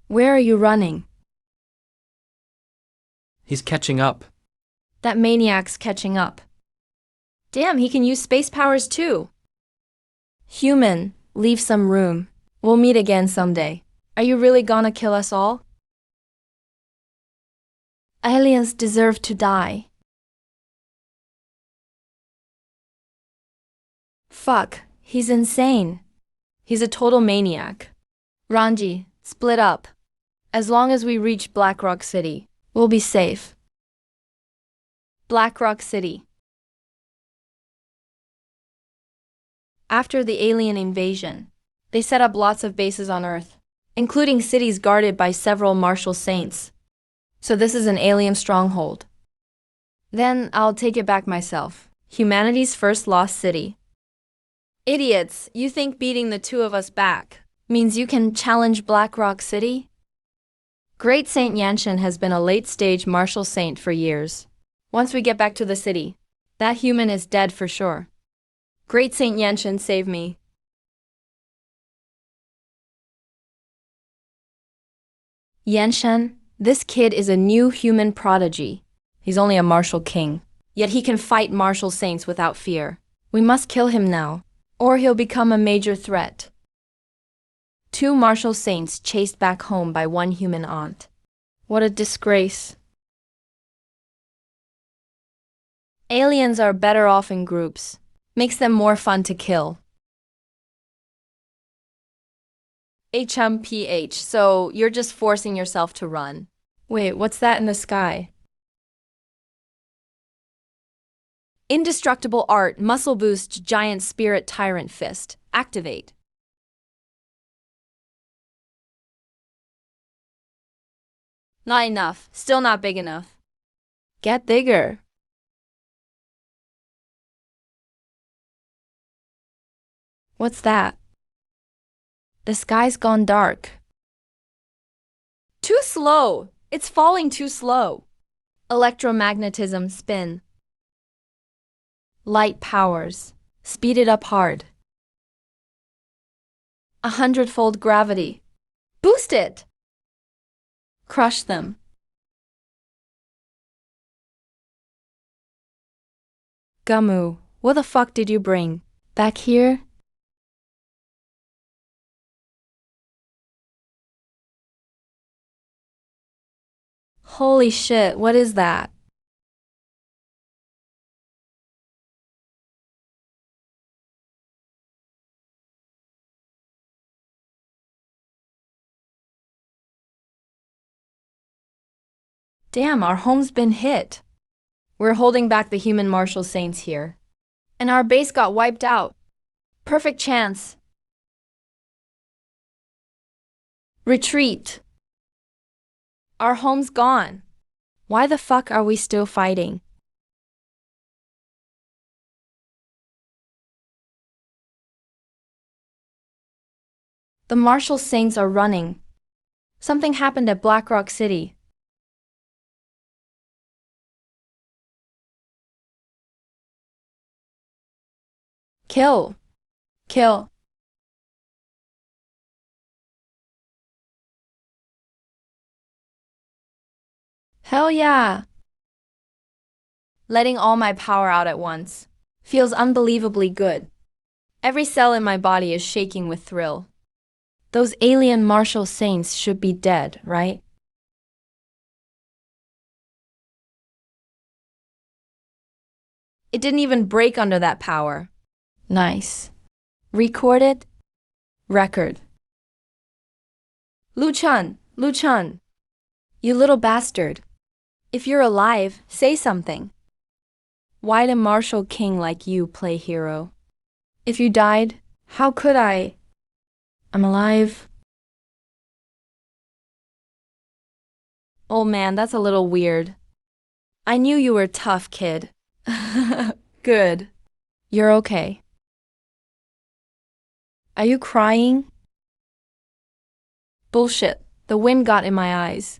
Where are you running? He's catching up. That maniac's catching up. Damn, he can use space powers too. Human, leave some room. We'll meet again someday. Are you really gonna kill us all? Aliens deserve to die. Fuck, he's insane. He's a total maniac. Ranji, split up. As long as we reach Black Rock City, we'll be safe. Black Rock City. After the alien invasion, they set up lots of bases on Earth, including cities guarded by several martial saints. So this is an alien stronghold. Then I'll take it back myself. Humanity's first lost city. Idiots, you think beating the two of us back means you can challenge Black Rock City? Great Saint Yanshin has been a late-stage martial saint for years. Once we get back to the city, that human is dead for sure. Great Saint Yanshin, save me. Yanshin, this kid is a new human prodigy. He's only a martial king, yet he can fight martial saints without fear. We must kill him now, or he'll become a major threat. Two martial saints chased back home by one human aunt. What a disgrace. Aliens are better off in groups. Makes them more fun to kill. HMPH, so you're just forcing yourself to run. Wait, what's that in the sky? Indestructible art, muscle boost, giant spirit tyrant fist. Activate. Not enough. Still not big enough. Get bigger. What's that? The sky's gone dark. Too slow! It's falling too slow. Electromagnetism spin. Light powers. Speed it up hard. 100-fold gravity. Boost it! Crush them. Gamu, what the fuck did you bring? Back here? Holy shit, what is that? Damn, our home's been hit. We're holding back the human martial saints here. And our base got wiped out. Perfect chance. Retreat. Our home's gone. Why the fuck are we still fighting? The martial saints are running. Something happened at Black Rock City. Kill. Kill. Hell yeah! Letting all my power out at once feels unbelievably good. Every cell in my body is shaking with thrill. Those alien martial saints should be dead, right? It didn't even break under that power. Nice. Recorded? Record. Luchan, Luchan, you little bastard. If you're alive, say something. Why'd a martial king like you play hero? If you died, how could I? I'm alive. Oh man, that's a little weird. I knew you were tough, kid. Good. You're okay. Are you crying? Bullshit. The wind got in my eyes.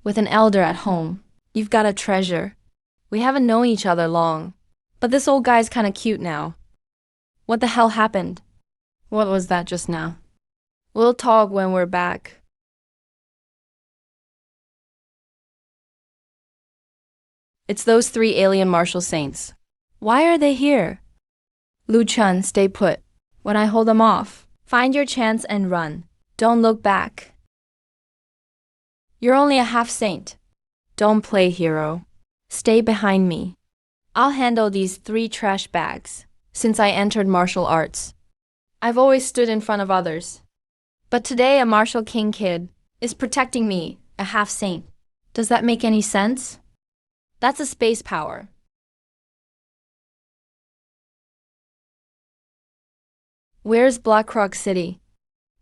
With an elder at home, you've got a treasure. We haven't known each other long, but this old guy's kinda cute now. What the hell happened? What was that just now? We'll talk when we're back. It's those three alien martial saints. Why are they here? Lu Chun, stay put. When I hold them off, find your chance and run. Don't look back. You're only a half saint. Don't play hero. Stay behind me. I'll handle these 3 trash bags. Since I entered martial arts, I've always stood in front of others. But today a martial king kid is protecting me, a half saint. Does that make any sense? That's a space power. Where's Black Rock City?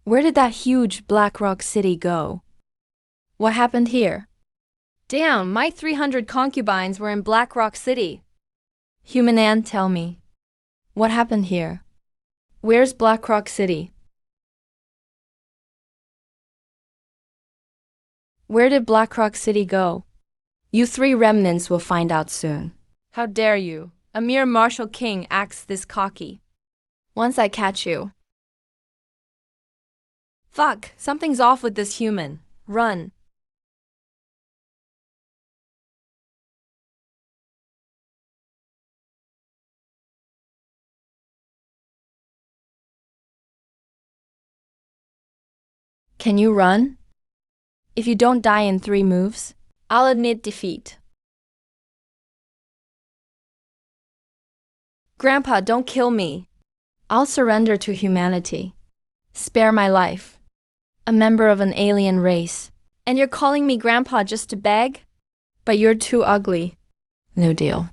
Where did that huge Black Rock City go? What happened here? Damn, my 300 concubines were in Black Rock City. Human Ann, tell me. What happened here? Where's Black Rock City? Where did Black Rock City go? You 3 remnants will find out soon. How dare you? A mere martial king acts this cocky. Once I catch you. Fuck, something's off with this human. Run. Can you run? If you don't die in 3 moves, I'll admit defeat. Grandpa, don't kill me. I'll surrender to humanity. Spare my life. A member of an alien race. And you're calling me Grandpa just to beg? But you're too ugly. No deal.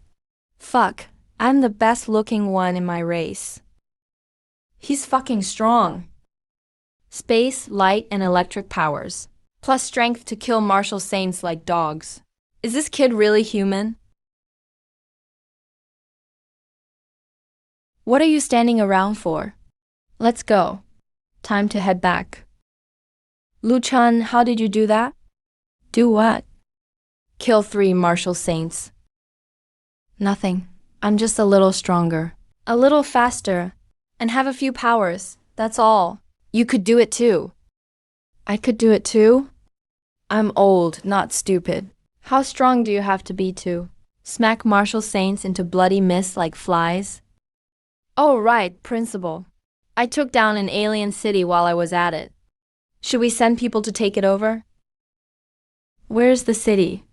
Fuck, I'm the best looking one in my race. He's fucking strong. Space, light, and electric powers. Plus strength to kill martial saints like dogs. Is this kid really human? What are you standing around for? Let's go. Time to head back. Lu Chun, how did you do that? Do what? Kill 3 martial saints. Nothing. I'm just a little stronger. A little faster. And have a few powers. That's all. You could do it too. I could do it too? I'm old, not stupid. How strong do you have to be to smack martial saints into bloody mist like flies? Oh, right, principle. I took down an alien city while I was at it. Should we send people to take it over? Where's the city?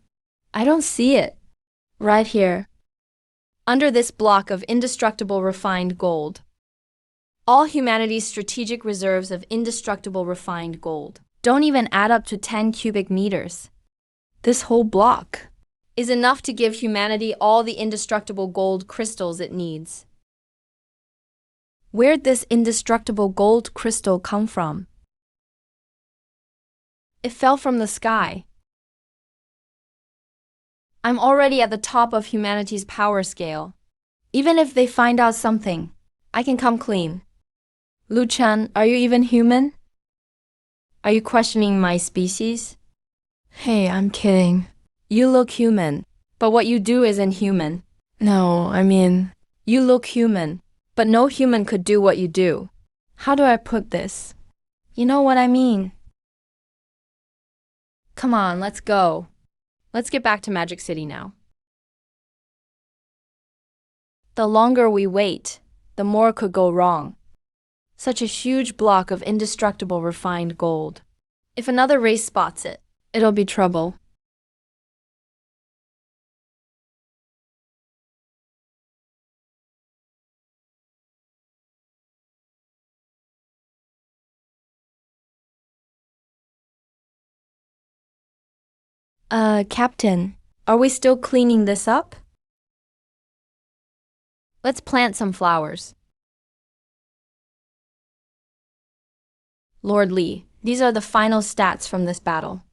I don't see it. Right here. Under this block of indestructible refined gold. All humanity's strategic reserves of indestructible refined gold don't even add up to 10 cubic meters. This whole block is enough to give humanity all the indestructible gold crystals it needs. Where'd this indestructible gold crystal come from? It fell from the sky. I'm already at the top of humanity's power scale. Even if they find out something, I can come clean. Lu Chun, are you even human? Are you questioning my species? Hey, I'm kidding. You look human, but what you do isn't human. No, I mean, you look human, but no human could do what you do. How do I put this? You know what I mean. Come on, let's go. Let's get back to Magic City now. The longer we wait, the more could go wrong. Such a huge block of indestructible refined gold. If another race spots it, it'll be trouble. Captain, are we still cleaning this up? Let's plant some flowers. Lord Lee, these are the final stats from this battle.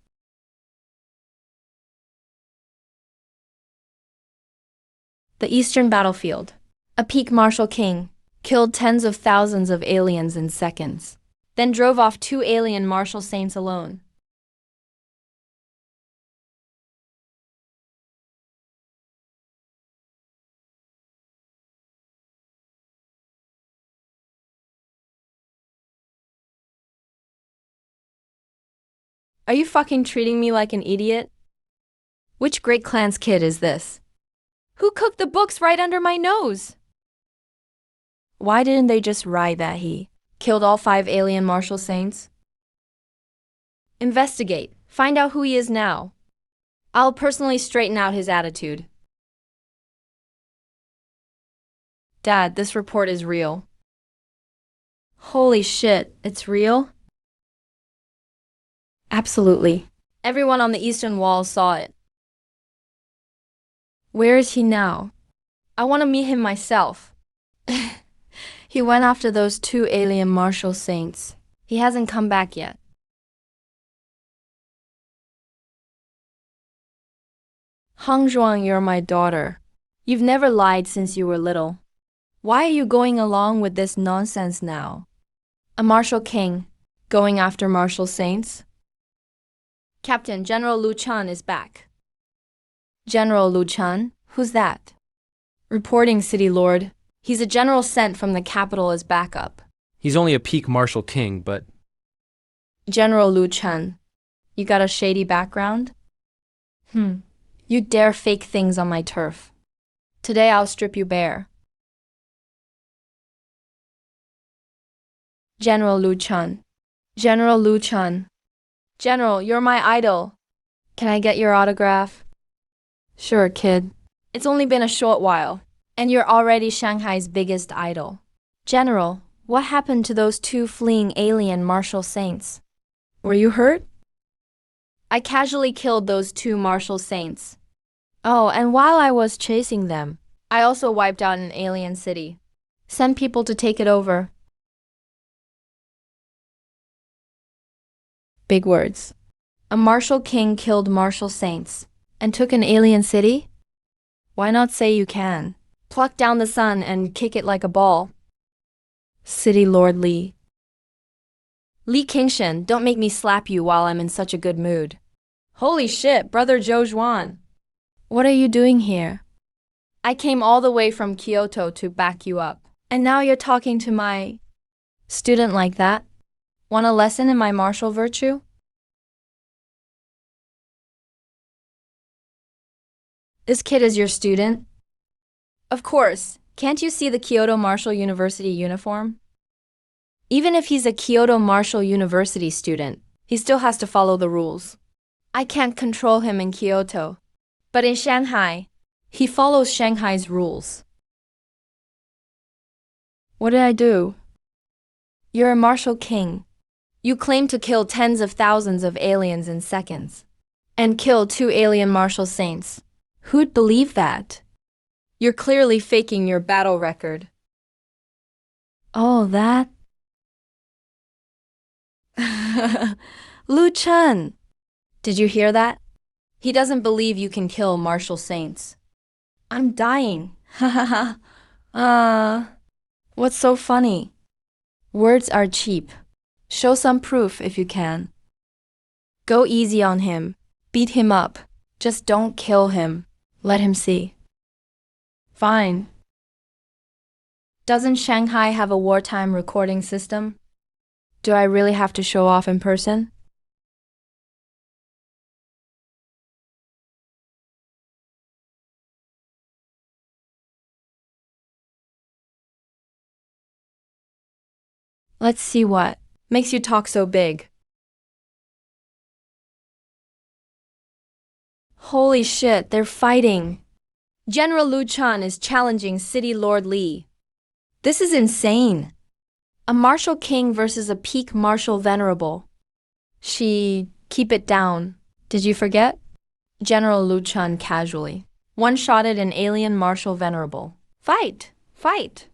The Eastern Battlefield. A peak martial king killed tens of thousands of aliens in seconds, then drove off 2 alien martial saints alone. Are you fucking treating me like an idiot? Which Great Clan's kid is this? Who cooked the books right under my nose? Why didn't they just write that he killed all 5 alien martial saints? Investigate. Find out who he is now. I'll personally straighten out his attitude. Dad, this report is real. Holy shit, it's real? Absolutely. Everyone on the eastern wall saw it. Where is he now? I want to meet him myself. He went after those 2 alien martial saints. He hasn't come back yet. Hangzhuang, you're my daughter. You've never lied since you were little. Why are you going along with this nonsense now? A martial king, going after martial saints? Captain, General Lu Chan is back. General Lu Chan? Who's that? Reporting, City Lord. He's a general sent from the capital as backup. He's only a peak martial king, but... General Lu Chan, you got a shady background? You dare fake things on my turf. Today I'll strip you bare. General Lu Chan. General Lu Chan. General, you're my idol. Can I get your autograph? Sure, kid. It's only been a short while, and you're already Shanghai's biggest idol. General, what happened to those 2 fleeing alien martial saints? Were you hurt? I casually killed those 2 martial saints. Oh, and while I was chasing them, I also wiped out an alien city. Send people to take it over. Big words. A martial king killed martial saints and took an alien city? Why not say you can? Pluck down the sun and kick it like a ball. City Lord Li. Li Qingshan, don't make me slap you while I'm in such a good mood. Holy shit, Brother Zhou Zhuan. What are you doing here? I came all the way from Kyoto to back you up. And now you're talking to my student like that? Want a lesson in my martial virtue? This kid is your student? Of course. Can't you see the Kyoto Martial University uniform? Even if he's a Kyoto Martial University student, he still has to follow the rules. I can't control him in Kyoto. But in Shanghai, he follows Shanghai's rules. What did I do? You're a martial king. You claim to kill tens of thousands of aliens in seconds. And kill 2 alien martial saints. Who'd believe that? You're clearly faking your battle record. Oh, that? Lu Chen! Did you hear that? He doesn't believe you can kill martial saints. I'm dying. Ha ha. What's so funny? Words are cheap. Show some proof if you can. Go easy on him. Beat him up. Just don't kill him. Let him see. Fine. Doesn't Shanghai have a wartime recording system? Do I really have to show off in person? Let's see what makes you talk so big. Holy shit, they're fighting. General Lu Chan is challenging City Lord Li. This is insane. A martial king versus a peak martial venerable. Keep it down. Did you forget? General Lu Chan casually. One-shotted an alien martial venerable. Fight! Fight!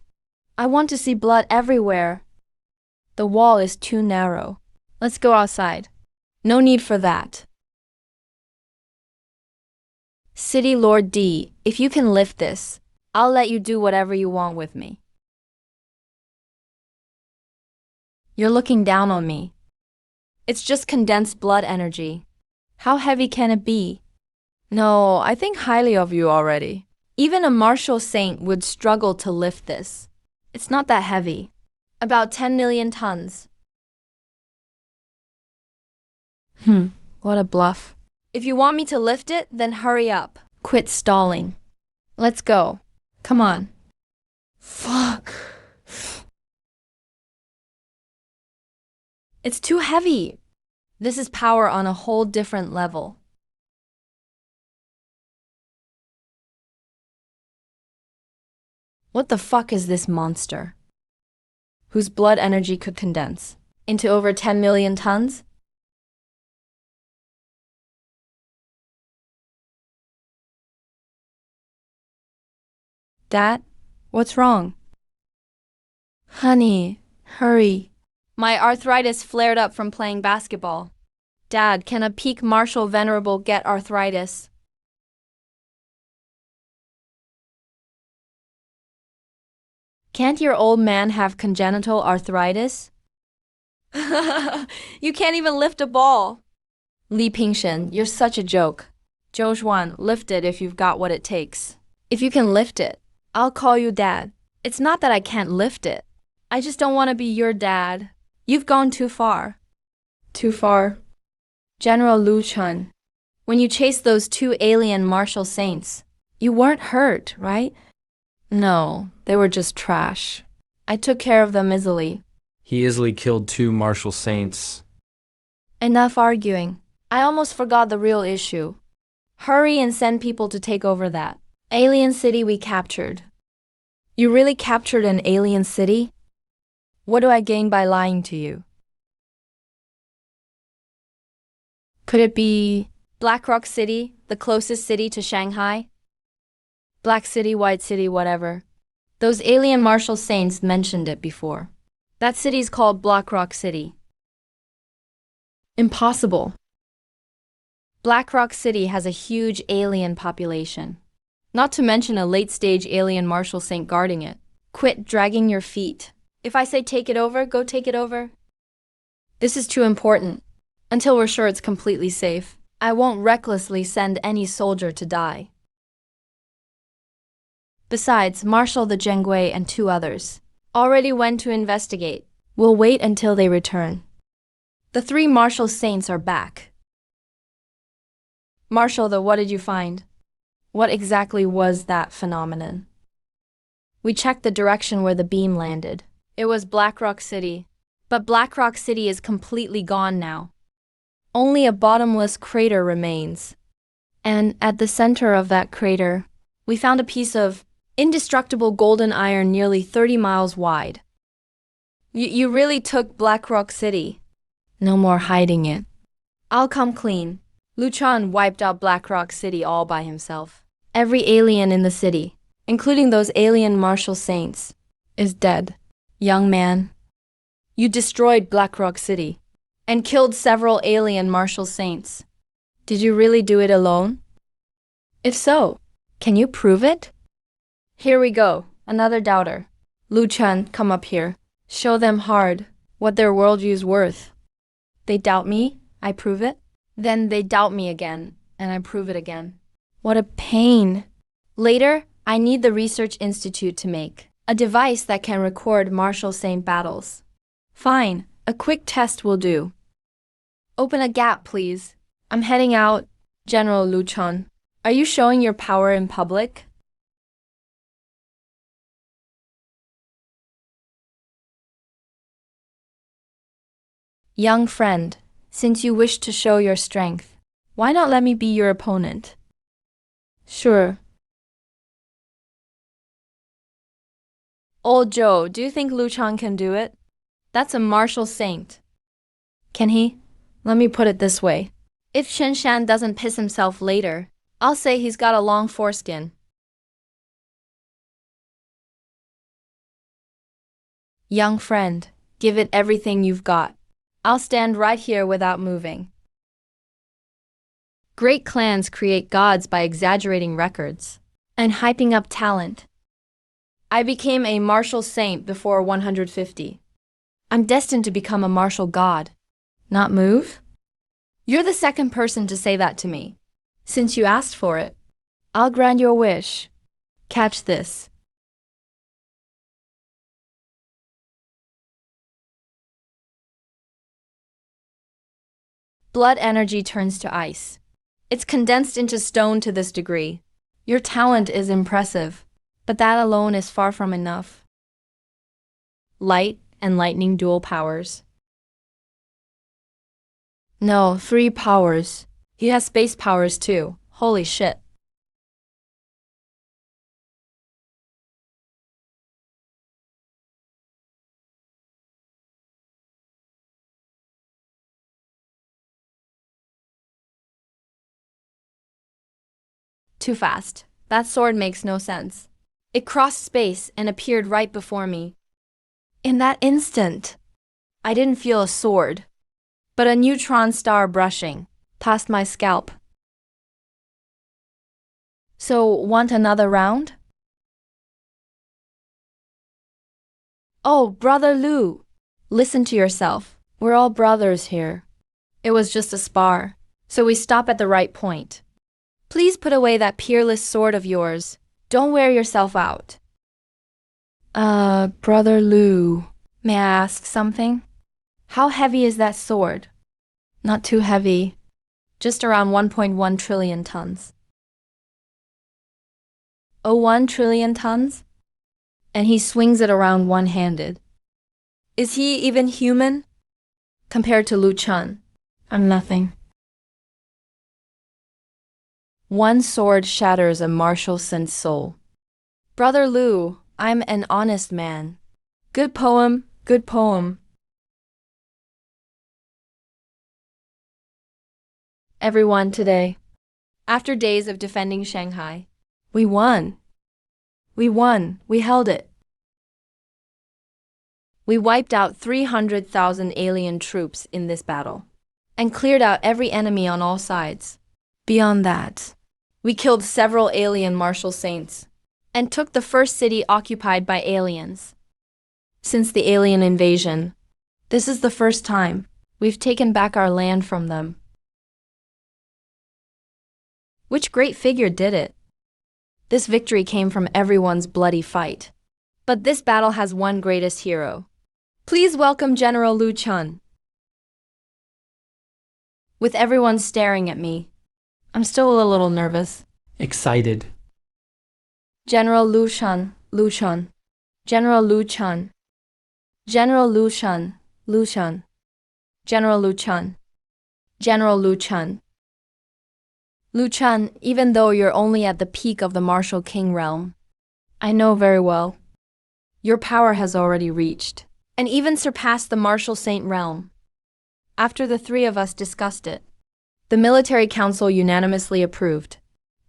I want to see blood everywhere. The wall is too narrow. Let's go outside. No need for that. City Lord D, if you can lift this, I'll let you do whatever you want with me. You're looking down on me. It's just condensed blood energy. How heavy can it be? No, I think highly of you already. Even a martial saint would struggle to lift this. It's not that heavy. About 10 million tons. What a bluff. If you want me to lift it, then hurry up. Quit stalling. Let's go. Come on. Fuck. It's too heavy. This is power on a whole different level. What the fuck is this monster? Whose blood energy could condense into over 10 million tons? Dad, what's wrong? Honey, hurry. My arthritis flared up from playing basketball. Dad, can a peak martial venerable get arthritis? Can't your old man have congenital arthritis? You can't even lift a ball. Li Pingshen, you're such a joke. Zhou Xuan, lift it if you've got what it takes. If you can lift it, I'll call you Dad. It's not that I can't lift it. I just don't want to be your dad. You've gone too far. Too far? General Lu Chun, when you chased those 2 alien martial saints, you weren't hurt, right? No, they were just trash. I took care of them easily. he easily killed 2 martial saints. Enough arguing. I almost forgot the real issue. Hurry and send people to take over that alien city we captured. You really captured an alien city? What do I gain by lying to you? Could it be Black Rock City, the closest city to Shanghai? Black City, White City, whatever. Those alien martial saints mentioned it before. That city's called Black Rock City. Impossible. Black Rock City has a huge alien population. Not to mention a late-stage alien martial saint guarding it. Quit dragging your feet. If I say take it over, go take it over. This is too important. Until we're sure it's completely safe, I won't recklessly send any soldier to die. Besides, Marshal the Zhenggui and 2 others already went to investigate. We'll wait until they return. The 3 martial saints are back. Marshal, what did you find? What exactly was that phenomenon? We checked the direction where the beam landed. It was Black Rock City. But Black Rock City is completely gone now. Only a bottomless crater remains. And at the center of that crater, we found a piece of indestructible golden iron nearly 30 miles wide. You really took Black Rock City. No more hiding it. I'll come clean. Lu Chan wiped out Black Rock City all by himself. Every alien in the city, including those alien martial saints, is dead. Young man, you destroyed Black Rock City and killed several alien martial saints. Did you really do it alone? If so, can you prove it? Here we go, another doubter. Lu Chen, come up here. Show them hard what their worldview's worth. They doubt me, I prove it. Then they doubt me again, and I prove it again. What a pain. Later, I need the Research Institute to make a device that can record martial saint battles. Fine, a quick test will do. Open a gap, please. I'm heading out, General Lu Chun. Are you showing your power in public? Young friend, since you wish to show your strength, why not let me be your opponent? Sure. Old Joe, do you think Lu Chang can do it? That's a martial saint. Can he? Let me put it this way. If Shen Shan doesn't piss himself later, I'll say he's got a long foreskin. Young friend, give it everything you've got. I'll stand right here without moving. Great clans create gods by exaggerating records and hyping up talent. I became a martial saint before 150. I'm destined to become a martial god. Not move? You're the second person to say that to me. Since you asked for it, I'll grant your wish. Catch this. Blood energy turns to ice. It's condensed into stone to this degree. Your talent is impressive, but that alone is far from enough. Light and lightning dual powers. No, 3 powers. He has space powers too. Holy shit. Too fast. That sword makes no sense. It crossed space and appeared right before me. In that instant, I didn't feel a sword, but a neutron star brushing past my scalp. So, want another round? Oh, Brother Lu, listen to yourself. We're all brothers here. It was just a spar, so we stop at the right point. Please put away that peerless sword of yours. Don't wear yourself out. Brother Lu, may I ask something? How heavy is that sword? Not too heavy. Just around 1.1 trillion tons. Oh, 1 trillion tons? And he swings it around one-handed. Is he even human? Compared to Lu Chun, I'm nothing. One sword shatters a martial saint's soul. Brother Lu, I'm an honest man. Good poem, good poem. Everyone today, after days of defending Shanghai, we won. We won. We held it. We wiped out 300,000 alien troops in this battle and cleared out every enemy on all sides. Beyond that, we killed several alien martial saints and took the first city occupied by aliens. Since the alien invasion, this is the first time we've taken back our land from them. Which great figure did it? This victory came from everyone's bloody fight. But this battle has one greatest hero. Please welcome General Lu Chun. With everyone staring at me, I'm still a little nervous. Excited. General Lu Chun, Lu Chun. General Lu Chun. General Lu Chun, Lu Chun. General Lu Chun. General Lu Chun. Lu Chun, even though you're only at the peak of the martial king realm, I know very well. Your power has already reached, and even surpassed the martial saint realm. After the 3 of us discussed it, the military council unanimously approved,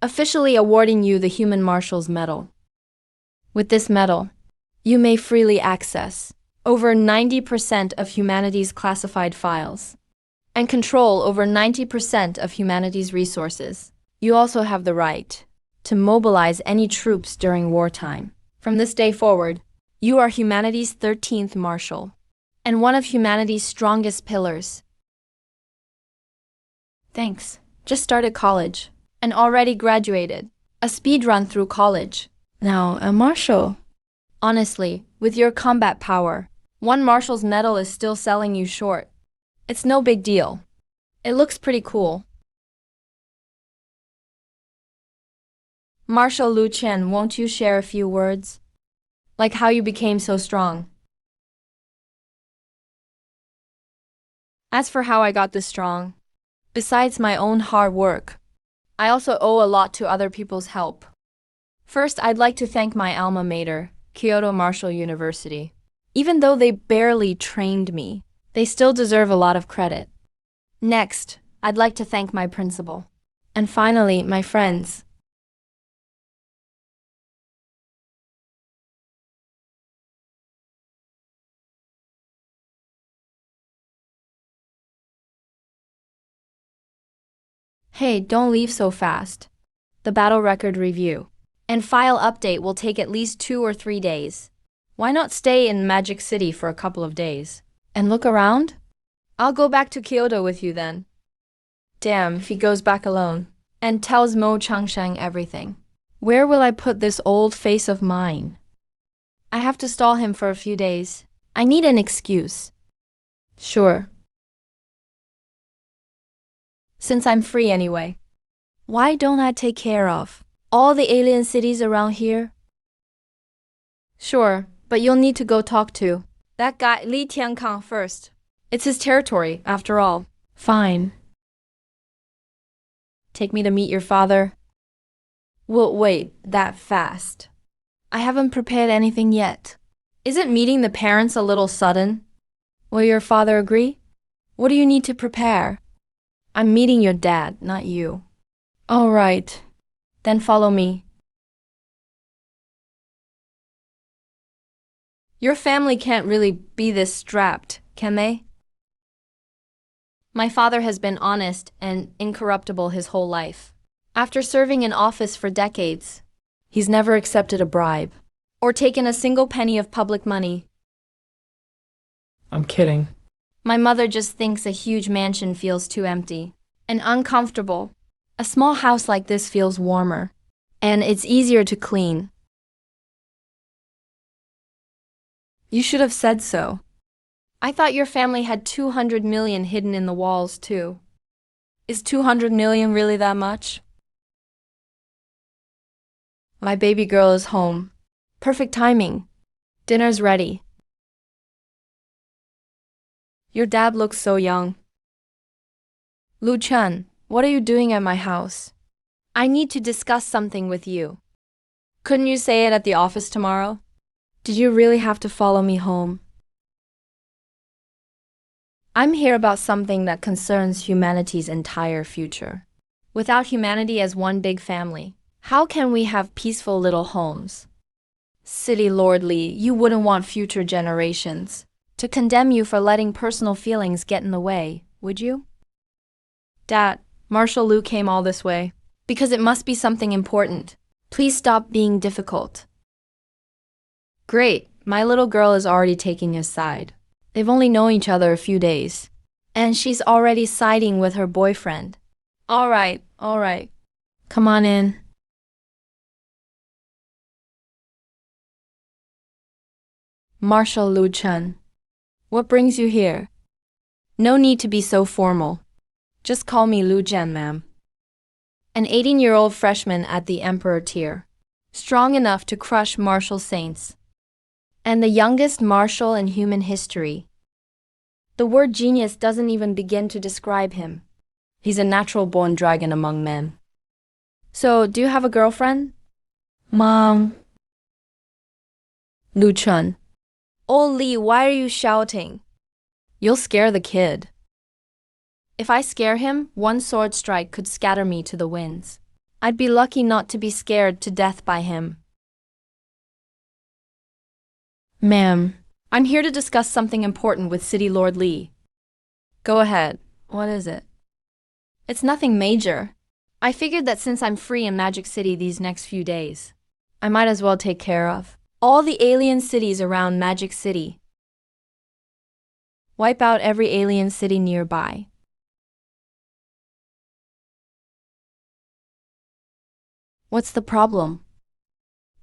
officially awarding you the Human Marshal's Medal. With this medal, you may freely access over 90% of humanity's classified files and control over 90% of humanity's resources. You also have the right to mobilize any troops during wartime. From this day forward, you are humanity's 13th Marshal and one of humanity's strongest pillars. Thanks. Just started college and already graduated. A speed run through college. Now a Marshal. Honestly, with your combat power, one Marshal's medal is still selling you short. It's no big deal. It looks pretty cool. Marshal Lu Chen, won't you share a few words? Like how you became so strong. As for how I got this strong, besides my own hard work, I also owe a lot to other people's help. First, I'd like to thank my alma mater, Kyoto Martial University. Even though they barely trained me, they still deserve a lot of credit. Next, I'd like to thank my principal. And finally, my friends. Hey, don't leave so fast. The battle record review and file update will take at least 2 or 3 days. Why not stay in Magic City for a couple of days and look around? I'll go back to Kyoto with you then. Damn, if he goes back alone and tells Mo Changsheng everything. Where will I put this old face of mine? I have to stall him for a few days. I need an excuse. Sure. since I'm free anyway. Why don't I take care of all the alien cities around here? Sure, but you'll need to go talk to that guy Li Tiankang first. It's his territory, after all. Fine. Take me to meet your father. Well, wait, that fast? I haven't prepared anything yet. Isn't meeting the parents a little sudden? Will your father agree? What do you need to prepare? I'm meeting your dad, not you. All right. Then follow me. Your family can't really be this strapped, can they? My father has been honest and incorruptible his whole life. After serving in office for decades, he's never accepted a bribe or taken a single penny of public money. I'm kidding. My mother just thinks a huge mansion feels too empty and uncomfortable. A small house like this feels warmer, and it's easier to clean. You should have said so. I thought your family had 200 million hidden in the walls, too. Is 200 million really that much? My baby girl is home. Perfect timing. Dinner's ready. Your dad looks so young. Lu Chen, what are you doing at my house? I need to discuss something with you. Couldn't you say it at the office tomorrow? Did you really have to follow me home? I'm here about something that concerns humanity's entire future. Without humanity as one big family, how can we have peaceful little homes? City Lord Li, you wouldn't want future generations to condemn you for letting personal feelings get in the way, would you? Dad, Marshal Lu came all this way because it must be something important. Please stop being difficult. Great, my little girl is already taking his side. They've only known each other a few days, and she's already siding with her boyfriend. All right. Come on in. Marshal Lu Chen, what brings you here? No need to be so formal. Just call me Lu Jen, ma'am. An 18-year-old freshman at the Emperor tier, strong enough to crush martial saints, and the youngest marshal in human history. The word genius doesn't even begin to describe him. He's a natural-born dragon among men. So, do you have a girlfriend? Mom. Lu Chen. Oh, Li, why are you shouting? You'll scare the kid. If I scare him, one sword strike could scatter me to the winds. I'd be lucky not to be scared to death by him. Ma'am, I'm here to discuss something important with City Lord Li. Go ahead. What is it? It's nothing major. I figured that since I'm free in Magic City these next few days, I might as well take care of all the alien cities around Magic City. Wipe out every alien city nearby. What's the problem?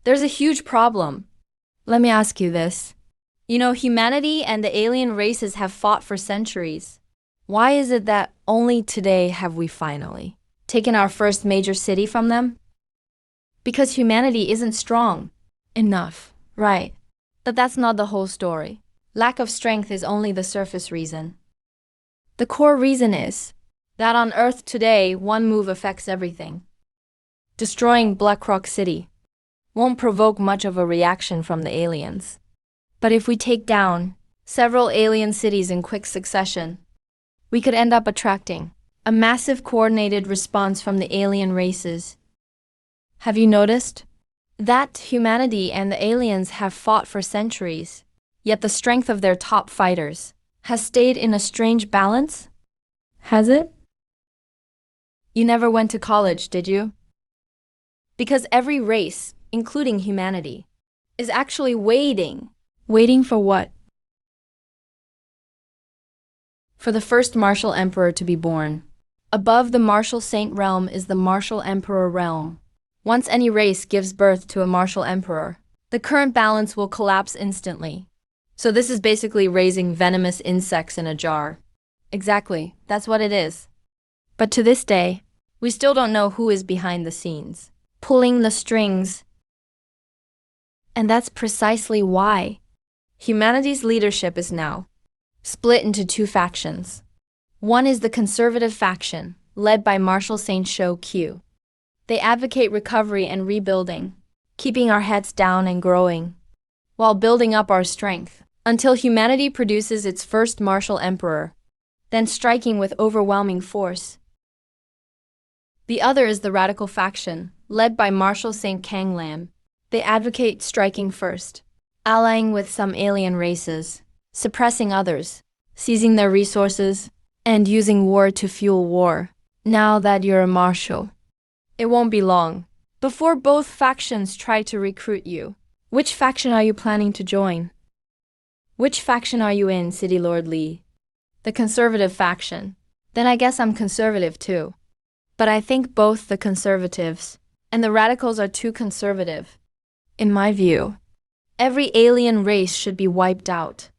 There's a huge problem. Let me ask you this. You know, humanity and the alien races have fought for centuries. Why is it that only today have we finally taken our first major city from them? Because humanity isn't strong enough, right? But that's not the whole story. Lack of strength is only the surface reason. The core reason is that on Earth today, one move affects everything. Destroying Black Rock City won't provoke much of a reaction from the aliens. But if we take down several alien cities in quick succession, we could end up attracting a massive coordinated response from the alien races. Have you noticed that humanity and the aliens have fought for centuries, yet the strength of their top fighters has stayed in a strange balance? Has it? You never went to college, did you? Because every race, including humanity, is actually waiting. Waiting for what? For the first martial emperor to be born. Above the martial saint realm is the martial emperor realm. Once any race gives birth to a martial emperor, the current balance will collapse instantly. So this is basically raising venomous insects in a jar. Exactly, that's what it is. But to this day, we still don't know who is behind the scenes, pulling the strings. And that's precisely why humanity's leadership is now split into two factions. One is the conservative faction, led by Marshal Saint Shou Q. They advocate recovery and rebuilding, keeping our heads down and growing, while building up our strength, until humanity produces its first martial emperor, then striking with overwhelming force. The other is the radical faction, led by Marshal Saint Kang Lam. They advocate striking first, allying with some alien races, suppressing others, seizing their resources, and using war to fuel war. Now that you're a marshal, it won't be long before both factions try to recruit you. Which faction are you planning to join? Which faction are you in, City Lord Lee? The conservative faction. Then I guess I'm conservative too. But I think both the conservatives and the radicals are too conservative. In my view, every alien race should be wiped out.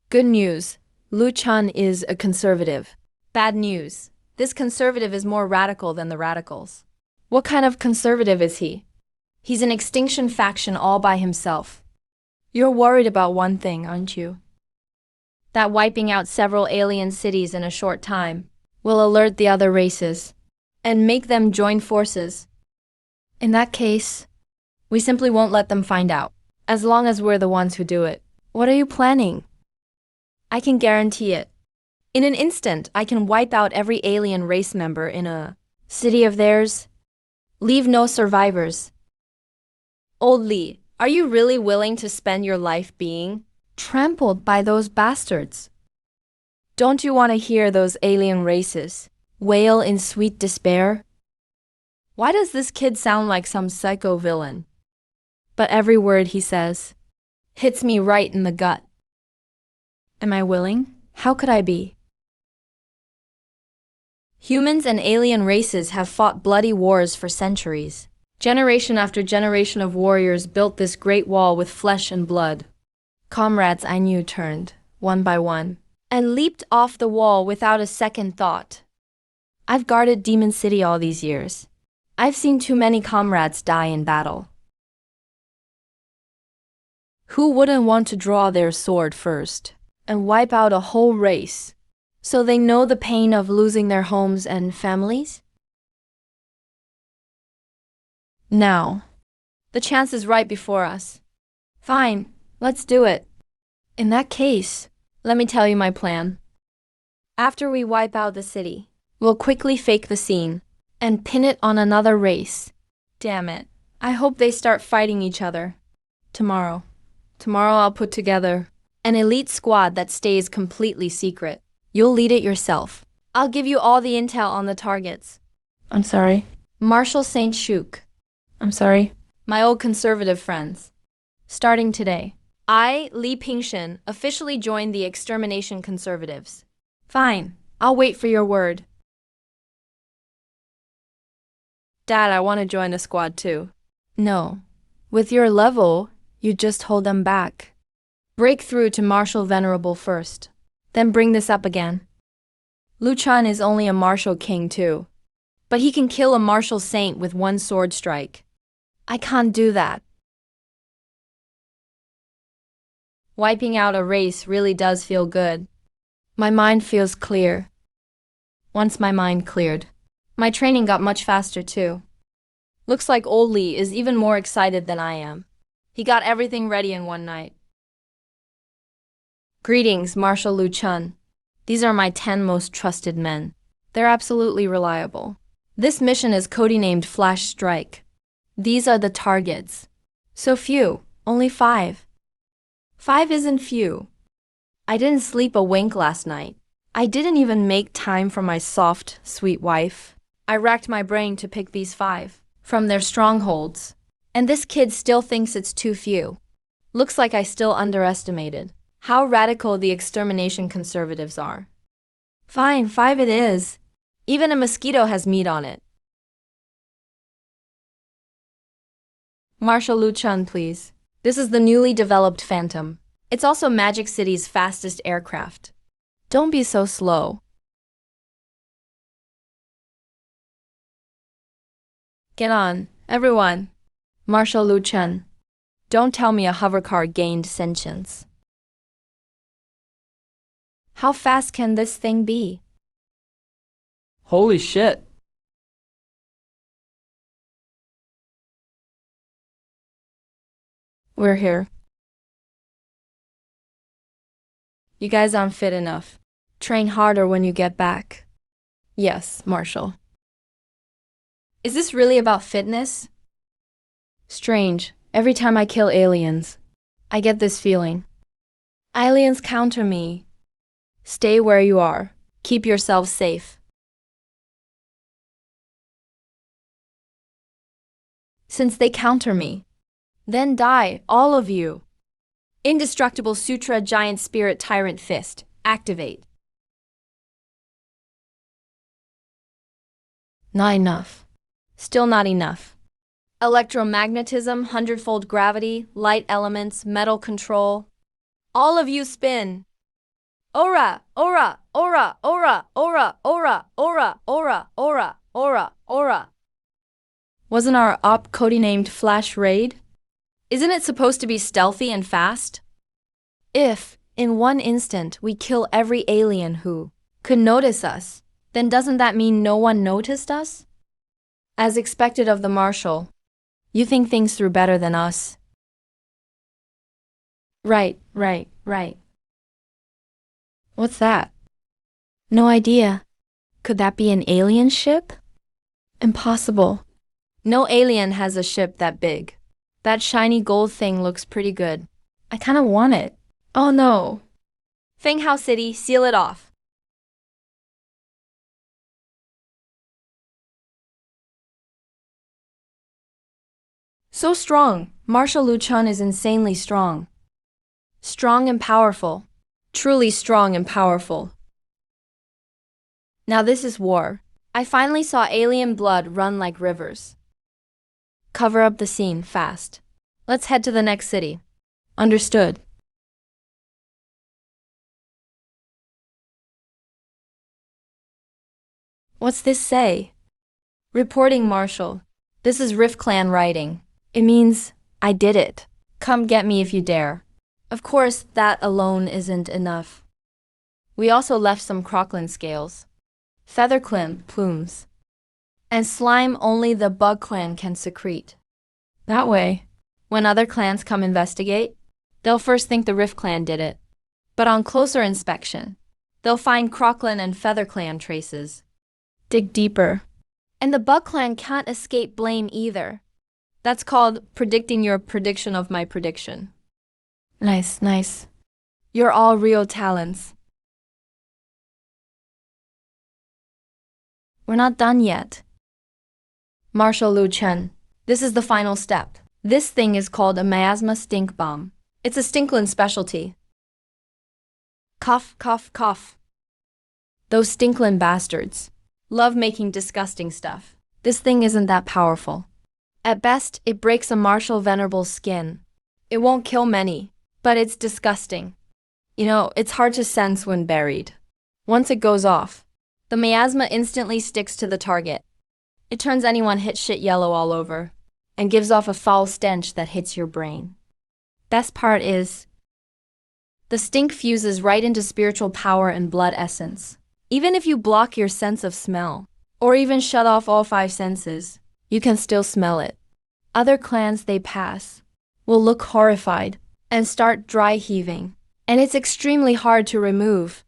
Good news, Lu Chan is a conservative. Bad news, this conservative is more radical than the radicals. What kind of conservative is he? He's an extinction faction all by himself. You're worried about one thing, aren't you? That wiping out several alien cities in a short time will alert the other races and make them join forces. In that case, we simply won't let them find out, as long as we're the ones who do it. What are you planning? I can guarantee it. In an instant, I can wipe out every alien race member in a city of theirs. Leave no survivors. Old Lee, are you really willing to spend your life being trampled by those bastards? Don't you want to hear those alien races wail in sweet despair? Why does this kid sound like some psycho villain? But every word he says hits me right in the gut. Am I willing? How could I be? Humans and alien races have fought bloody wars for centuries. Generation after generation of warriors built this great wall with flesh and blood. Comrades I knew turned, one by one, and leaped off the wall without a second thought. I've guarded Demon City all these years. I've seen too many comrades die in battle. Who wouldn't want to draw their sword first and wipe out a whole race so they know the pain of losing their homes and families? Now, the chance is right before us. Fine, let's do it. In that case, let me tell you my plan. After we wipe out the city, we'll quickly fake the scene and pin it on another race. Damn it. I hope they start fighting each other. Tomorrow I'll put together an elite squad that stays completely secret. You'll lead it yourself. I'll give you all the intel on the targets. I'm sorry. Marshal Saint Shuk. I'm sorry. My old conservative friends. Starting today, I, Li Pingshen, officially joined the extermination conservatives. Fine, I'll wait for your word. Dad, I want to join the squad too. No. With your level, you just hold them back. Break through to Marshal Venerable first, then bring this up again. Lu Chan is only a martial king too, but he can kill a martial saint with one sword strike. I can't do that. Wiping out a race really does feel good. My mind feels clear. Once my mind cleared, my training got much faster too. Looks like old Lee is even more excited than I am. He got everything ready in one night. Greetings, Marshal Lu Chun. These are my 10 most trusted men. They're absolutely reliable. This mission is codenamed Flash Strike. These are the targets. So few, only 5. 5 isn't few. I didn't sleep a wink last night. I didn't even make time for my soft, sweet wife. I racked my brain to pick these 5 from their strongholds. And this kid still thinks it's too few. Looks like I still underestimated how radical the extermination conservatives are. Fine, 5 it is. Even a mosquito has meat on it. Marshal Lu Chun, please. This is the newly developed Phantom. It's also Magic City's fastest aircraft. Don't be so slow. Get on, everyone. Marshal Lu Chen. Don't tell me a hovercar gained sentience. How fast can this thing be? Holy shit. We're here. You guys aren't fit enough. Train harder when you get back. Yes, Marshal. Is this really about fitness? Strange. Every time I kill aliens, I get this feeling. Aliens counter me. Stay where you are. Keep yourself safe. Since they counter me, then die, all of you. Indestructible Sutra Giant Spirit Tyrant Fist. Activate. Not enough. Still not enough. Electromagnetism, hundredfold gravity, light elements, metal control. All of you spin. Aura, aura, aura, aura, aura, aura, aura, aura, aura, aura, aura. Wasn't our op codenamed Flash Raid? Isn't it supposed to be stealthy and fast? If, in one instant, we kill every alien who could notice us, then doesn't that mean no one noticed us? As expected of the Marshal, you think things through better than us. Right. What's that? No idea. Could that be an alien ship? Impossible. No alien has a ship that big. That shiny gold thing looks pretty good. I kinda want it. Oh no. Fenghao City, seal it off. So strong. Marshal Lu Chun is insanely strong. Strong and powerful. Truly strong and powerful. Now this is war. I finally saw alien blood run like rivers. Cover up the scene fast. Let's head to the next city. Understood. What's this say? Reporting Marshal. This is Rift Clan writing. It means, I did it. Come get me if you dare. Of course, that alone isn't enough. We also left some crocklin scales, feather plumes, and slime only the bug clan can secrete. That way, when other clans come investigate, they'll first think the Rift Clan did it. But on closer inspection, they'll find crocklin and feather clan traces. Dig deeper. And the bug clan can't escape blame either. That's called predicting your prediction of my prediction. Nice. You're all real talents. We're not done yet. Marshal Lu Chen, this is the final step. This thing is called a miasma stink bomb. It's a Stinklin specialty. Cough. Those Stinklin bastards love making disgusting stuff. This thing isn't that powerful. At best, it breaks a Marshal Venerable's skin. It won't kill many, but it's disgusting. You know, it's hard to sense when buried. Once it goes off, the miasma instantly sticks to the target. It turns anyone hit shit yellow all over, and gives off a foul stench that hits your brain. Best part is, the stink fuses right into spiritual power and blood essence. Even if you block your sense of smell, or even shut off all 5 senses, you can still smell it. Other clans they pass will look horrified and start dry heaving, and it's extremely hard to remove.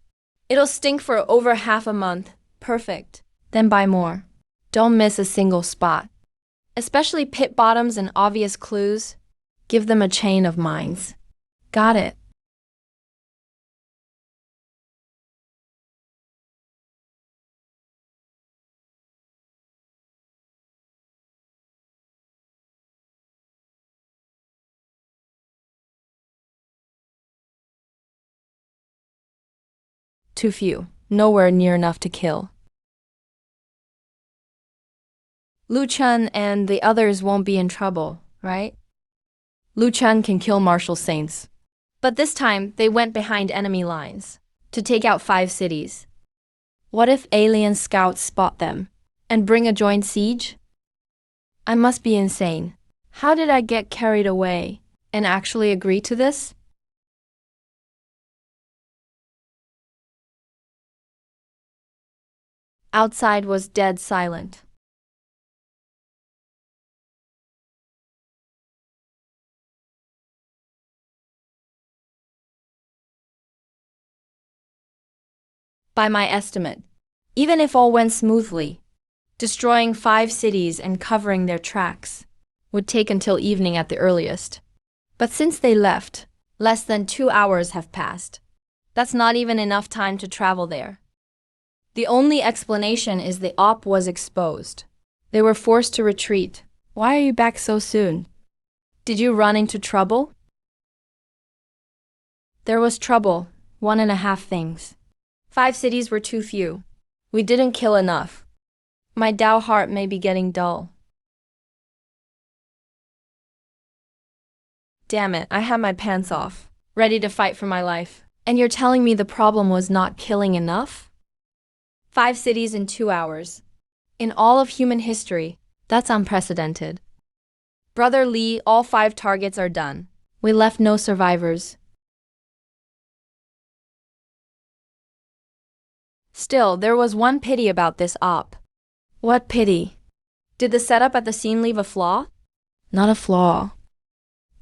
It'll stink for over half a month. Perfect. Then buy more. Don't miss a single spot. Especially pit bottoms and obvious clues. Give them a chain of mines. Got it. Too few. Nowhere near enough to kill. Lu Chen and the others won't be in trouble, right? Lu Chen can kill Marshal Saints. But this time, they went behind enemy lines. to take out 5 cities. What if alien scouts spot them and bring a joint siege? I must be insane. How did I get carried away and actually agree to this? Outside was dead silent. By my estimate, even if all went smoothly, destroying 5 cities and covering their tracks would take until evening at the earliest. But since they left, less than 2 hours have passed. That's not even enough time to travel there. The only explanation is the op was exposed. They were forced to retreat. Why are you back so soon? Did you run into trouble? There was trouble, 1.5 things. 5 cities were too few. We didn't kill enough. My Tao heart may be getting dull. Damn it, I had my pants off, ready to fight for my life. And you're telling me the problem was not killing enough? 5 cities in 2 hours. In all of human history, that's unprecedented. Brother Lee, all 5 targets are done. We left no survivors. Still, there was one pity about this op. What pity? Did the setup at the scene leave a flaw? Not a flaw.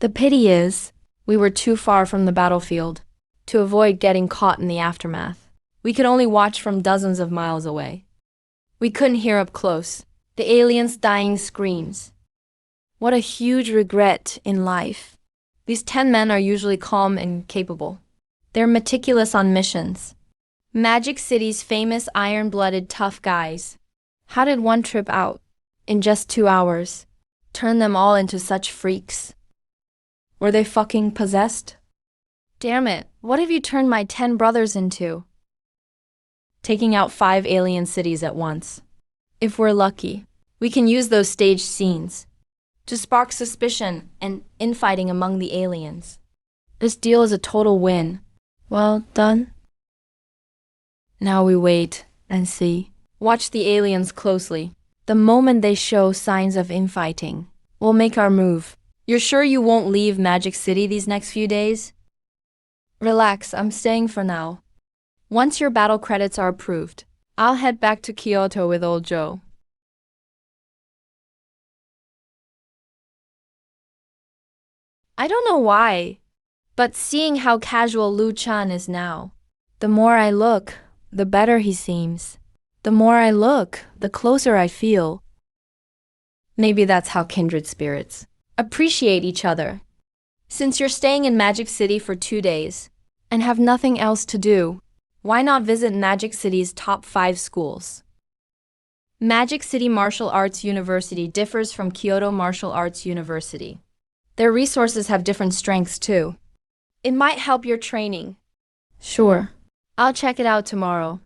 The pity is, we were too far from the battlefield to avoid getting caught in the aftermath. We could only watch from dozens of miles away. We couldn't hear up close the aliens' dying screams. What a huge regret in life. These 10 men are usually calm and capable. They're meticulous on missions. Magic City's famous iron-blooded tough guys. How did one trip out, in just 2 hours, turn them all into such freaks? Were they fucking possessed? Damn it, what have you turned my 10 brothers into? Taking out 5 alien cities at once. If we're lucky, we can use those staged scenes to spark suspicion and infighting among the aliens. This deal is a total win. Well done. Now we wait and see. Watch the aliens closely. The moment they show signs of infighting, we'll make our move. You're sure you won't leave Magic City these next few days? Relax, I'm staying for now. Once your battle credits are approved, I'll head back to Kyoto with old Joe. I don't know why, but seeing how casual Lu Chan is now, the more I look, the better he seems. The more I look, the closer I feel. Maybe that's how kindred spirits appreciate each other. Since you're staying in Magic City for 2 days and have nothing else to do, why not visit Magic City's top 5 schools? Magic City Martial Arts University differs from Kyoto Martial Arts University. Their resources have different strengths too. It might help your training. Sure. I'll check it out tomorrow.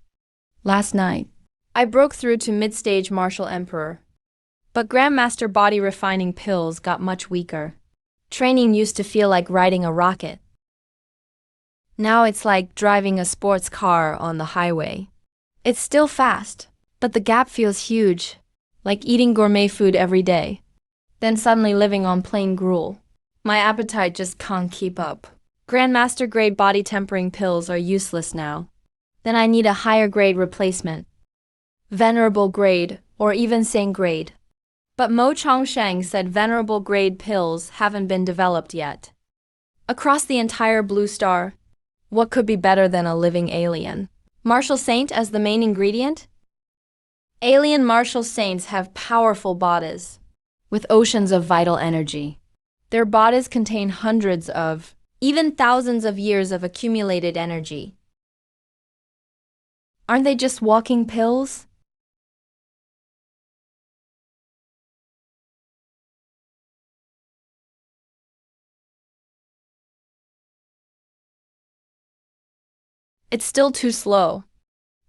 Last night, I broke through to mid-stage Martial Emperor. But Grandmaster body refining pills got much weaker. Training used to feel like riding a rocket. Now it's like driving a sports car on the highway. It's still fast, but the gap feels huge, like eating gourmet food every day, then suddenly living on plain gruel. My appetite just can't keep up. Grandmaster grade body tempering pills are useless now. Then I need a higher grade replacement. Venerable grade, or even sane grade. But Mo Chongsheng said venerable grade pills haven't been developed yet. Across the entire Blue Star, what could be better than a living alien? Martial Saint as the main ingredient? Alien Martial Saints have powerful bodies, with oceans of vital energy. Their bodies contain hundreds of, even thousands of years of accumulated energy. Aren't they just walking pills? It's still too slow.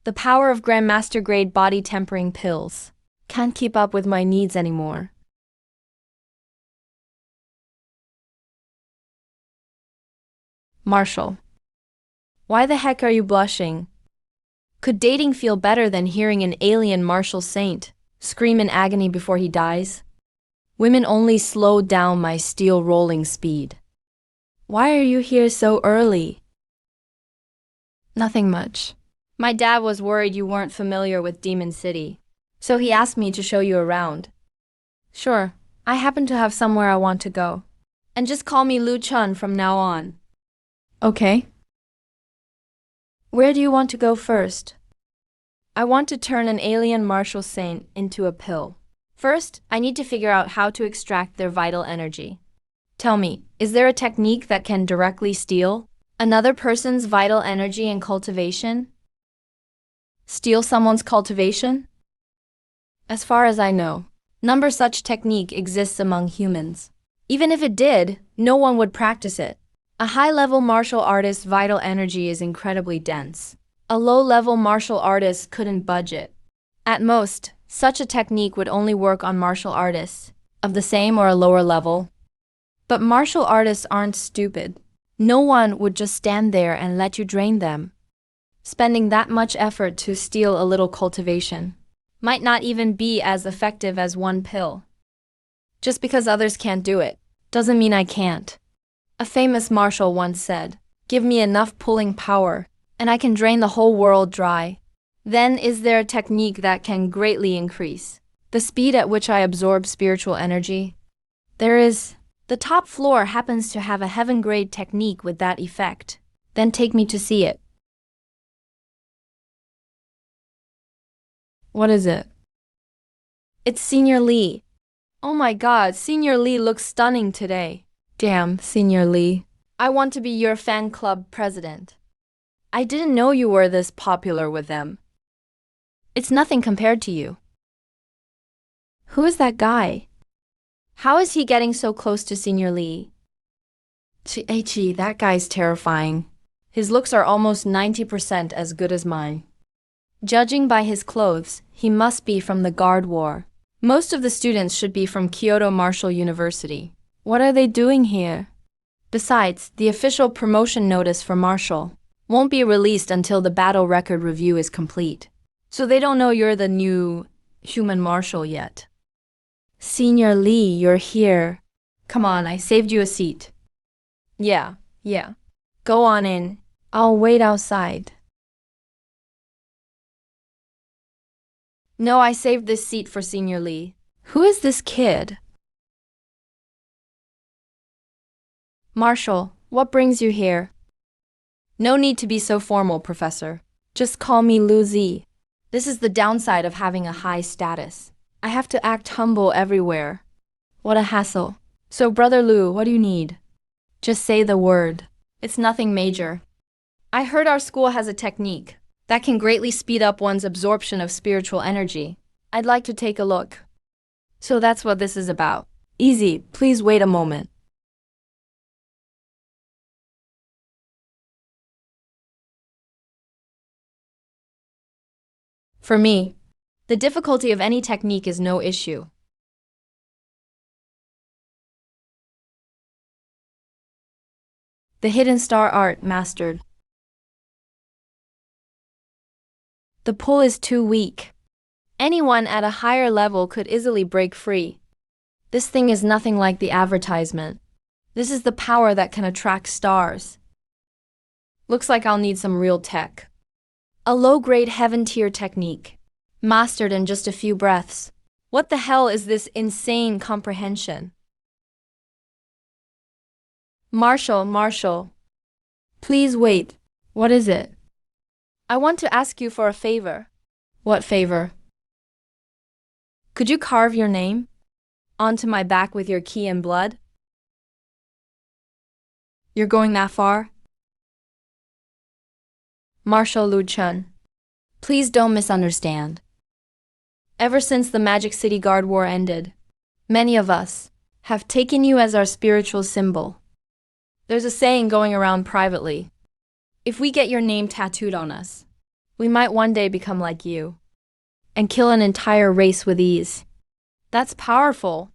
The power of Grandmaster grade body tempering pills can't keep up with my needs anymore. Marshall. Why the heck are you blushing? Could dating feel better than hearing an alien martial saint scream in agony before he dies? Women only slow down my steel rolling speed. Why are you here so early? Nothing much. My dad was worried you weren't familiar with Demon City, so he asked me to show you around. Sure, I happen to have somewhere I want to go. And just call me Lu Chun from now on. Okay. Where do you want to go first? I want to turn an alien martial saint into a pill. First, I need to figure out how to extract their vital energy. Tell me, is there a technique that can directly steal another person's vital energy and cultivation? Steal someone's cultivation? As far as I know, none such technique exists among humans. Even if it did, no one would practice it. A high-level martial artist's vital energy is incredibly dense. A low-level martial artist couldn't budge it. At most, such a technique would only work on martial artists of the same or a lower level. But martial artists aren't stupid. No one would just stand there and let you drain them. Spending that much effort to steal a little cultivation might not even be as effective as one pill. Just because others can't do it doesn't mean I can't. A famous marshal once said, "Give me enough pulling power, and I can drain the whole world dry." Then is there a technique that can greatly increase the speed at which I absorb spiritual energy? There is. The top floor happens to have a heaven-grade technique with that effect. Then take me to see it. What is it? It's Senior Lee. Oh my god, Senior Lee looks stunning today. Damn, Senior Lee. I want to be your fan club president. I didn't know you were this popular with them. It's nothing compared to you. Who is that guy? How is he getting so close to Senior Lee? Gee, that guy's terrifying. His looks are almost 90% as good as mine. Judging by his clothes, he must be from the Guard War. Most of the students should be from Kyoto Martial University. What are they doing here? Besides, the official promotion notice for Marshal won't be released until the battle record review is complete. So they don't know you're the new human marshal yet. Senior Lee, you're here. Come on, I saved you a seat. Yeah. Go on in. I'll wait outside. No, I saved this seat for Senior Lee. Who is this kid? Marshal, what brings you here? No need to be so formal, Professor. Just call me Lu Zi. This is the downside of having a high status. I have to act humble everywhere. What a hassle. So, Brother Lu, what do you need? Just say the word. It's nothing major. I heard our school has a technique that can greatly speed up one's absorption of spiritual energy. I'd like to take a look. So that's what this is about. Easy, please wait a moment. For me, the difficulty of any technique is no issue. The hidden star art mastered. The pull is too weak. Anyone at a higher level could easily break free. This thing is nothing like the advertisement. This is the power that can attract stars. Looks like I'll need some real tech. A low-grade heaven-tier technique, mastered in just a few breaths. What the hell is this insane comprehension? Marshal. Please wait. What is it? I want to ask you for a favor. What favor? Could you carve your name onto my back with your key and blood? You're going that far? Marshal Lu Chun, please don't misunderstand. Ever since the Magic City Guard War ended, many of us have taken you as our spiritual symbol. There's a saying going around privately. If we get your name tattooed on us, we might one day become like you and kill an entire race with ease. That's powerful.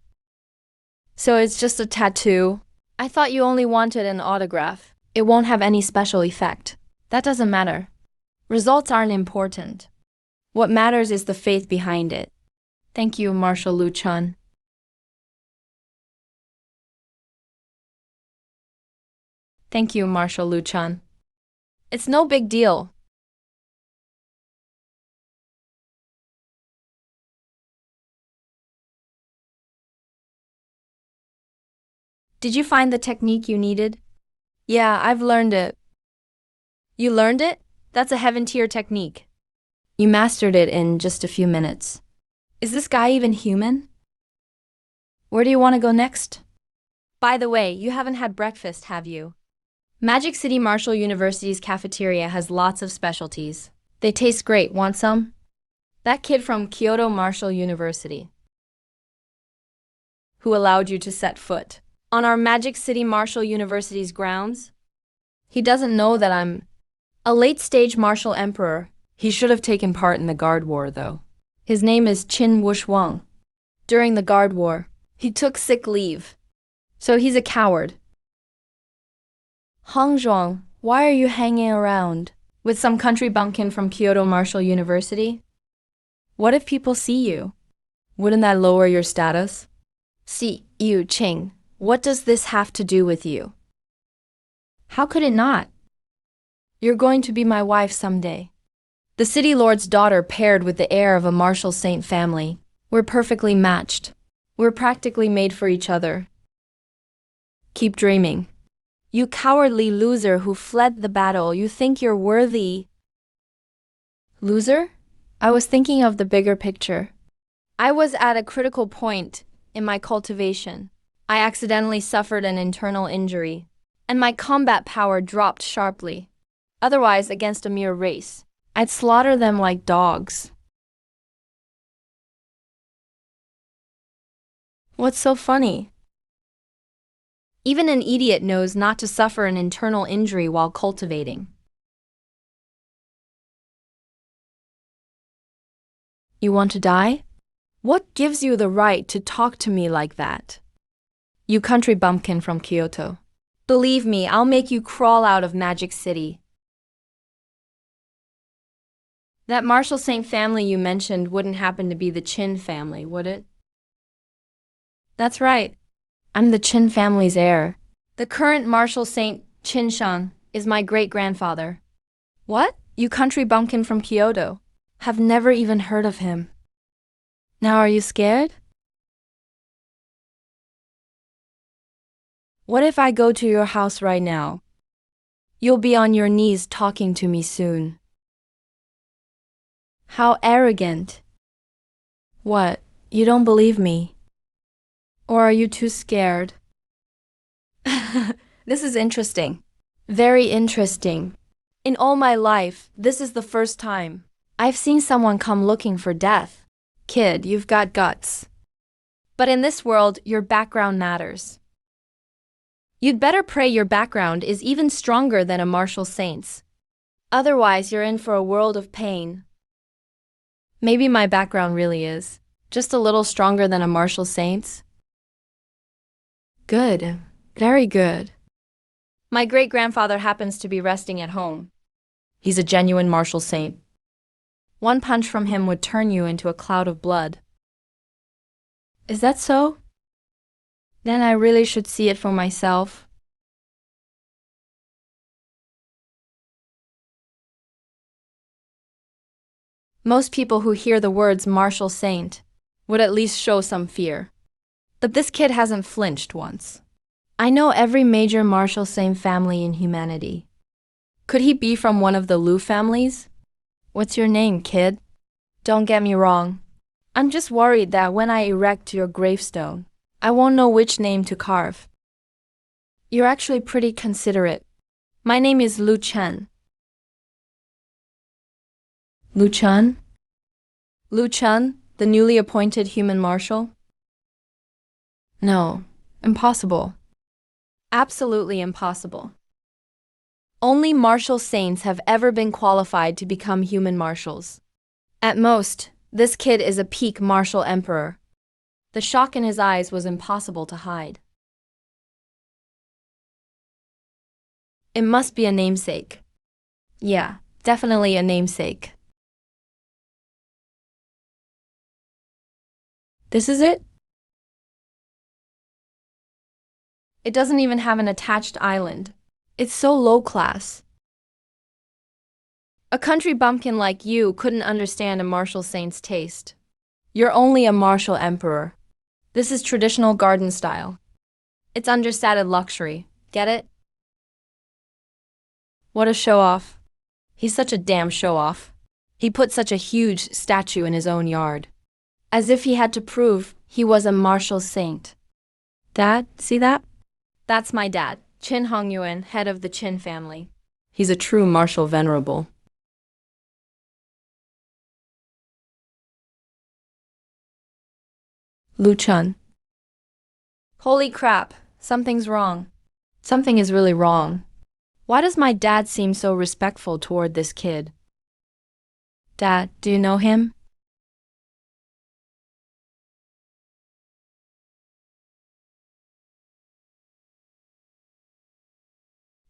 So it's just a tattoo? I thought you only wanted an autograph. It won't have any special effect. That doesn't matter. Results aren't important. What matters is the faith behind it. Thank you, Marshal Lu Chun. Thank you, Marshal Lu Chun. It's no big deal. Did you find the technique you needed? Yeah, I've learned it. You learned it? That's a heaven-tier technique. You mastered it in just a few minutes. Is this guy even human? Where do you want to go next? By the way, you haven't had breakfast, have you? Magic City Marshall University's cafeteria has lots of specialties. They taste great. Want some? That kid from Kyoto Marshall University. Who allowed you to set foot on our Magic City Marshall University's grounds? He doesn't know that I'm a late-stage martial emperor. He should have taken part in the Guard War, though. His name is Qin Wushuang. During the Guard War, he took sick leave. So he's a coward. Hong Zhuang, why are you hanging around with some country bumpkin from Kyoto Marshall University? What if people see you? Wouldn't that lower your status? See, Yu Qing, what does this have to do with you? How could it not? You're going to be my wife someday. The city lord's daughter paired with the heir of a martial saint family. We're perfectly matched. We're practically made for each other. Keep dreaming. You cowardly loser who fled the battle, you think you're worthy. Loser? I was thinking of the bigger picture. I was at a critical point in my cultivation. I accidentally suffered an internal injury, and my combat power dropped sharply. Otherwise, against a mere race, I'd slaughter them like dogs. What's so funny? Even an idiot knows not to suffer an internal injury while cultivating. You want to die? What gives you the right to talk to me like that? You country bumpkin from Kyoto. Believe me, I'll make you crawl out of Magic City. That martial saint family you mentioned wouldn't happen to be the Qin family, would it? That's right. I'm the Qin family's heir. The current martial saint, Qin Shan, is my great-grandfather. What? You country bumpkin from Kyoto. Have never even heard of him. Now are you scared? What if I go to your house right now? You'll be on your knees talking to me soon. How arrogant. What? You don't believe me? Or are you too scared? This is interesting. Very interesting. In all my life, this is the first time I've seen someone come looking for death. Kid, you've got guts. But in this world, your background matters. You'd better pray your background is even stronger than a martial saint's. Otherwise, you're in for a world of pain. Maybe my background really is just a little stronger than a martial saint's. Good. Very good. My great-grandfather happens to be resting at home. He's a genuine martial saint. One punch from him would turn you into a cloud of blood. Is that so? Then I really should see it for myself. Most people who hear the words martial saint would at least show some fear. But this kid hasn't flinched once. I know every major martial saint family in humanity. Could he be from one of the Lu families? What's your name, kid? Don't get me wrong. I'm just worried that when I erect your gravestone, I won't know which name to carve. You're actually pretty considerate. My name is Lu Chen. Lu Chen? Lu Chen, the newly appointed human marshal? No, impossible. Absolutely impossible. Only martial saints have ever been qualified to become human marshals. At most, this kid is a peak martial emperor. The shock in his eyes was impossible to hide. It must be a namesake. Yeah, definitely a namesake. This is it? It doesn't even have an attached island. It's so low class. A country bumpkin like you couldn't understand a martial saint's taste. You're only a martial emperor. This is traditional garden style. It's understated luxury. Get it? What a show-off. He's such a damn show-off. He put such a huge statue in his own yard. As if he had to prove he was a martial saint. Dad, see that? That's my dad, Qin Hongyuan, head of the Qin family. He's a true martial venerable. Lu Chun. Holy crap, something's wrong. Something is really wrong. Why does my dad seem so respectful toward this kid? Dad, do you know him?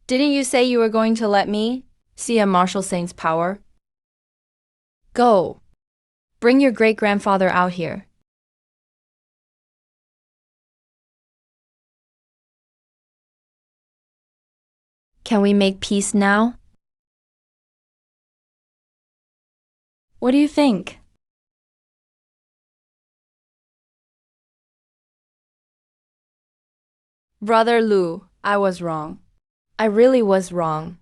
Didn't you say you were going to let me see a martial saint's power? Go. Bring your great-grandfather out here. Can we make peace now? What do you think? Brother Lu, I was wrong. I really was wrong.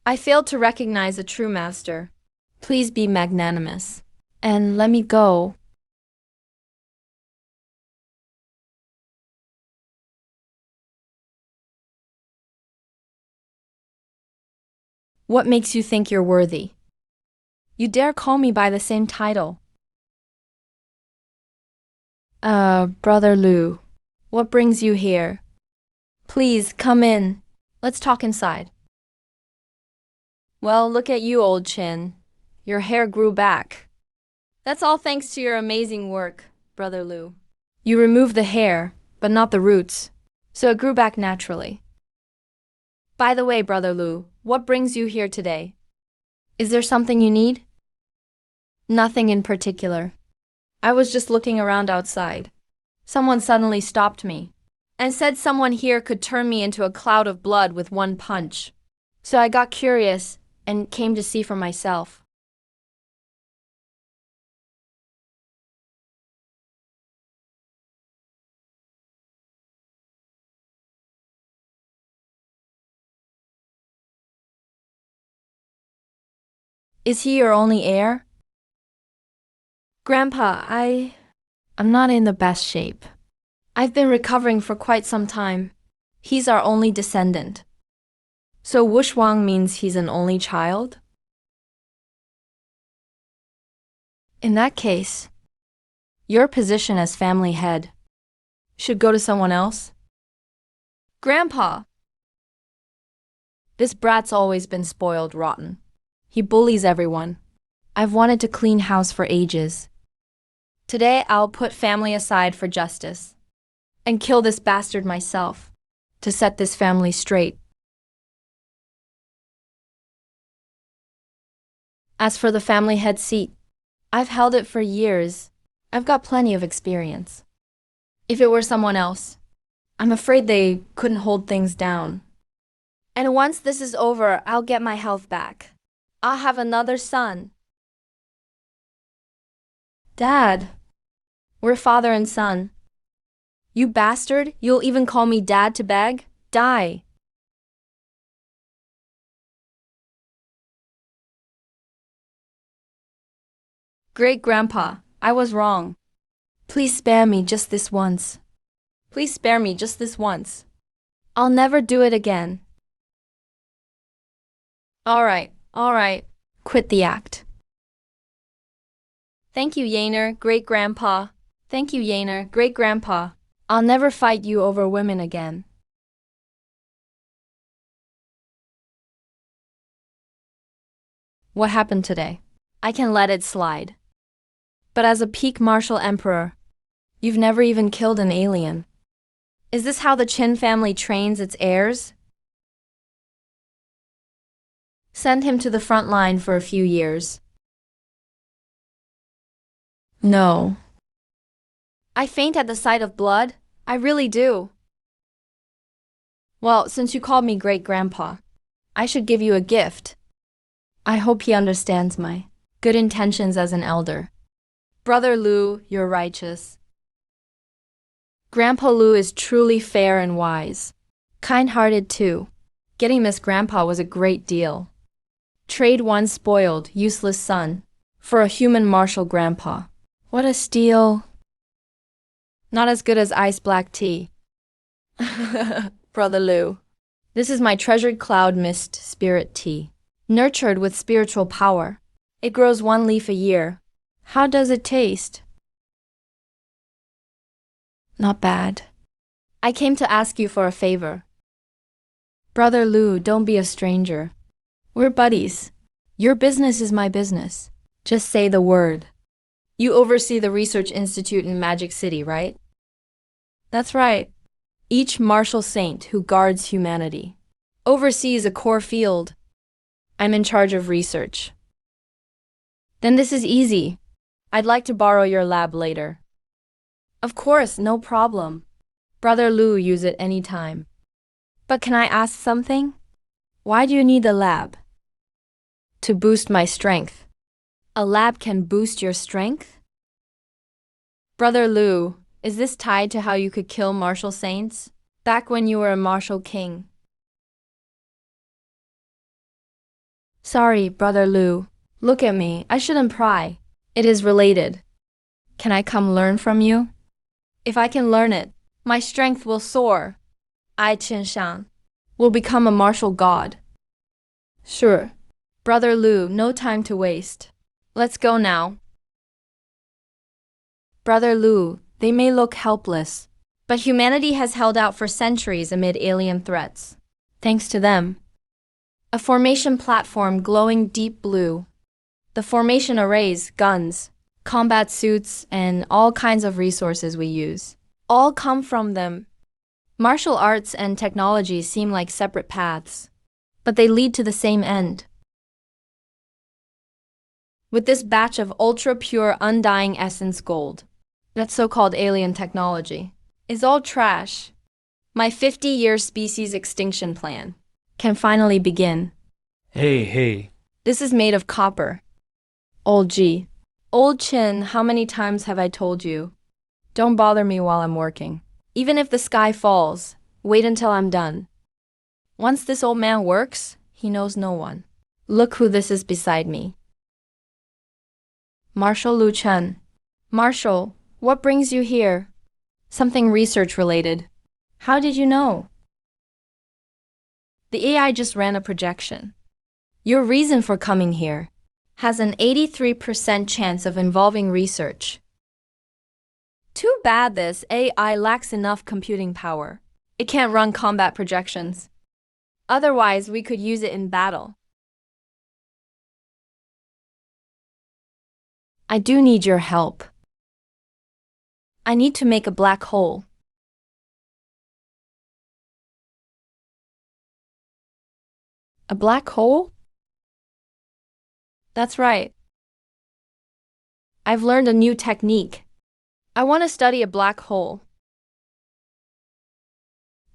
I failed to recognize a true master. Please be magnanimous. And let me go. What makes you think you're worthy? You dare call me by the same title. Brother Lu, what brings you here? Please, come in. Let's talk inside. Well, look at you, old Qin. Your hair grew back. That's all thanks to your amazing work, Brother Lu. You removed the hair, but not the roots, so it grew back naturally. By the way, Brother Lu, what brings you here today? Is there something you need? Nothing in particular. I was just looking around outside. Someone suddenly stopped me and said someone here could turn me into a cloud of blood with one punch. So I got curious and came to see for myself. Is he your only heir? Grandpa, I'm not in the best shape. I've been recovering for quite some time. He's our only descendant. So Wushuang means he's an only child? In that case, your position as family head should go to someone else. Grandpa! This brat's always been spoiled rotten. He bullies everyone. I've wanted to clean house for ages. Today I'll put family aside for justice and kill this bastard myself to set this family straight. As for the family head seat, I've held it for years. I've got plenty of experience. If it were someone else, I'm afraid they couldn't hold things down. And once this is over, I'll get my health back. I'll have another son. Dad, we're father and son. You bastard, you'll even call me dad to beg? Die. Great-grandpa, I was wrong. Please spare me just this once. Please spare me just this once. I'll never do it again. All right. Quit the act. Thank you, Yaner, great-grandpa. Thank you, Yaner, great-grandpa. I'll never fight you over women again. What happened today? I can let it slide. But as a peak martial emperor, you've never even killed an alien. Is this how the Qin family trains its heirs? Send him to the front line for a few years. No. I faint at the sight of blood. I really do. Well, since you called me great-grandpa, I should give you a gift. I hope he understands my good intentions as an elder. Brother Lu, you're righteous. Grandpa Lu is truly fair and wise. Kind-hearted too. Getting Miss Grandpa was a great deal. Trade one spoiled, useless son for a human martial grandpa. What a steal. Not as good as ice black tea. Brother Lu. This is my treasured cloud mist spirit tea. Nurtured with spiritual power. It grows one leaf a year. How does it taste? Not bad. I came to ask you for a favor. Brother Lu, don't be a stranger. We're buddies. Your business is my business. Just say the word. You oversee the research institute in Magic City, right? That's right. Each martial saint who guards humanity oversees a core field. I'm in charge of research. Then this is easy. I'd like to borrow your lab later. Of course, no problem. Brother Lu use it any time. But can I ask something? Why do you need the lab? To boost my strength. A lab can boost your strength? Brother Lu, is this tied to how you could kill martial saints back when you were a martial king? Sorry, Brother Lu. Look at me. I shouldn't pry. It is related. Can I come learn from you? If I can learn it, my strength will soar. I, Chen Shang, will become a martial god. Sure. Brother Lu, no time to waste. Let's go now. Brother Lu, they may look helpless, but humanity has held out for centuries amid alien threats. Thanks to them. A formation platform glowing deep blue. The formation arrays, guns, combat suits, and all kinds of resources we use all come from them. Martial arts and technology seem like separate paths, but they lead to the same end. With this batch of ultra-pure undying essence gold, that so-called alien technology is all trash. My 50-year species extinction plan can finally begin. Hey. This is made of copper. Old G. Old Chin, how many times have I told you? Don't bother me while I'm working. Even if the sky falls, wait until I'm done. Once this old man works, he knows no one. Look who this is beside me. Marshal Lu Chen. Marshal, what brings you here? Something research related. How did you know? The AI just ran a projection. Your reason for coming here has an 83% chance of involving research. Too bad this AI lacks enough computing power. It can't run combat projections. Otherwise, we could use it in battle. I do need your help. I need to make a black hole. A black hole? That's right. I've learned a new technique. I want to study a black hole.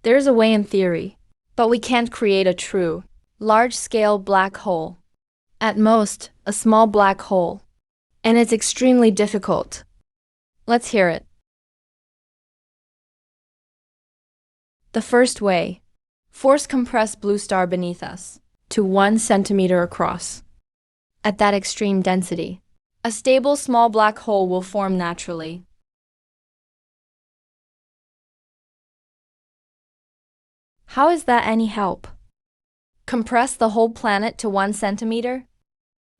There's a way in theory, but we can't create a true, large-scale black hole. At most, a small black hole. And it's extremely difficult. Let's hear it. The first way. Force compress blue star beneath us to 1 centimeter across. At that extreme density, a stable small black hole will form naturally. How is that any help? Compress the whole planet to 1 centimeter?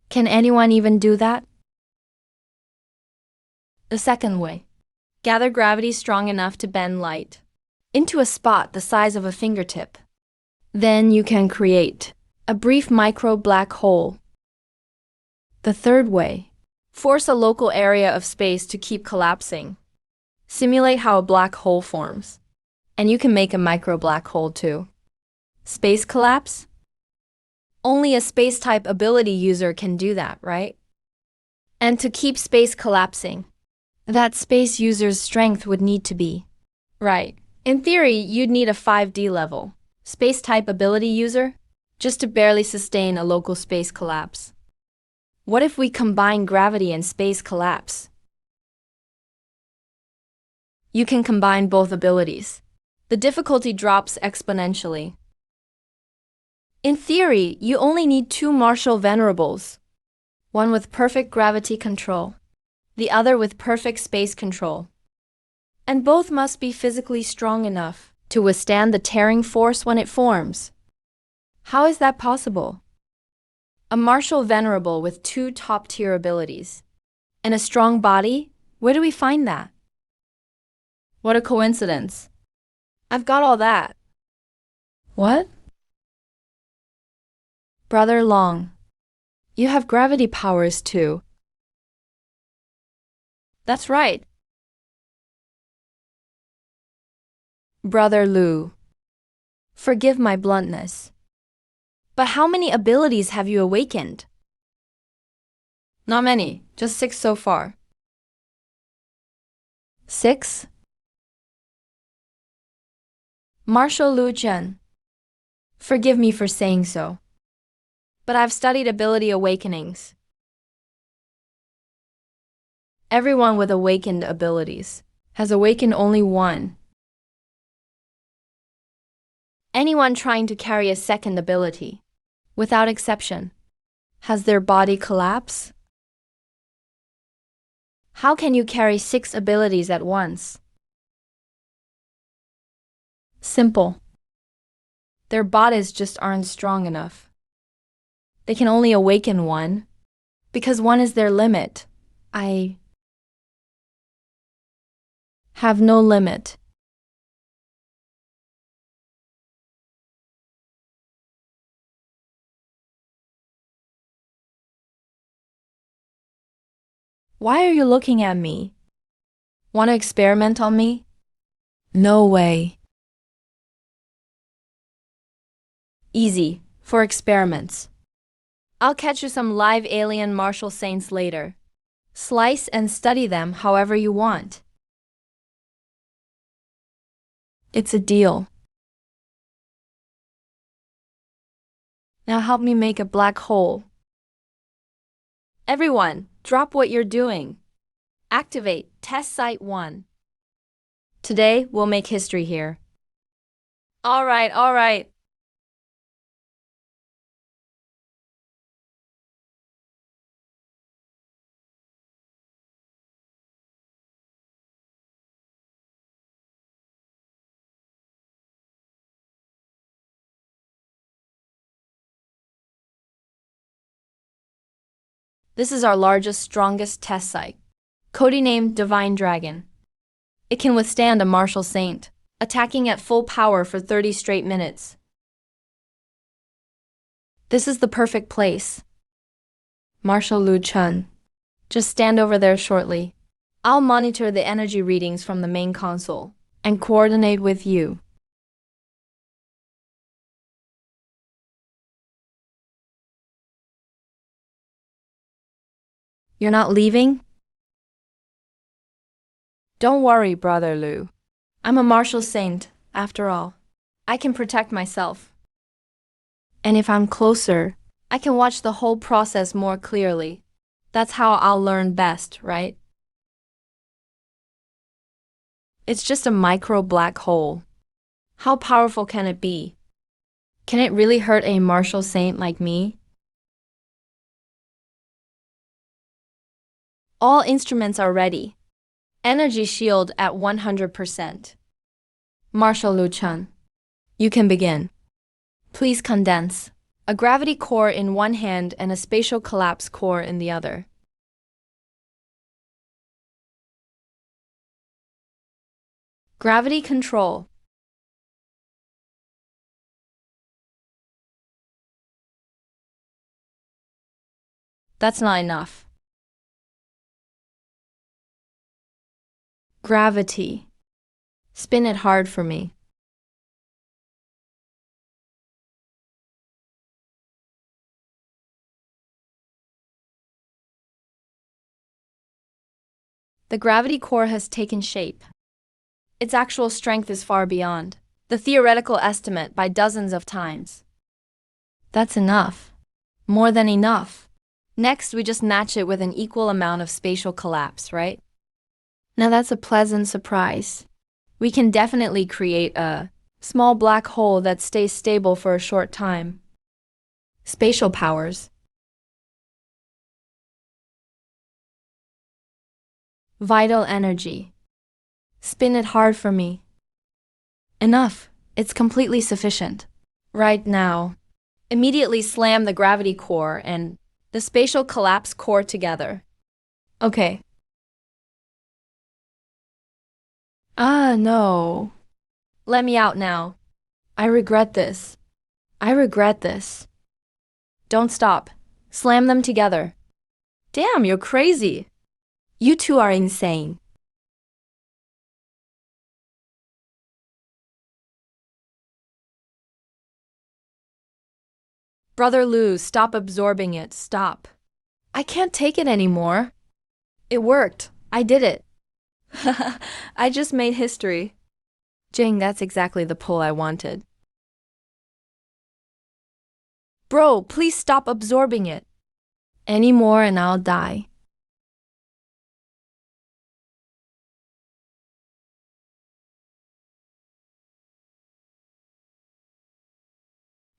Can anyone even do that? The second way. Gather gravity strong enough to bend light into a spot the size of a fingertip. Then you can create a brief micro black hole. The third way. Force a local area of space to keep collapsing. Simulate how a black hole forms. And you can make a micro black hole too. Space collapse? Only a space-type ability user can do that, right? And to keep space collapsing, that space user's strength would need to be. Right. In theory, you'd need a 5D level space-type ability user just to barely sustain a local space collapse. What if we combine gravity and space collapse? You can combine both abilities. The difficulty drops exponentially. In theory, you only need two martial venerables, one with perfect gravity control, the other with perfect space control. And both must be physically strong enough to withstand the tearing force when it forms. How is that possible? A martial venerable with two top-tier abilities and a strong body? Where do we find that? What a coincidence. I've got all that. What? Brother Long, you have gravity powers too. That's right. Brother Lu, forgive my bluntness. But how many abilities have you awakened? Not many, just 6 so far. 6? Marshal Lu Chen, forgive me for saying so, but I've studied ability awakenings. Everyone with awakened abilities has awakened only one. Anyone trying to carry a second ability, without exception, has their body collapse? How can you carry 6 abilities at once? Simple. Their bodies just aren't strong enough. They can only awaken one, because one is their limit. I have no limit. Why are you looking at me? Want to experiment on me? No way. Easy, for experiments. I'll catch you some live alien martial saints later. Slice and study them however you want. It's a deal. Now help me make a black hole. Everyone, drop what you're doing. Activate Test Site 1. Today, we'll make history here. All right. This is our largest, strongest test site, codenamed Divine Dragon. It can withstand a martial saint, attacking at full power for 30 straight minutes. This is the perfect place. Marshal Lu Chen, just stand over there shortly. I'll monitor the energy readings from the main console and coordinate with you. You're not leaving? Don't worry, Brother Lu. I'm a martial saint, after all. I can protect myself. And if I'm closer, I can watch the whole process more clearly. That's how I'll learn best, right? It's just a micro black hole. How powerful can it be? Can it really hurt a martial saint like me? All instruments are ready. Energy shield at 100%. Marshal Lu Chen, you can begin. Please condense. A gravity core in one hand and a spatial collapse core in the other. Gravity control. That's not enough. Gravity. Spin it hard for me. The gravity core has taken shape. Its actual strength is far beyond the theoretical estimate by dozens of times. That's enough. More than enough. Next, we just match it with an equal amount of spatial collapse, right? Now that's a pleasant surprise. We can definitely create a small black hole that stays stable for a short time. Spatial powers. Vital energy. Spin it hard for me. Enough. It's completely sufficient. Right now. Immediately slam the gravity core and the spatial collapse core together. Okay. Ah, no. Let me out now. I regret this. I regret this. Don't stop. Slam them together. Damn, you're crazy. You two are insane. Brother Lou, stop absorbing it. Stop. I can't take it anymore. It worked. I did it. I just made history. Jing, that's exactly the pull I wanted. Bro, please stop absorbing it. Any more and I'll die.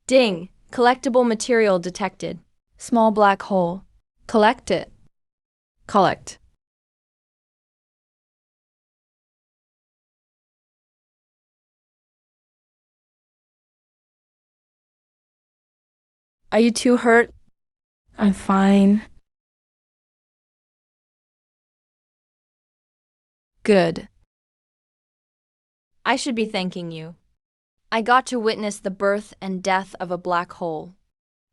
Ding! Collectible material detected. Small black hole. Collect it. Collect. Are you too hurt? I'm fine. Good. I should be thanking you. I got to witness the birth and death of a black hole.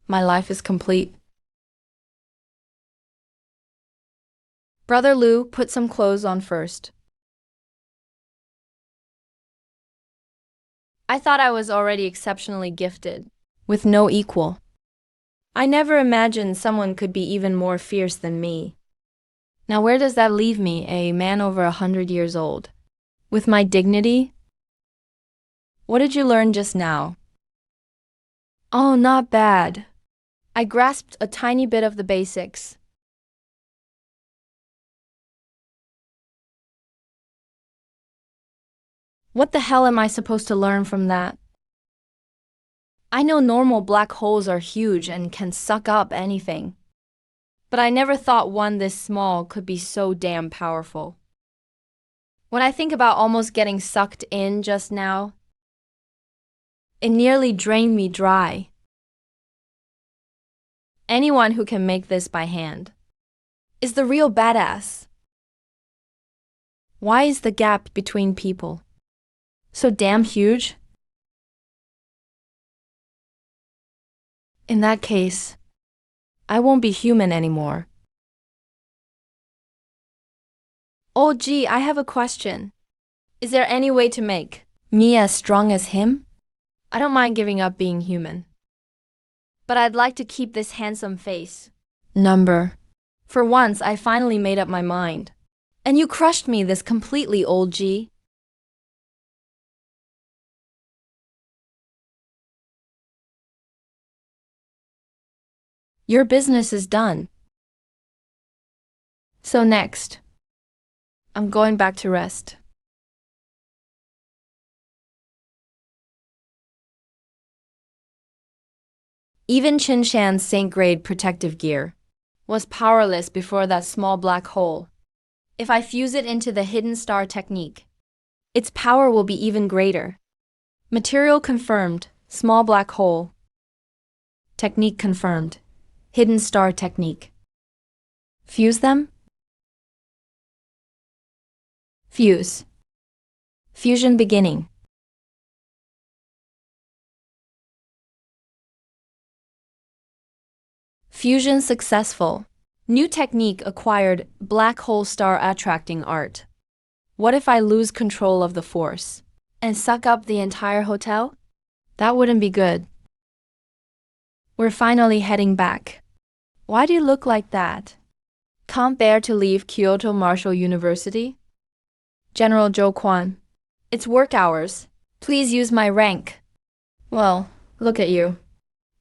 My life is complete. Brother Lou, put some clothes on first. I thought I was already exceptionally gifted, with no equal. I never imagined someone could be even more fierce than me. Now where does that leave me, a man over 100 years old? With my dignity? What did you learn just now? Oh, not bad. I grasped a tiny bit of the basics. What the hell am I supposed to learn from that? I know normal black holes are huge and can suck up anything. But I never thought one this small could be so damn powerful. When I think about almost getting sucked in just now, it nearly drained me dry. Anyone who can make this by hand is the real badass. Why is the gap between people so damn huge? In that case, I won't be human anymore. Oh gee, I have a question. Is there any way to make me as strong as him? I don't mind giving up being human. But I'd like to keep this handsome face. Number. For once, I finally made up my mind. And you crushed me this completely, old G. Your business is done. So next, I'm going back to rest. Even Chin Shan's Saint-grade protective gear was powerless before that small black hole. If I fuse it into the hidden star technique, its power will be even greater. Material confirmed, small black hole. Technique confirmed, hidden star technique. Fuse them? Fuse. Fusion beginning. Fusion successful. New technique acquired, black hole star attracting art. What if I lose control of the force and suck up the entire hotel? That wouldn't be good. We're finally heading back. Why do you look like that? Can't bear to leave Kyoto Martial University? General Zhou Quan. It's work hours. Please use my rank. Well, look at you.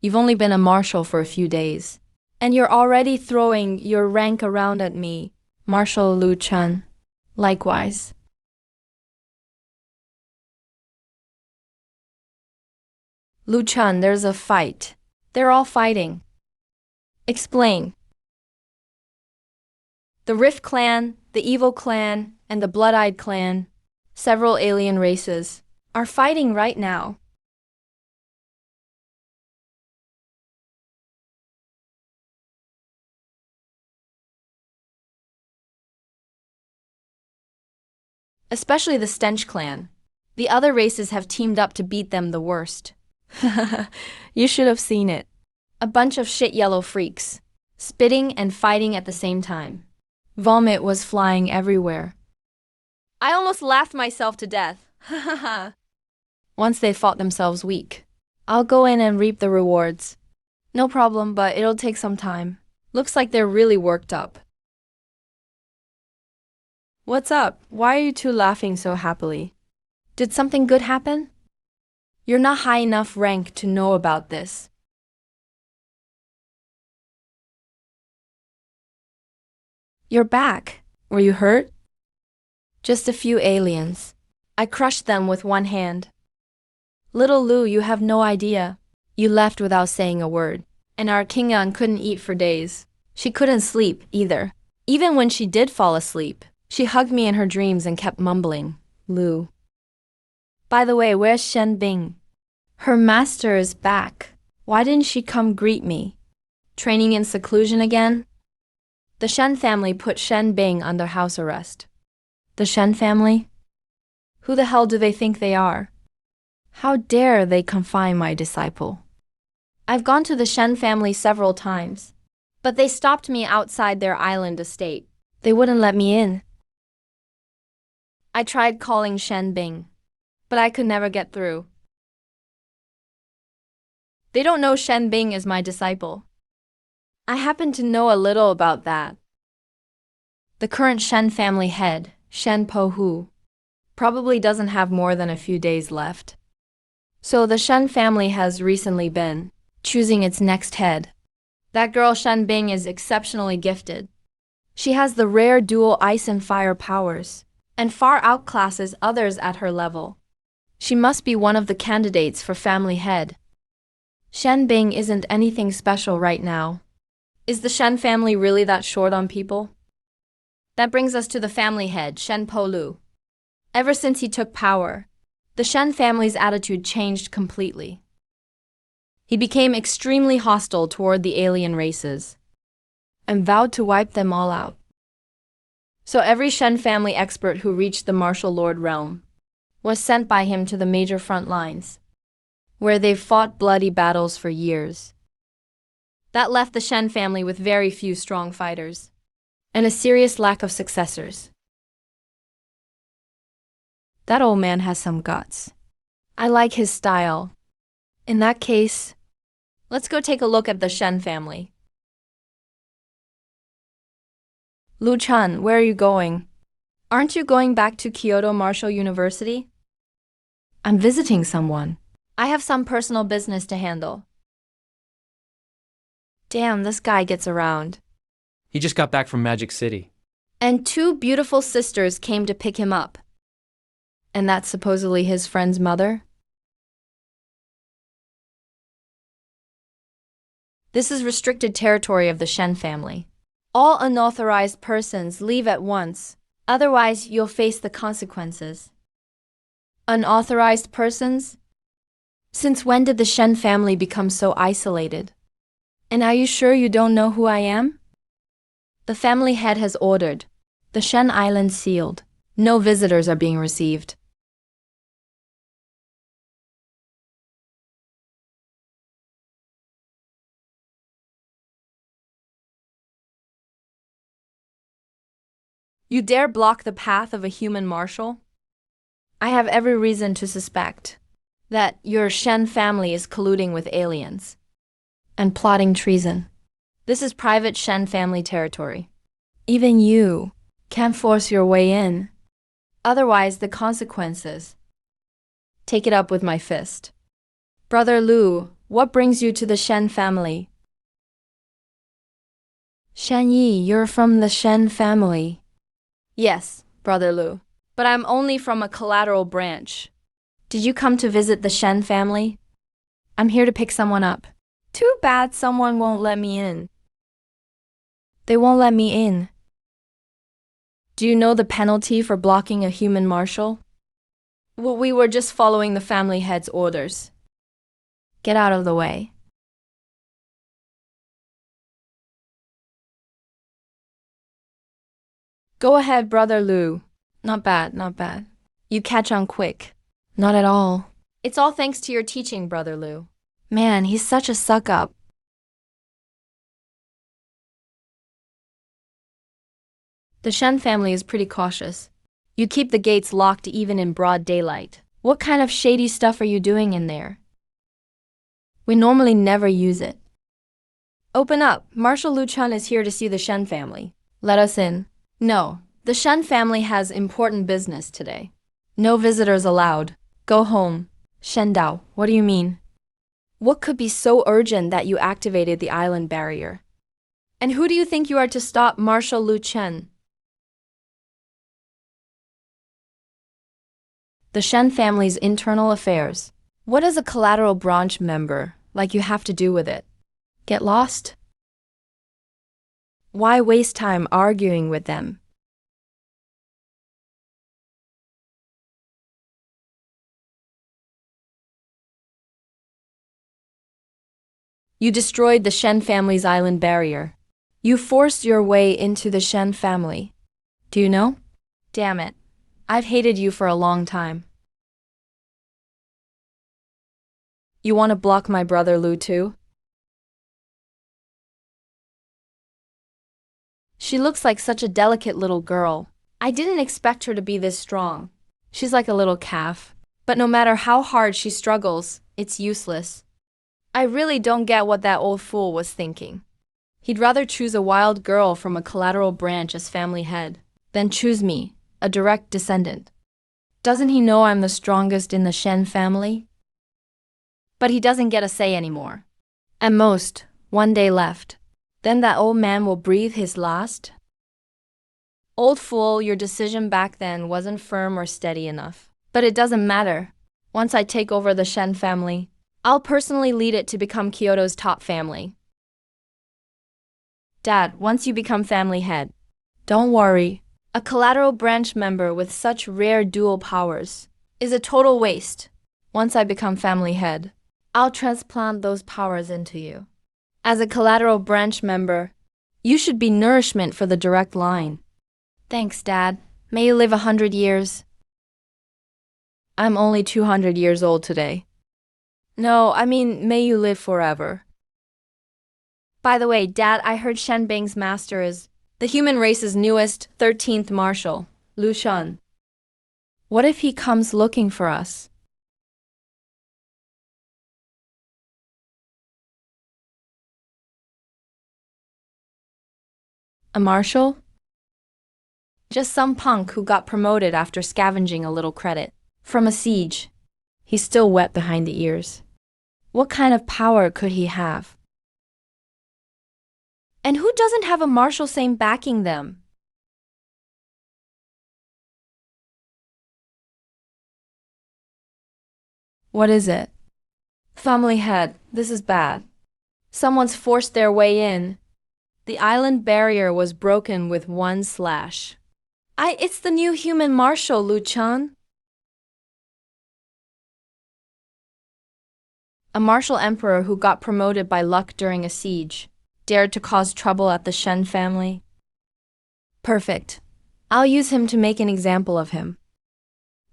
You've only been a marshal for a few days. And you're already throwing your rank around at me, Marshal Lu Chen. Likewise. Lu Chen, there's a fight. They're all fighting. Explain. The Rift clan, the Evil clan, and the Blood-Eyed clan, several alien races, are fighting right now. Especially the Stench clan. The other races have teamed up to beat them the worst. You should have seen it. A bunch of shit yellow freaks, spitting and fighting at the same time. Vomit was flying everywhere. I almost laughed myself to death. Once they fought themselves weak. I'll go in and reap the rewards. No problem, but it'll take some time. Looks like they're really worked up. What's up? Why are you two laughing so happily? Did something good happen? You're not high enough rank to know about this. You're back. Were you hurt? Just a few aliens. I crushed them with one hand. Little Lu, you have no idea. You left without saying a word. And our Kingan couldn't eat for days. She couldn't sleep either. Even when she did fall asleep, she hugged me in her dreams and kept mumbling, Lu. By the way, where's Shen Bing? Her master is back. Why didn't she come greet me? Training in seclusion again? The Shen family put Shen Bing under house arrest. The Shen family? Who the hell do they think they are? How dare they confine my disciple? I've gone to the Shen family several times, but they stopped me outside their island estate. They wouldn't let me in. I tried calling Shen Bing, but I could never get through. They don't know Shen Bing is my disciple. I happen to know a little about that. The current Shen family head, Shen Po Hu, probably doesn't have more than a few days left. So the Shen family has recently been choosing its next head. That girl Shen Bing is exceptionally gifted. She has the rare dual ice and fire powers, and far outclasses others at her level. She must be one of the candidates for family head. Shen Bing isn't anything special right now. Is the Shen family really that short on people? That brings us to the family head, Shen Po Lu. Ever since he took power, the Shen family's attitude changed completely. He became extremely hostile toward the alien races and vowed to wipe them all out. So every Shen family expert who reached the martial lord realm was sent by him to the major front lines, where they've fought bloody battles for years. That left the Shen family with very few strong fighters and a serious lack of successors. That old man has some guts. I like his style. In that case, let's go take a look at the Shen family. Lu Chen, where are you going? Aren't you going back to Kyoto Martial University? I'm visiting someone. I have some personal business to handle. Damn, this guy gets around. He just got back from Magic City. And two beautiful sisters came to pick him up. And that's supposedly his friend's mother? This is restricted territory of the Shen family. All unauthorized persons leave at once, otherwise you'll face the consequences. Unauthorized persons? Since when did the Shen family become so isolated? And are you sure you don't know who I am? The family head has ordered. The Shen Island sealed. No visitors are being received. You dare block the path of a human marshal? I have every reason to suspect that your Shen family is colluding with aliens and plotting treason. This is private Shen family territory. Even you can't force your way in. Otherwise, the consequences. Take it up with my fist. Brother Lu, what brings you to the Shen family? Shen Yi, you're from the Shen family. Yes, Brother Lu, but I'm only from a collateral branch. Did you come to visit the Shen family? I'm here to pick someone up. Too bad someone won't let me in. They won't let me in. Do you know the penalty for blocking a human marshal? Well, we were just following the family head's orders. Get out of the way. Go ahead, Brother Lu. Not bad, not bad. You catch on quick. Not at all. It's all thanks to your teaching, Brother Lu. Man, he's such a suck-up. The Shen family is pretty cautious. You keep the gates locked even in broad daylight. What kind of shady stuff are you doing in there? We normally never use it. Open up. Marshal Lu Chun is here to see the Shen family. Let us in. No, the Shen family has important business today. No visitors allowed. Go home. Shen Dao, what do you mean? What could be so urgent that you activated the island barrier? And who do you think you are to stop Marshal Lu Chen? The Shen family's internal affairs. What does a collateral branch member like you have to do with it? Get lost? Why waste time arguing with them? You destroyed the Shen family's island barrier. You forced your way into the Shen family. Do you know? Damn it. I've hated you for a long time. You want to block my brother Lu too? She looks like such a delicate little girl. I didn't expect her to be this strong. She's like a little calf. But no matter how hard she struggles, it's useless. I really don't get what that old fool was thinking. He'd rather choose a wild girl from a collateral branch as family head than choose me, a direct descendant. Doesn't he know I'm the strongest in the Shen family? But he doesn't get a say anymore. At most, 1 day left. Then that old man will breathe his last. Old fool, your decision back then wasn't firm or steady enough. But it doesn't matter. Once I take over the Shen family, I'll personally lead it to become Kyoto's top family. Dad, once you become family head, Don't worry. a collateral branch member with such rare dual powers is a total waste. Once I become family head, I'll transplant those powers into you. As a collateral branch member, you should be nourishment for the direct line. Thanks, Dad. May you live 100 years. I'm only 200 years old today. No, I mean, may you live forever. By the way, Dad, I heard Shen Bing's master is the human race's newest 13th marshal, Lu Shan. What if he comes looking for us? A marshal? Just some punk who got promoted after scavenging a little credit from a siege. He's still wet behind the ears. What kind of power could he have? And who doesn't have a martial same backing them? What is it? Family head, this is bad. Someone's forced their way in. The island barrier was broken with one slash. It's the new human marshal, Lu Chan. A martial emperor who got promoted by luck during a siege, dared to cause trouble at the Shen family. Perfect. I'll use him to make an example of him.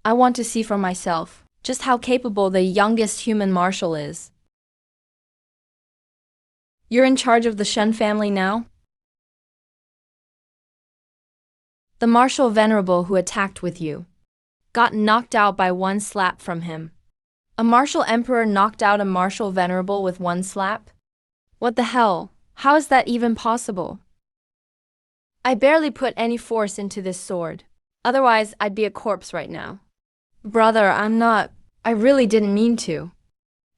I want to see for myself just how capable the youngest human marshal is. You're in charge of the Shen family now? The marshal venerable who attacked with you got knocked out by one slap from him. A martial emperor knocked out a martial venerable with one slap? What the hell? How is that even possible? I barely put any force into this sword. Otherwise, I'd be a corpse right now. Brother, I really didn't mean to.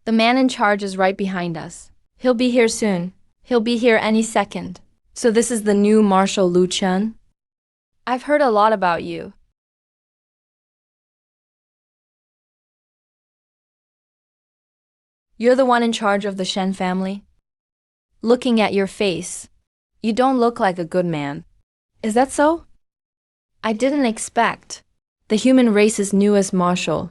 The man in charge is right behind us. He'll be here soon. He'll be here any second. So this is the new Marshal Lu Chen? I've heard a lot about you. You're the one in charge of the Shen family? Looking at your face, you don't look like a good man. Is that so? I didn't expect the human race's newest marshal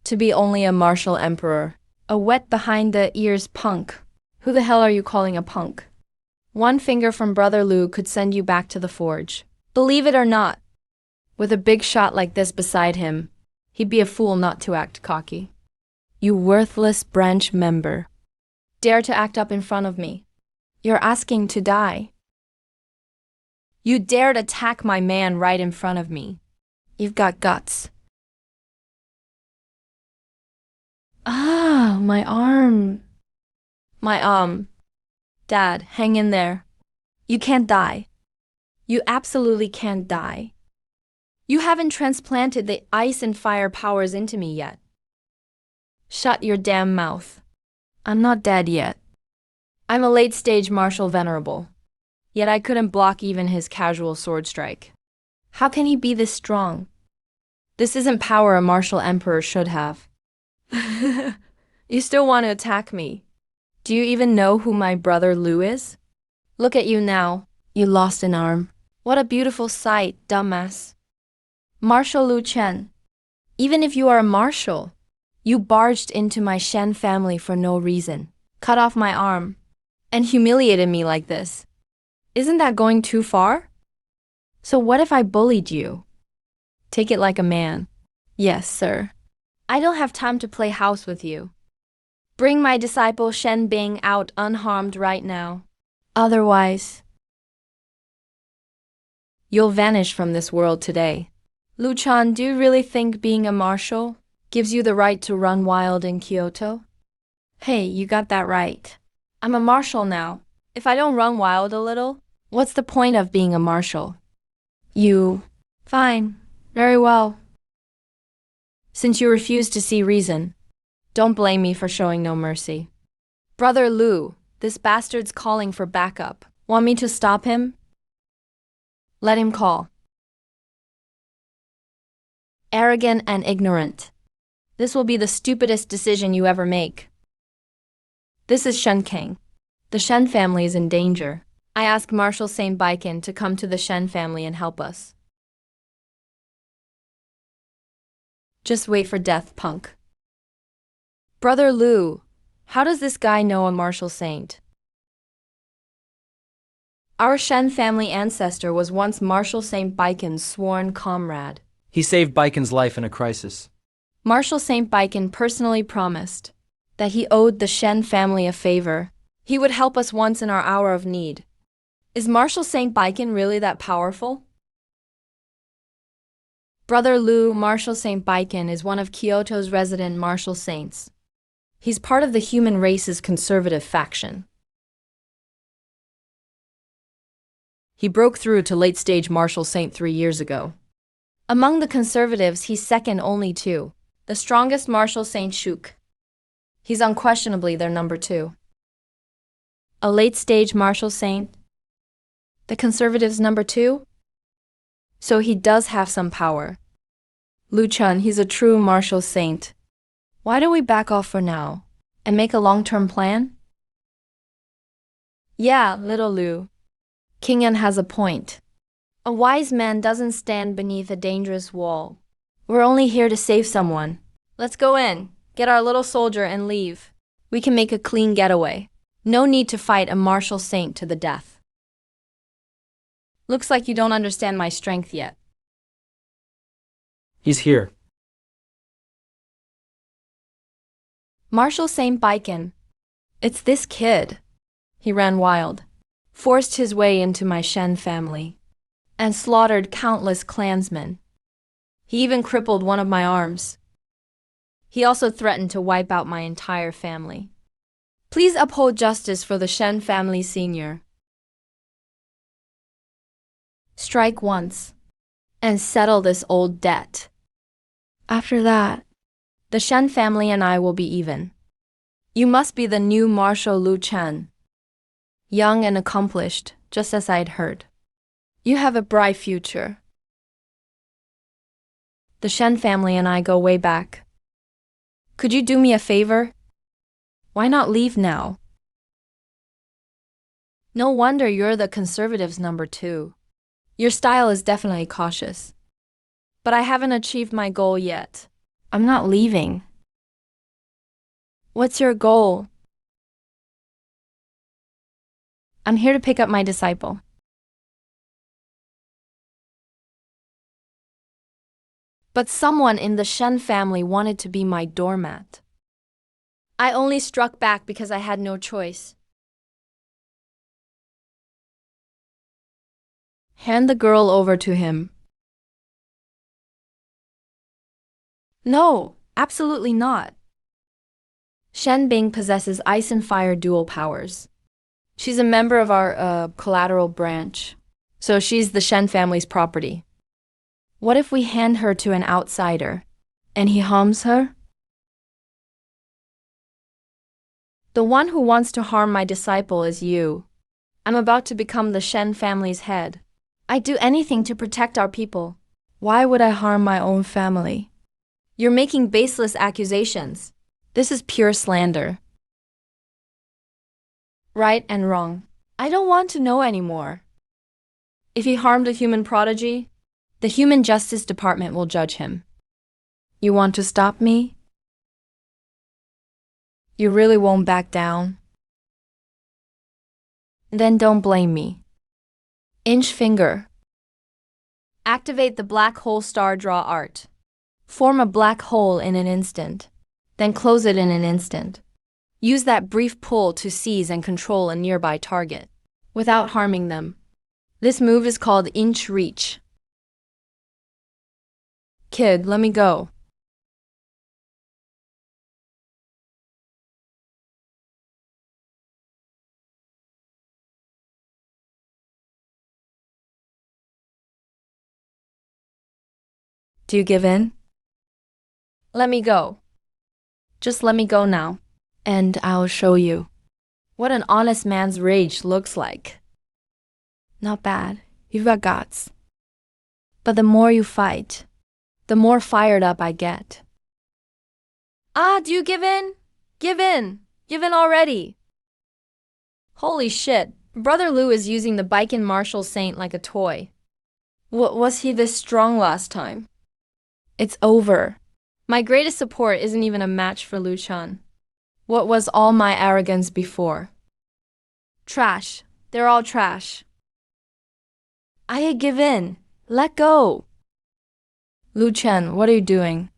to be only a martial emperor, a wet behind the ears punk. Who the hell are you calling a punk? One finger from Brother Lu could send you back to the forge. Believe it or not, with a big shot like this beside him, he'd be a fool not to act cocky. You worthless branch member. Dare to act up in front of me. You're asking to die. You dared attack my man right in front of me. You've got guts. My arm. Dad, hang in there. You can't die. You absolutely can't die. You haven't transplanted the ice and fire powers into me yet. Shut your damn mouth. I'm not dead yet. I'm a late-stage martial venerable. Yet I couldn't block even his casual sword strike. How can he be this strong? This isn't power a martial emperor should have. You still want to attack me? Do you even know who my brother Lu is? Look at you now. You lost an arm. What a beautiful sight, dumbass. Marshal Lu Chen. Even if you are a marshal, you barged into my Shen family for no reason, cut off my arm, and humiliated me like this. Isn't that going too far? So what if I bullied you? Take it like a man. Yes, sir. I don't have time to play house with you. Bring my disciple Shen Bing out unharmed right now. Otherwise, you'll vanish from this world today. Lu Chan, do you really think being a marshal gives you the right to run wild in Kyoto? Hey, you got that right. I'm a marshal now. If I don't run wild a little, what's the point of being a marshal? Fine. Very well. Since you refuse to see reason, don't blame me for showing no mercy. Brother Lu, this bastard's calling for backup. Want me to stop him? Let him call. Arrogant and ignorant. This will be the stupidest decision you ever make. This is Shen King. The Shen family is in danger. I ask Marshal Saint Baiken to come to the Shen family and help us. Just wait for death, punk. Brother Lu, how does this guy know a martial saint? Our Shen family ancestor was once Marshal Saint Baiken's sworn comrade. He saved Baiken's life in a crisis. Marshal Saint Baiken personally promised that he owed the Shen family a favor. He would help us once in our hour of need. Is Marshal Saint Baiken really that powerful? Brother Lu, Marshal Saint Baiken is one of Kyoto's resident martial saints. He's part of the human race's conservative faction. He broke through to late-stage martial saint 3 years ago. Among the conservatives, he's second only to the strongest martial saint Shuk. He's unquestionably their number 2. A late-stage martial saint? The conservatives' number 2? So he does have some power. Lu Chun, he's a true martial saint. Why don't we back off for now and make a long-term plan? Yeah, little Lu. King An has a point. A wise man doesn't stand beneath a dangerous wall. We're only here to save someone. Let's go in, get our little soldier and leave. We can make a clean getaway. No need to fight a martial saint to the death. Looks like you don't understand my strength yet. He's here. Marshal Saint Baiken. It's this kid. He ran wild, forced his way into my Shen family, and slaughtered countless clansmen. He even crippled one of my arms. He also threatened to wipe out my entire family. Please uphold justice for the Shen family senior. Strike once and settle this old debt. After that, the Shen family and I will be even. You must be the new Marshal Lu Chen. Young and accomplished, just as I'd heard. You have a bright future. The Shen family and I go way back. Could you do me a favor? Why not leave now? No wonder you're the conservatives' number 2. Your style is definitely cautious. But I haven't achieved my goal yet. I'm not leaving. What's your goal? I'm here to pick up my disciple. But someone in the Shen family wanted to be my doormat. I only struck back because I had no choice. Hand the girl over to him. No, absolutely not. Shen Bing possesses ice and fire dual powers. She's a member of our collateral branch, so she's the Shen family's property. What if we hand her to an outsider, and he harms her? The one who wants to harm my disciple is you. I'm about to become the Shen family's head. I'd do anything to protect our people. Why would I harm my own family? You're making baseless accusations. This is pure slander. Right and wrong. I don't want to know anymore. If he harmed a human prodigy, the Human Justice Department will judge him. You want to stop me? You really won't back down? Then don't blame me. Inch finger. Activate the black hole star draw art. Form a black hole in an instant, then close it in an instant. Use that brief pull to seize and control a nearby target, without harming them. This move is called inch reach. Kid, let me go. Do you give in? Let me go. Just let me go now, and I'll show you what an honest man's rage looks like. Not bad. You've got guts. But the more you fight, the more fired up I get. Do you give in? Give in. Give in already. Holy shit. Brother Lou is using the Baiken Martial Saint like a toy. Was he this strong last time? It's over. My greatest support isn't even a match for Lu Chan. What was all my arrogance before? Trash. They're all trash. I give in. Let go. Lu Chen, what are you doing?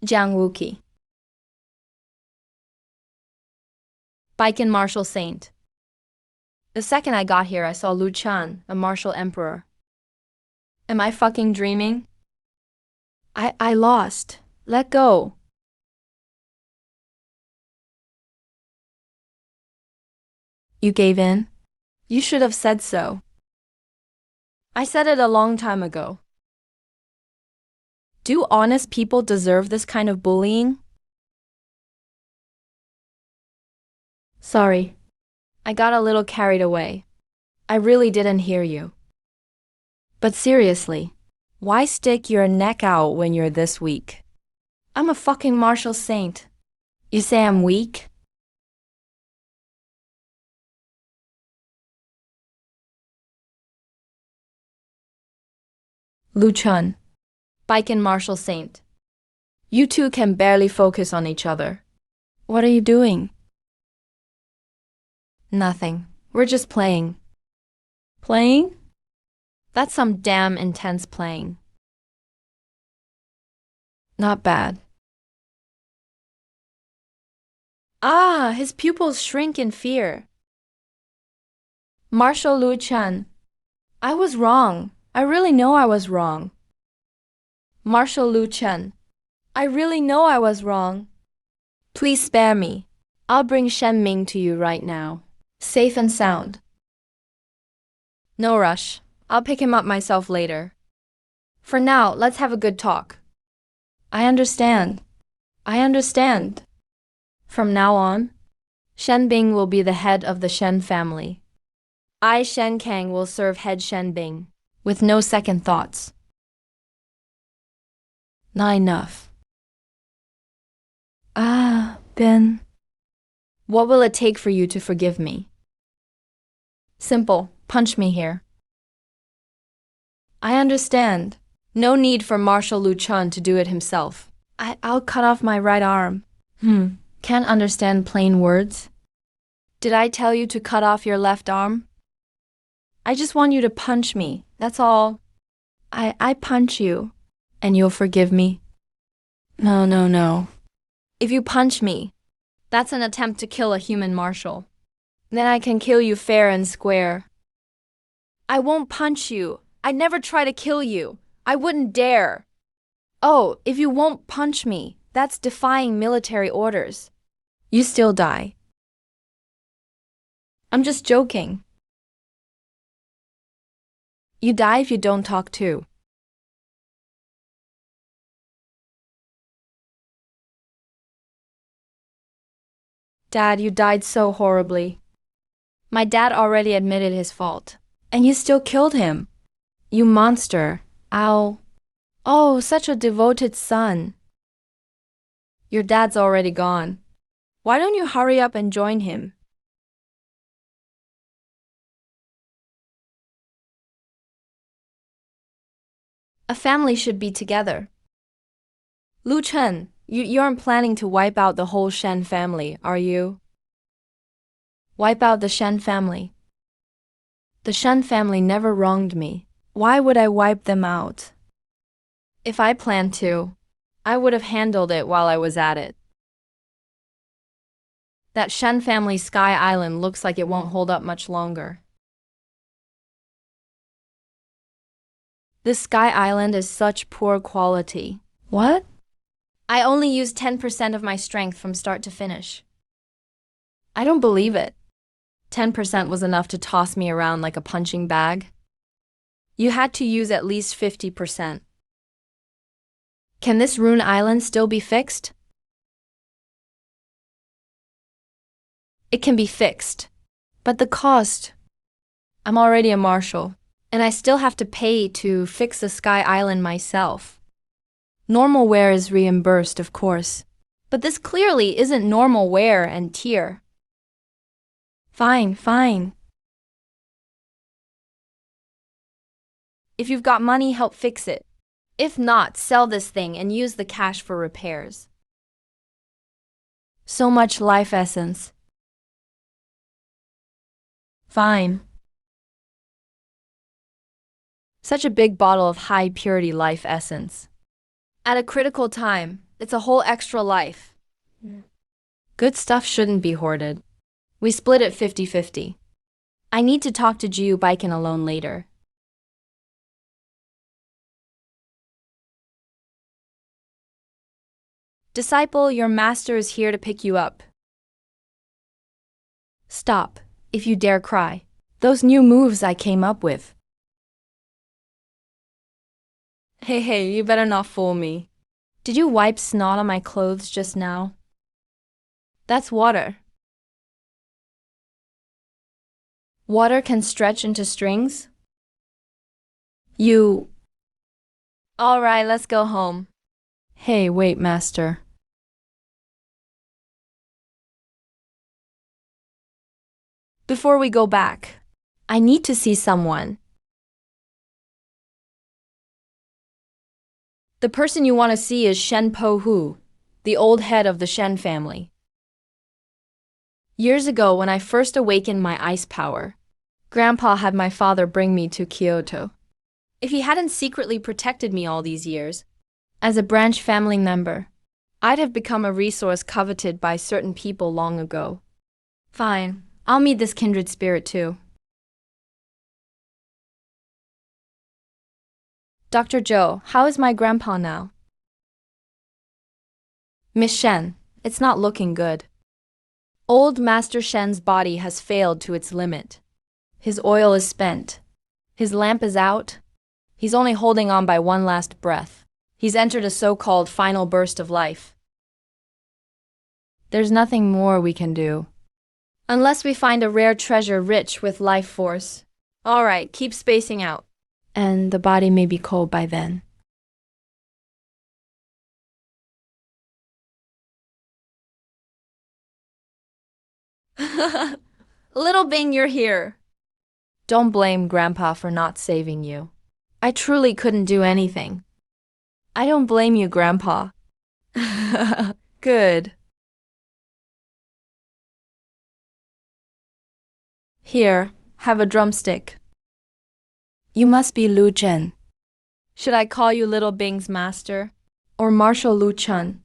Jiang Wuqi. Baiken Martial Saint. The second I got here, I saw Lu Chan, a martial emperor. Am I fucking dreaming? I lost. Let go. You gave in? You should have said so. I said it a long time ago. Do honest people deserve this kind of bullying? Sorry. I got a little carried away. I really didn't hear you. But seriously, why stick your neck out when you're this weak? I'm a fucking martial saint. You say I'm weak? Lu Chun, Baiken Martial Saint. You two can barely focus on each other. What are you doing? Nothing. We're just playing. Playing? That's some damn intense playing. Not bad. His pupils shrink in fear. Marshal Lu Chen. I was wrong. I really know I was wrong. Marshal Lu Chen. I really know I was wrong. Please spare me. I'll bring Shen Ming to you right now. Safe and sound. No rush. I'll pick him up myself later. For now, let's have a good talk. I understand. I understand. From now on, Shen Bing will be the head of the Shen family. I, Shen Kang, will serve head Shen Bing, with no second thoughts. Not enough. Ben. What will it take for you to forgive me? Simple. Punch me here. I understand. No need for Marshal Lu Chun to do it himself. I'll cut off my right arm. Can't understand plain words? Did I tell you to cut off your left arm? I just want you to punch me, that's all. I punch you, and you'll forgive me? No. If you punch me, that's an attempt to kill a human marshal. Then I can kill you fair and square. I won't punch you. I'd never try to kill you. I wouldn't dare. Oh, if you won't punch me, that's defying military orders. You still die. I'm just joking. You die if you don't talk too. Dad, you died so horribly. My dad already admitted his fault. And you still killed him. You monster. Ow. Oh, such a devoted son. Your dad's already gone. Why don't you hurry up and join him? A family should be together. Lu Chen, you aren't planning to wipe out the whole Shen family, are you? Wipe out the Shen family. The Shen family never wronged me. Why would I wipe them out? If I planned to, I would have handled it while I was at it. That Shen family Sky Island looks like it won't hold up much longer. This Sky Island is such poor quality. What? I only used 10% of my strength from start to finish. I don't believe it. 10% was enough to toss me around like a punching bag. You had to use at least 50%. Can this Rune Island still be fixed? It can be fixed. But the cost… I'm already a marshal, and I still have to pay to fix the Sky Island myself. Normal wear is reimbursed, of course. But this clearly isn't normal wear and tier. Fine. If you've got money, help fix it. If not, sell this thing and use the cash for repairs. So much life essence. Fine. Such a big bottle of high purity life essence. At a critical time, it's a whole extra life. Good stuff shouldn't be hoarded. We split it 50-50. I need to talk to Jiu Baiken alone later. Disciple, your master is here to pick you up. Stop, if you dare cry. Those new moves I came up with. Hey, you better not fool me. Did you wipe snot on my clothes just now? That's water. Water can stretch into strings? You… All right, let's go home. Hey, wait, master. Before we go back, I need to see someone. The person you want to see is Shen Po Hu, the old head of the Shen family. Years ago, when I first awakened my ice power, Grandpa had my father bring me to Kyoto. If he hadn't secretly protected me all these years, as a branch family member, I'd have become a resource coveted by certain people long ago. Fine, I'll meet this kindred spirit too. Dr. Zhou, how is my grandpa now? Miss Shen, it's not looking good. Old Master Shen's body has failed to its limit. His oil is spent, His lamp is out. He's only holding on by one last breath. He's entered a so-called final burst of life. There's nothing more we can do. Unless we find a rare treasure rich with life force. All right, keep spacing out. And the body may be cold by then. Little Bing, you're here. Don't blame Grandpa for not saving you. I truly couldn't do anything. I don't blame you, Grandpa. Good. Here, have a drumstick. You must be Lu Chen. Should I call you Little Bing's master? Or Marshal Lu Chun?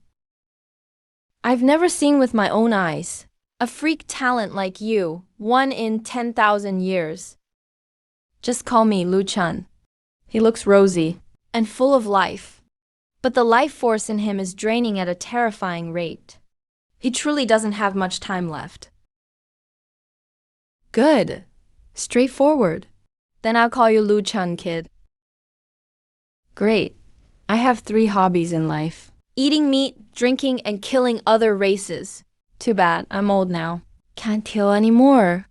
I've never seen with my own eyes a freak talent like you, 1 in 10,000 years. Just call me Lu Chun. He looks rosy and full of life, but the life force in him is draining at a terrifying rate. He truly doesn't have much time left. Good. Straightforward. Then I'll call you Lu Chun, kid. Great. I have 3 hobbies in life: eating meat, drinking, and killing other races. Too bad, I'm old now. Can't kill anymore.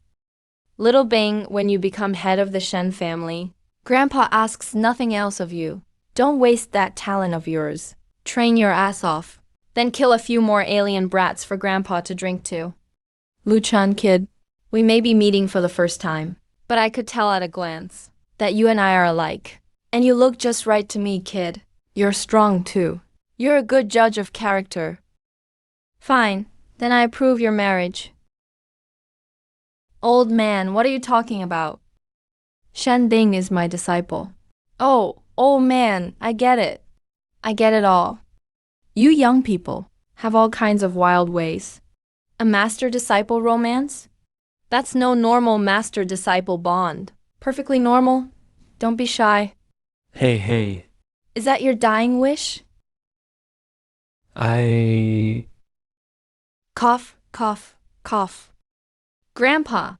Little Bing, when you become head of the Shen family, Grandpa asks nothing else of you. Don't waste that talent of yours. Train your ass off. Then kill a few more alien brats for Grandpa to drink to. Lu Chun, kid, we may be meeting for the first time, but I could tell at a glance that you and I are alike. And you look just right to me, kid. You're strong, too. You're a good judge of character. Fine, then I approve your marriage. Old man, what are you talking about? Shen Ding is my disciple. Oh, old man, I get it. I get it all. You young people have all kinds of wild ways. A master-disciple romance? That's no normal master-disciple bond. Perfectly normal. Don't be shy. Hey. Is that your dying wish? Cough, cough, cough. Grandpa.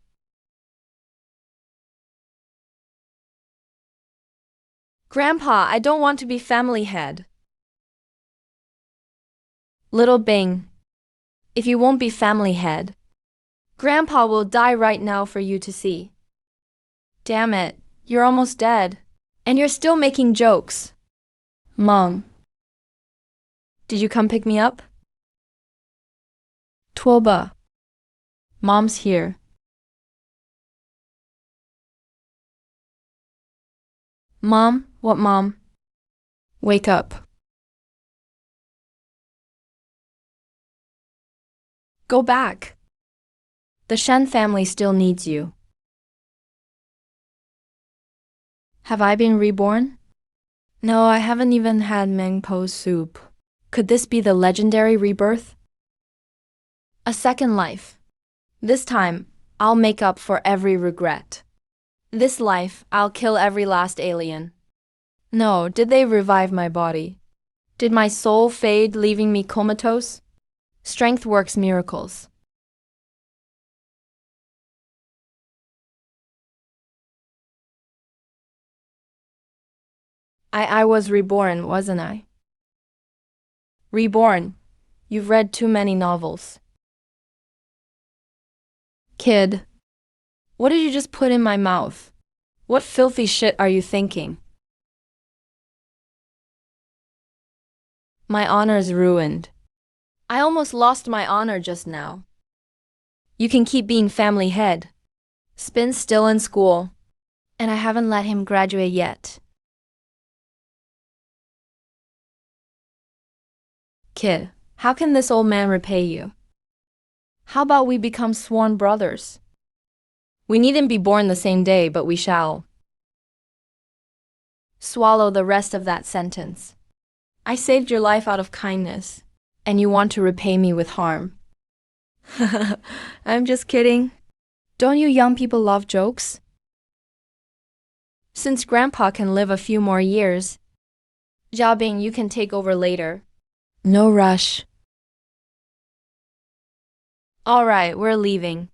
Grandpa, I don't want to be family head. Little Bing, if you won't be family head, Grandpa will die right now for you to see. Damn it, you're almost dead. And you're still making jokes. Mom. Did you come pick me up? Tuoba. Mom's here. Mom? What, Mom? Wake up. Go back. The Shen family still needs you. Have I been reborn? No, I haven't even had Mengpo soup. Could this be the legendary rebirth? A second life. This time, I'll make up for every regret. This life, I'll kill every last alien. No, did they revive my body? Did my soul fade, leaving me comatose? Strength works miracles. I was reborn, wasn't I? Reborn. You've read too many novels. Kid, what did you just put in my mouth? What filthy shit are you thinking? My honor's ruined. I almost lost my honor just now. You can keep being family head. Spin's still in school, and I haven't let him graduate yet. Kid, how can this old man repay you? How about we become sworn brothers? We needn't be born the same day, but we shall. Swallow the rest of that sentence. I saved your life out of kindness, and you want to repay me with harm. I'm just kidding. Don't you young people love jokes? Since Grandpa can live a few more years, Xiaobing, you can take over later. No rush. All right, we're leaving.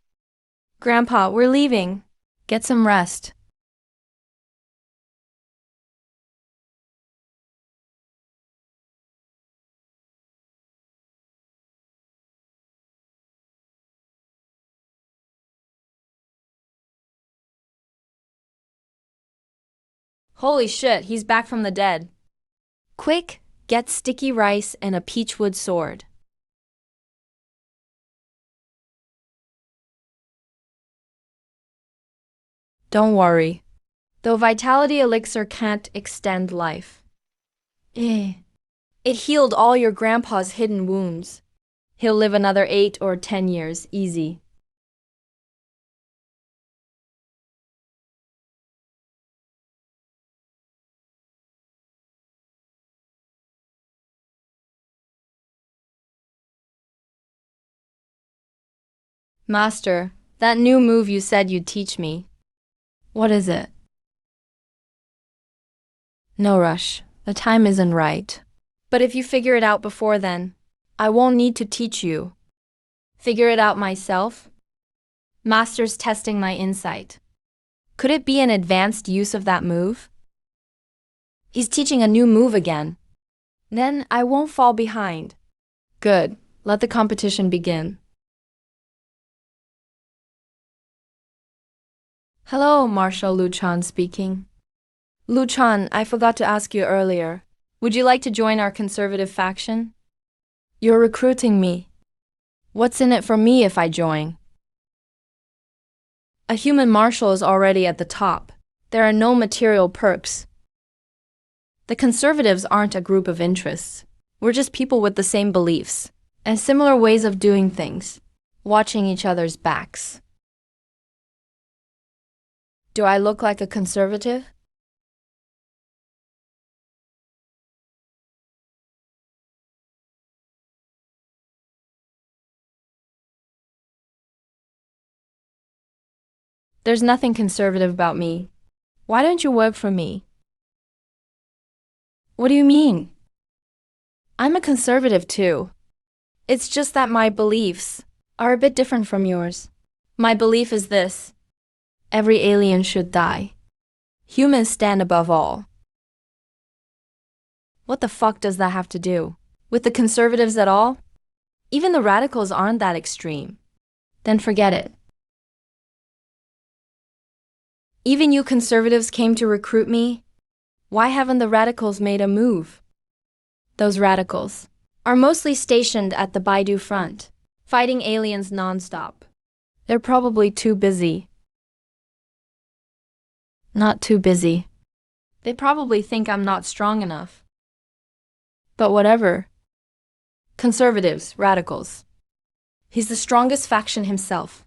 Grandpa, we're leaving. Get some rest. Holy shit, he's back from the dead. Quick, get sticky rice and a peachwood sword. Don't worry. Though vitality elixir can't extend life. It healed all your grandpa's hidden wounds. He'll live another 8 or 10 years, easy. Master, that new move you said you'd teach me. What is it? No rush. The time isn't right. But if you figure it out before then, I won't need to teach you. Figure it out myself? Master's testing my insight. Could it be an advanced use of that move? He's teaching a new move again. Then I won't fall behind. Good. Let the competition begin. Hello, Marshal Luchan speaking. Luchan, I forgot to ask you earlier. Would you like to join our conservative faction? You're recruiting me. What's in it for me if I join? A human marshal is already at the top. There are no material perks. The conservatives aren't a group of interests. We're just people with the same beliefs and similar ways of doing things, watching each other's backs. Do I look like a conservative? There's nothing conservative about me. Why don't you work for me? What do you mean? I'm a conservative too. It's just that my beliefs are a bit different from yours. My belief is this: every alien should die. Humans stand above all. What the fuck does that have to do with the conservatives at all? Even the radicals aren't that extreme. Then forget it. Even you conservatives came to recruit me? Why haven't the radicals made a move? Those radicals are mostly stationed at the Baidu front, fighting aliens nonstop. They're probably too busy. Not too busy. They probably think I'm not strong enough. But whatever. Conservatives, radicals. He's the strongest faction himself.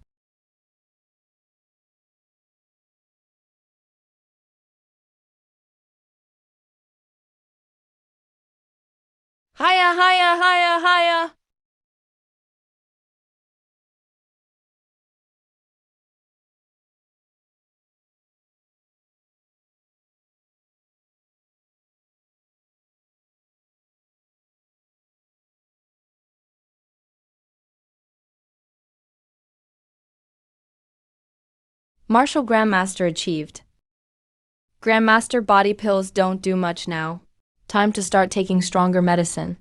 Hiya, hiya, hiya, hiya! Marshal Grandmaster achieved. Grandmaster body pills don't do much now. Time to start taking stronger medicine.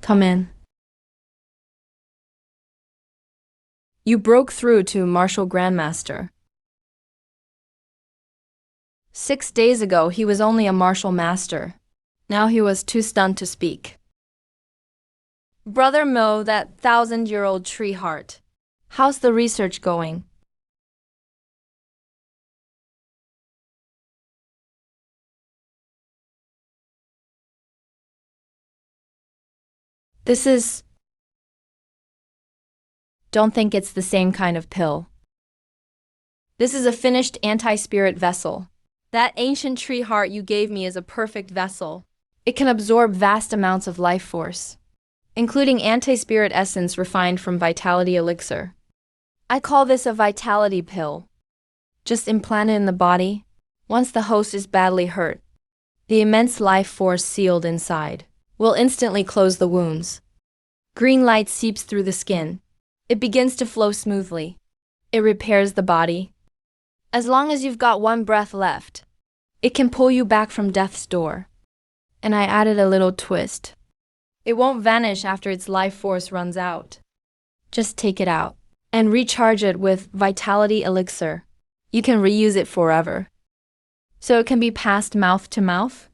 Come in. You broke through to Marshal Grandmaster. 6 days ago, he was only a Marshal Master. Now he was too stunned to speak. Brother Mo, that 1,000-year-old tree heart. How's the research going? Don't think it's the same kind of pill. This is a finished anti-spirit vessel. That ancient tree heart you gave me is a perfect vessel. It can absorb vast amounts of life force, including anti-spirit essence refined from vitality elixir. I call this a vitality pill. Just implant it in the body. Once the host is badly hurt, the immense life force sealed inside will instantly close the wounds. Green light seeps through the skin. It begins to flow smoothly. It repairs the body. As long as you've got one breath left, it can pull you back from death's door. And I added a little twist. It won't vanish after its life force runs out. Just take it out and recharge it with Vitality Elixir. You can reuse it forever. So it can be passed mouth to mouth.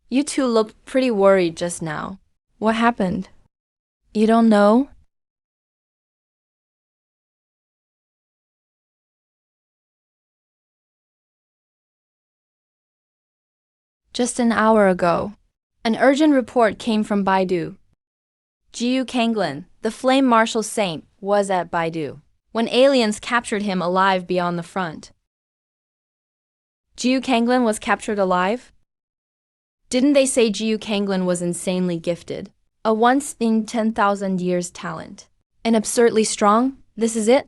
You two looked pretty worried just now. What happened? You don't know? Just an hour ago, an urgent report came from Baidu. Jiu Kanglin, the flame martial saint, was at Baidu when aliens captured him alive beyond the front. Jiu Kanglin was captured alive? Didn't they say Jiu Kanglin was insanely gifted? A once in 10,000 years talent. And absurdly strong? This is it?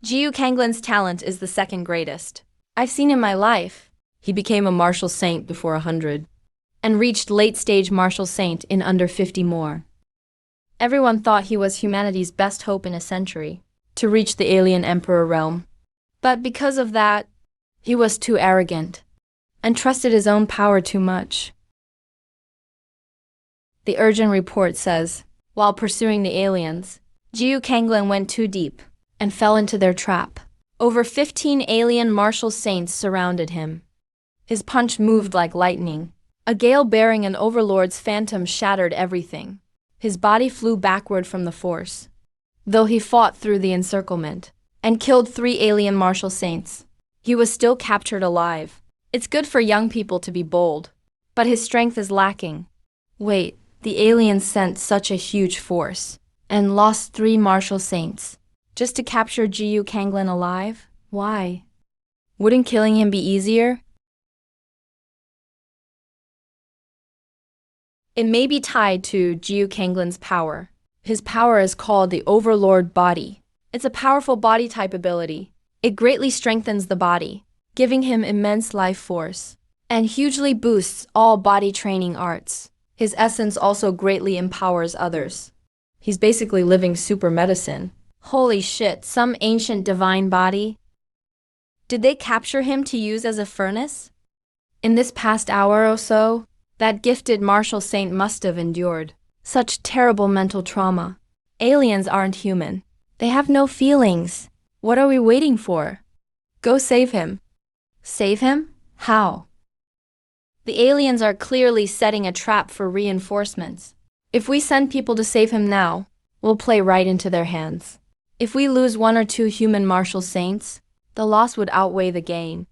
Jiu Kanglin's talent is the second greatest. I've seen in my life. He became a martial saint before 100 and reached late-stage martial saint in under 50 more. Everyone thought he was humanity's best hope in a century to reach the alien emperor realm. But because of that, he was too arrogant and trusted his own power too much. The urgent report says, while pursuing the aliens, Jiu Kanglin went too deep and fell into their trap. Over 15 alien martial saints surrounded him. His punch moved like lightning. A gale bearing an overlord's phantom shattered everything. His body flew backward from the force. Though he fought through the encirclement and killed 3 alien martial saints, he was still captured alive. It's good for young people to be bold, but his strength is lacking. Wait, the aliens sent such a huge force and lost 3 martial saints just to capture Jiu Kanglin alive? Why? Wouldn't killing him be easier? It may be tied to Jiu Kanglin's power. His power is called the Overlord Body. It's a powerful body type ability. It greatly strengthens the body, giving him immense life force, and hugely boosts all body training arts. His essence also greatly empowers others. He's basically living super medicine. Holy shit, some ancient divine body? Did they capture him to use as a furnace? In this past hour or so, that gifted martial saint must have endured such terrible mental trauma. Aliens aren't human. They have no feelings. What are we waiting for? Go save him. Save him? How? The aliens are clearly setting a trap for reinforcements. If we send people to save him now, we'll play right into their hands. If we lose 1 or 2 human martial saints, the loss would outweigh the gain.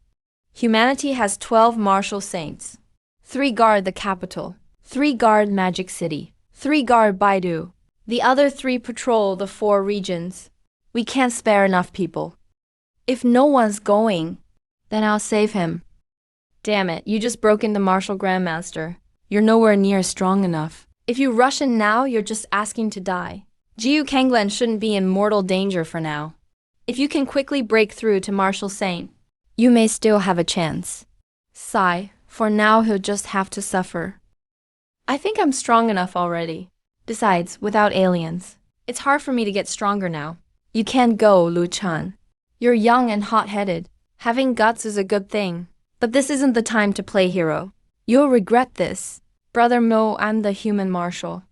Humanity has 12 martial saints. 3 guard the capital, 3 guard Magic City, 3 guard Baidu. The other 3 patrol the 4 regions. We can't spare enough people. If no one's going, then I'll save him. Damn it, you just broke in the martial grandmaster. You're nowhere near strong enough. If you rush in now, you're just asking to die. Jiu Kanglin shouldn't be in mortal danger for now. If you can quickly break through to martial saint, you may still have a chance. Sigh. For now, he'll just have to suffer. I think I'm strong enough already. Besides, without aliens, it's hard for me to get stronger now. You can't go, Lu Chan. You're young and hot-headed. Having guts is a good thing. But this isn't the time to play hero. You'll regret this. Brother Mo, I'm the human marshal.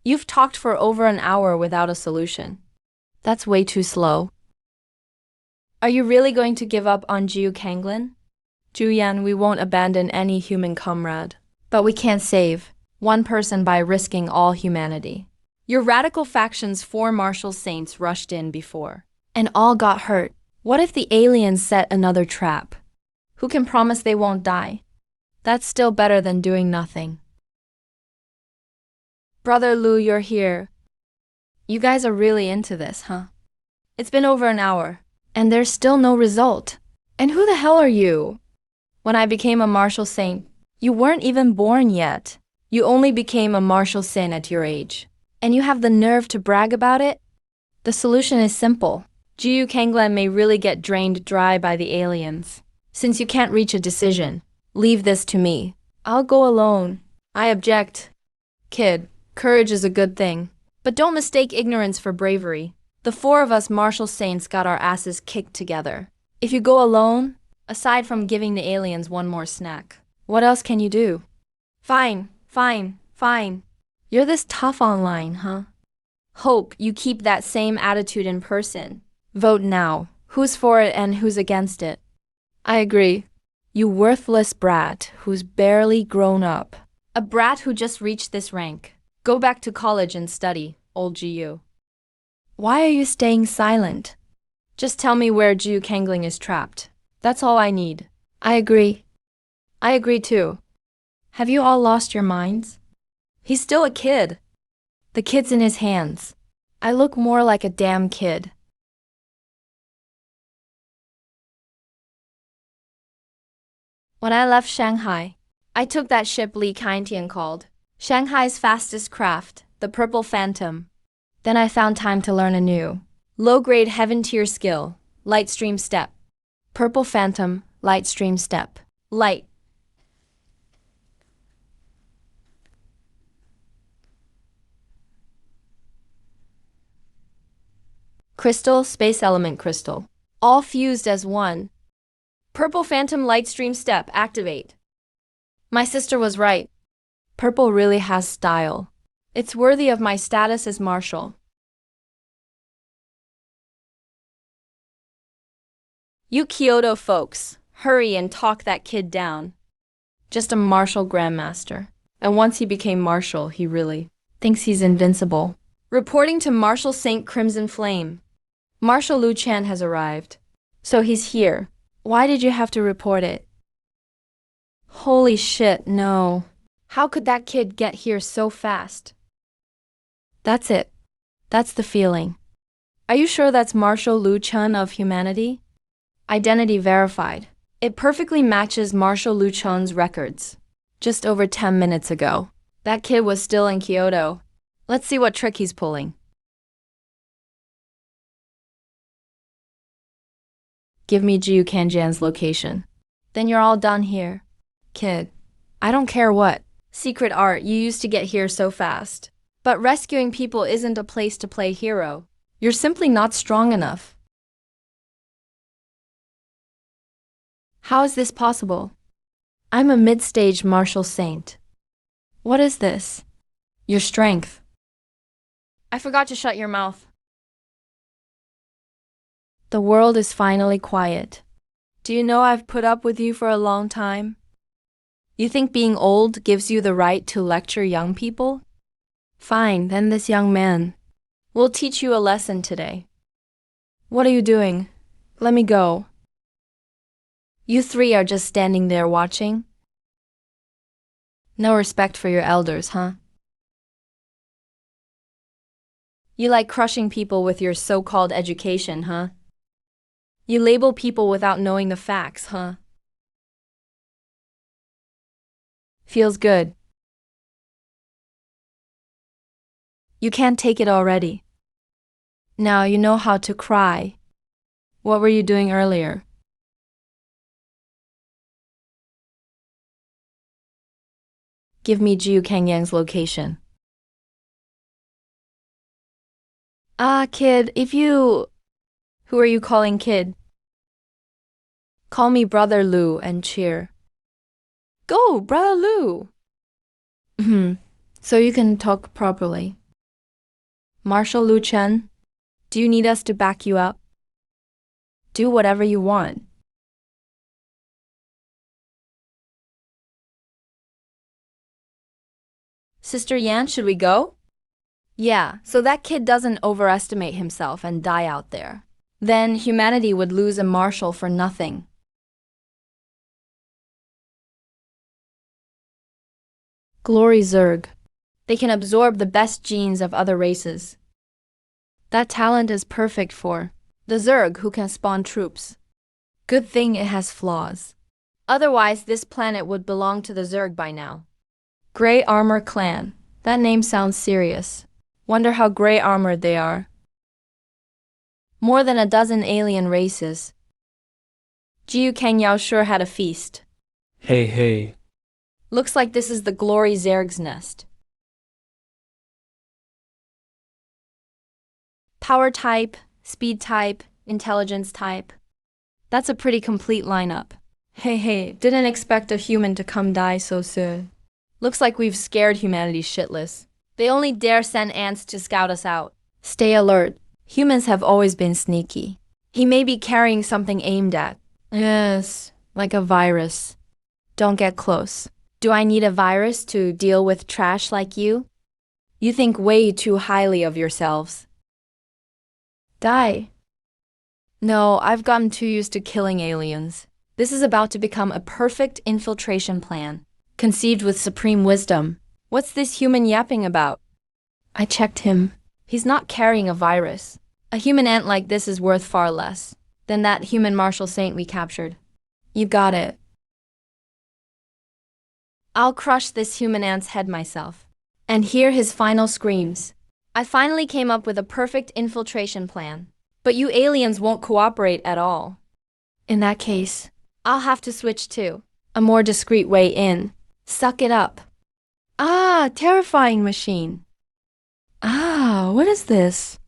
You've talked for over an hour without a solution. That's way too slow. Are you really going to give up on Jiu Kanglin? Juyan, we won't abandon any human comrade. But we can't save 1 person by risking all humanity. Your radical faction's 4 martial saints rushed in before, and all got hurt. What if the aliens set another trap? Who can promise they won't die? That's still better than doing nothing. Brother Lu, you're here. You guys are really into this, huh? It's been over an hour, and there's still no result. And who the hell are you? When I became a martial saint, you weren't even born yet. You only became a martial saint at your age. And you have the nerve to brag about it? The solution is simple. Jiu Kanglin may really get drained dry by the aliens. Since you can't reach a decision, leave this to me. I'll go alone. I object. Kid, courage is a good thing. But don't mistake ignorance for bravery. The four of us martial saints got our asses kicked together. If you go alone, aside from giving the aliens one more snack, what else can you do? Fine, fine, fine. You're this tough online, huh? Hope you keep that same attitude in person. Vote now. Who's for it and who's against it? I agree. You worthless brat who's barely grown up. A brat who just reached this rank. Go back to college and study, old GU. Why are you staying silent? Just tell me where Jiu Kangling is trapped. That's all I need. I agree. I agree too. Have you all lost your minds? He's still a kid. The kid's in his hands. I look more like a damn kid. When I left Shanghai, I took that ship Li Kaintian called Shanghai's fastest craft, the Purple Phantom. Then I found time to learn a new, low-grade heaven-tier skill, Light Stream Step. Purple Phantom, Light Stream Step. Light. Crystal, Space Element Crystal. All fused as one. Purple Phantom Light Stream Step, activate. My sister was right. Purple really has style. It's worthy of my status as marshal. You Kyoto folks, hurry and talk that kid down. Just a martial grandmaster. And once he became marshal, he really thinks he's invincible. Reporting to Marshal Saint Crimson Flame. Marshal Lu Chan has arrived. So he's here. Why did you have to report it? Holy shit, no. How could that kid get here so fast? That's it. That's the feeling. Are you sure that's Marshal Lu Chun of Humanity? Identity verified. It perfectly matches Marshal Lu Chun's records. Just over 10 minutes ago. That kid was still in Kyoto. Let's see what trick he's pulling. Give me Jiu Kanjan's location. Then you're all done here. Kid, I don't care what secret art you used to get here so fast. But rescuing people isn't a place to play hero. You're simply not strong enough. How is this possible? I'm a mid-stage martial saint. What is this? Your strength. I forgot to shut your mouth. The world is finally quiet. Do you know I've put up with you for a long time? You think being old gives you the right to lecture young people? Fine, then this young man will teach you a lesson today. What are you doing? Let me go. You three are just standing there watching? No respect for your elders, huh? You like crushing people with your so-called education, huh? You label people without knowing the facts, huh? Feels good. You can't take it already. Now you know how to cry. What were you doing earlier? Give me Jiu Kangyang's location. Kid, if you... Who are you calling kid? Call me Brother Lu and cheer. Go, Brother Lu! So you can talk properly. Marshal Lu Chen, do you need us to back you up? Do whatever you want. Sister Yan, should we go? Yeah, so that kid doesn't overestimate himself and die out there. Then humanity would lose a marshal for nothing. Glory Zerg. They can absorb the best genes of other races. That talent is perfect for the Zerg who can spawn troops. Good thing it has flaws. Otherwise, this planet would belong to the Zerg by now. Grey Armor Clan. That name sounds serious. Wonder how grey armored they are. More than a dozen alien races. Jiu Kangyao sure had a feast. Hey. Looks like this is the Glory Zerg's nest. Power type, speed type, intelligence type. That's a pretty complete lineup. Hey, didn't expect a human to come die so soon. Looks like we've scared humanity shitless. They only dare send ants to scout us out. Stay alert. Humans have always been sneaky. He may be carrying something aimed at. Yes, like a virus. Don't get close. Do I need a virus to deal with trash like you? You think way too highly of yourselves. Die. No, I've gotten too used to killing aliens. This is about to become a perfect infiltration plan, conceived with supreme wisdom. What's this human yapping about? I checked him. He's not carrying a virus. A human ant like this is worth far less than that human martial saint we captured. You got it. I'll crush this human ant's head myself. And hear his final screams. I finally came up with a perfect infiltration plan. But you aliens won't cooperate at all. In that case, I'll have to switch to a more discreet way in. Suck it up. Ah, terrifying machine. Ah, what is this?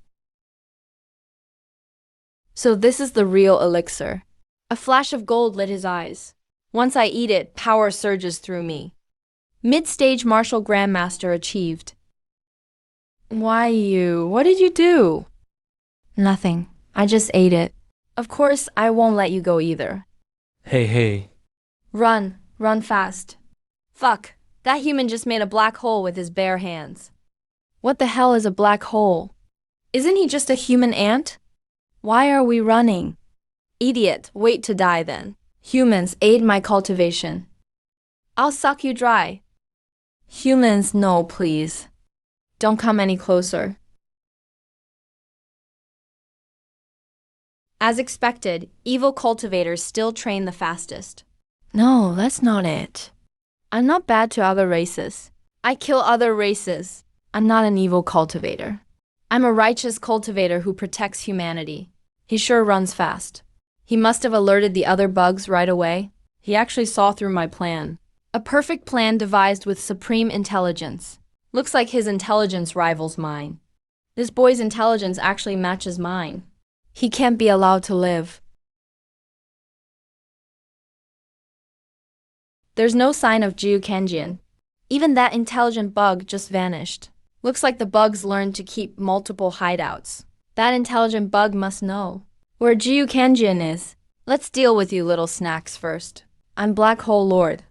So this is the real elixir. A flash of gold lit his eyes. Once I eat it, power surges through me. Mid-stage martial grandmaster achieved. Why you? What did you do? Nothing. I just ate it. Of course, I won't let you go either. Hey. Run fast. Fuck, that human just made a black hole with his bare hands. What the hell is a black hole? Isn't he just a human ant? Why are we running? Idiot, wait to die then. Humans, aid my cultivation. I'll suck you dry. Humans, no, please. Don't come any closer. As expected, evil cultivators still train the fastest. No, that's not it. I'm not bad to other races. I kill other races. I'm not an evil cultivator. I'm a righteous cultivator who protects humanity. He sure runs fast. He must have alerted the other bugs right away. He actually saw through my plan. A perfect plan devised with supreme intelligence. Looks like his intelligence rivals mine. This boy's intelligence actually matches mine. He can't be allowed to live. There's no sign of Jiu Kenjian. Even that intelligent bug just vanished. Looks like the bugs learned to keep multiple hideouts. That intelligent bug must know where Jiu Kenjian is. Let's deal with you little snacks first. I'm Black Hole Lord.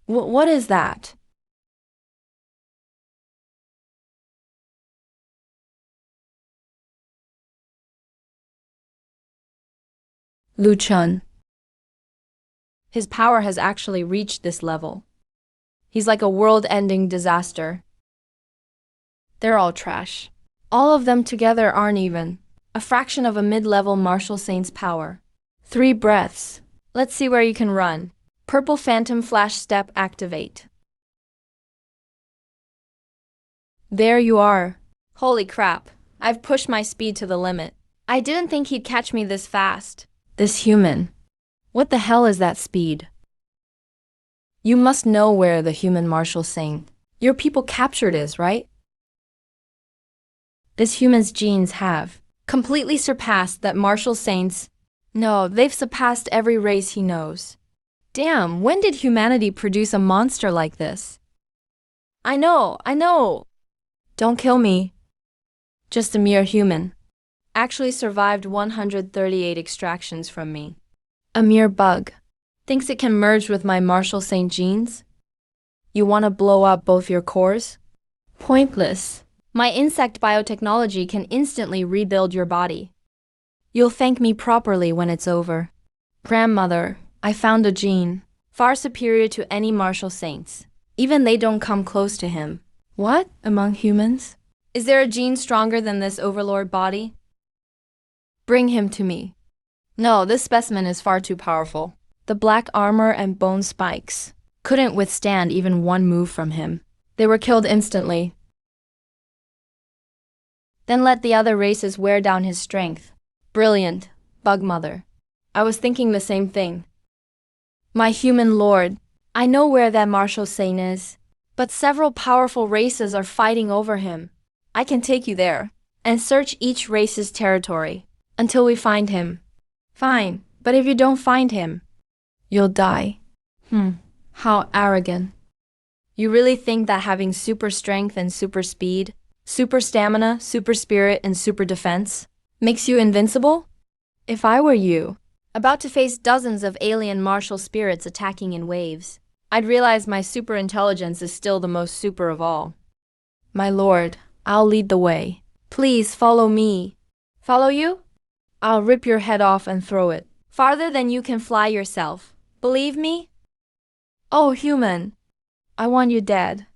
What is that? Lu Chun. His power has actually reached this level. He's like a world-ending disaster. They're all trash. All of them together aren't even a fraction of a mid-level martial saint's power. 3 breaths. Let's see where you can run. Purple Phantom Flash Step activate. There you are. Holy crap. I've pushed my speed to the limit. I didn't think he'd catch me this fast. This human. What the hell is that speed? You must know where the human martial saint your people captured is, right? This human's genes have completely surpassed that martial saint's. No, they've surpassed every race he knows. Damn, when did humanity produce a monster like this? I know. Don't kill me. Just a mere human. Actually survived 138 extractions from me. A mere bug. Thinks it can merge with my martial saint genes? You want to blow up both your cores? Pointless. My insect biotechnology can instantly rebuild your body. You'll thank me properly when it's over. Grandmother, I found a gene, far superior to any martial saints. Even they don't come close to him. What? Among humans? Is there a gene stronger than this overlord body? Bring him to me. No, this specimen is far too powerful. The black armor and bone spikes couldn't withstand even one move from him. They were killed instantly. Then let the other races wear down his strength. Brilliant, Bug Mother. I was thinking the same thing. My human lord, I know where that martial saint is. But several powerful races are fighting over him. I can take you there and search each race's territory until we find him. Fine, but if you don't find him, you'll die. How arrogant. You really think that having super strength and super speed, super stamina, super spirit, and super defense makes you invincible? If I were you, about to face dozens of alien martial spirits attacking in waves, I'd realize my super intelligence is still the most super of all. My lord, I'll lead the way. Please follow me. Follow you? I'll rip your head off and throw it farther than you can fly yourself. Believe me? Oh, human, I want you dead.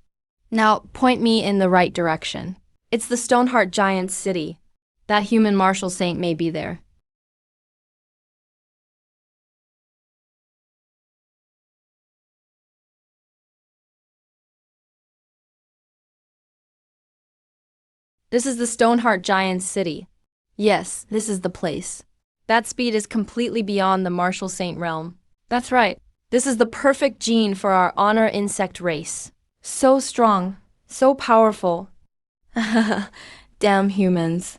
Now point me in the right direction. It's the Stoneheart Giant's city. That human martial saint may be there. This is the Stoneheart Giant's city. Yes, this is the place. That speed is completely beyond the martial saint realm. That's right. This is the perfect gene for our honor insect race. So strong, so powerful. Damn humans.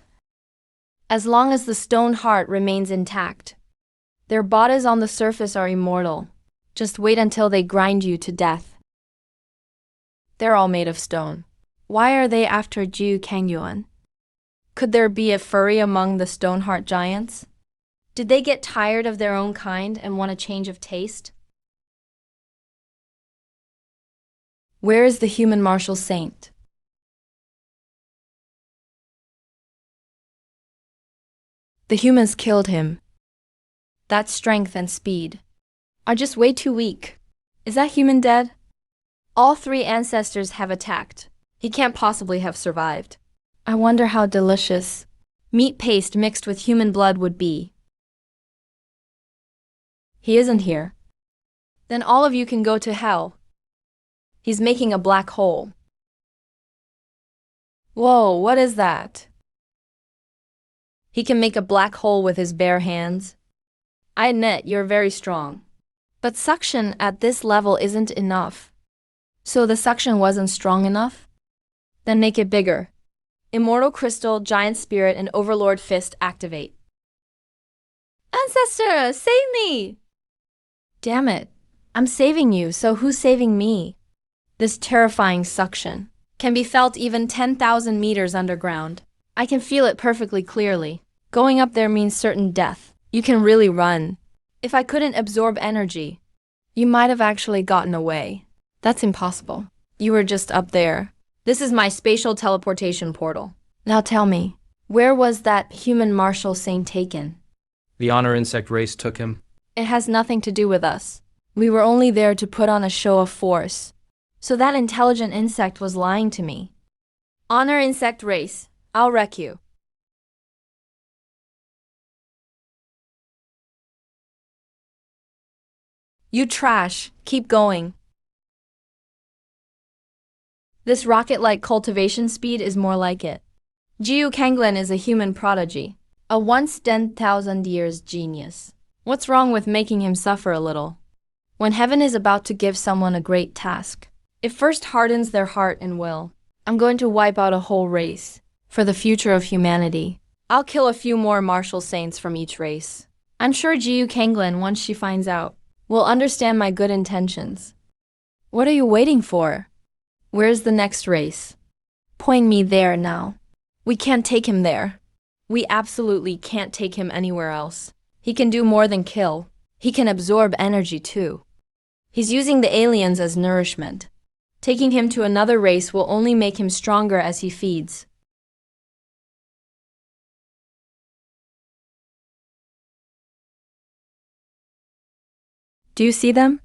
As long as the stone heart remains intact, their bodies on the surface are immortal. Just wait until they grind you to death. They're all made of stone. Why are they after Jiu Kangyuan? Could there be a furry among the Stoneheart giants? Did they get tired of their own kind and want a change of taste? Where is the human martial saint? The humans killed him. That strength and speed are just way too weak. Is that human dead? All three ancestors have attacked. He can't possibly have survived. I wonder how delicious meat paste mixed with human blood would be. He isn't here. Then all of you can go to hell. He's making a black hole. Whoa, what is that? He can make a black hole with his bare hands. I admit you're very strong. But suction at this level isn't enough. So the suction wasn't strong enough? Then make it bigger. Immortal Crystal, Giant Spirit, and Overlord Fist activate. Ancestor, save me! Damn it. I'm saving you, so who's saving me? This terrifying suction can be felt even 10,000 meters underground. I can feel it perfectly clearly. Going up there means certain death. You can really run. If I couldn't absorb energy, you might have actually gotten away. That's impossible. You were just up there. This is my spatial teleportation portal. Now tell me, where was that human martial saint taken? The honor insect race took him. It has nothing to do with us. We were only there to put on a show of force. So that intelligent insect was lying to me. Honor insect race, I'll wreck you. You trash, keep going. This rocket-like cultivation speed is more like it. Jiu Kanglin is a human prodigy, a once 10,000 years genius. What's wrong with making him suffer a little? When heaven is about to give someone a great task, it first hardens their heart and will. I'm going to wipe out a whole race for the future of humanity. I'll kill a few more martial saints from each race. I'm sure Jiu Kanglin, once she finds out, will understand my good intentions. What are you waiting for? Where's the next race? Point me there now. We can't take him there. We absolutely can't take him anywhere else. He can do more than kill. He can absorb energy too. He's using the aliens as nourishment. Taking him to another race will only make him stronger as he feeds. Do you see them?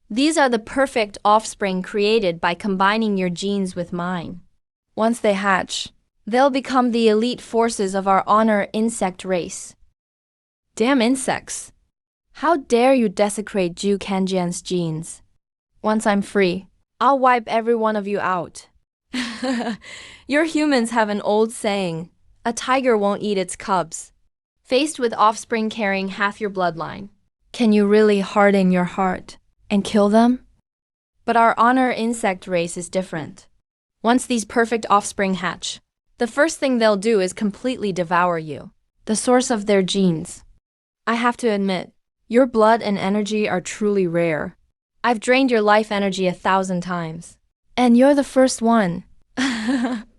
These are the perfect offspring created by combining your genes with mine. Once they hatch, they'll become the elite forces of our honor insect race. Damn insects! How dare you desecrate Jiu Kanjian's genes? Once I'm free, I'll wipe every one of you out. Your humans have an old saying, a tiger won't eat its cubs. Faced with offspring carrying half your bloodline, can you really harden your heart and kill them? But our honor insect race is different. Once these perfect offspring hatch, the first thing they'll do is completely devour you, the source of their genes. I have to admit, your blood and energy are truly rare. I've drained your life energy 1,000 times. And you're the first one.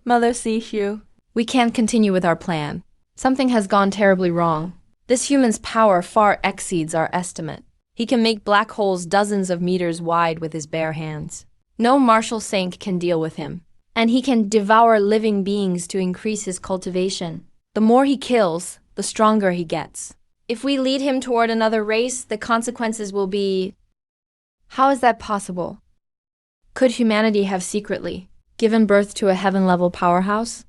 Mother Sishu. We can't continue with our plan. Something has gone terribly wrong. This human's power far exceeds our estimate. He can make black holes dozens of meters wide with his bare hands. No martial saint can deal with him. And he can devour living beings to increase his cultivation. The more he kills, the stronger he gets. If we lead him toward another race, the consequences will be… How is that possible? Could humanity have secretly given birth to a heaven-level powerhouse?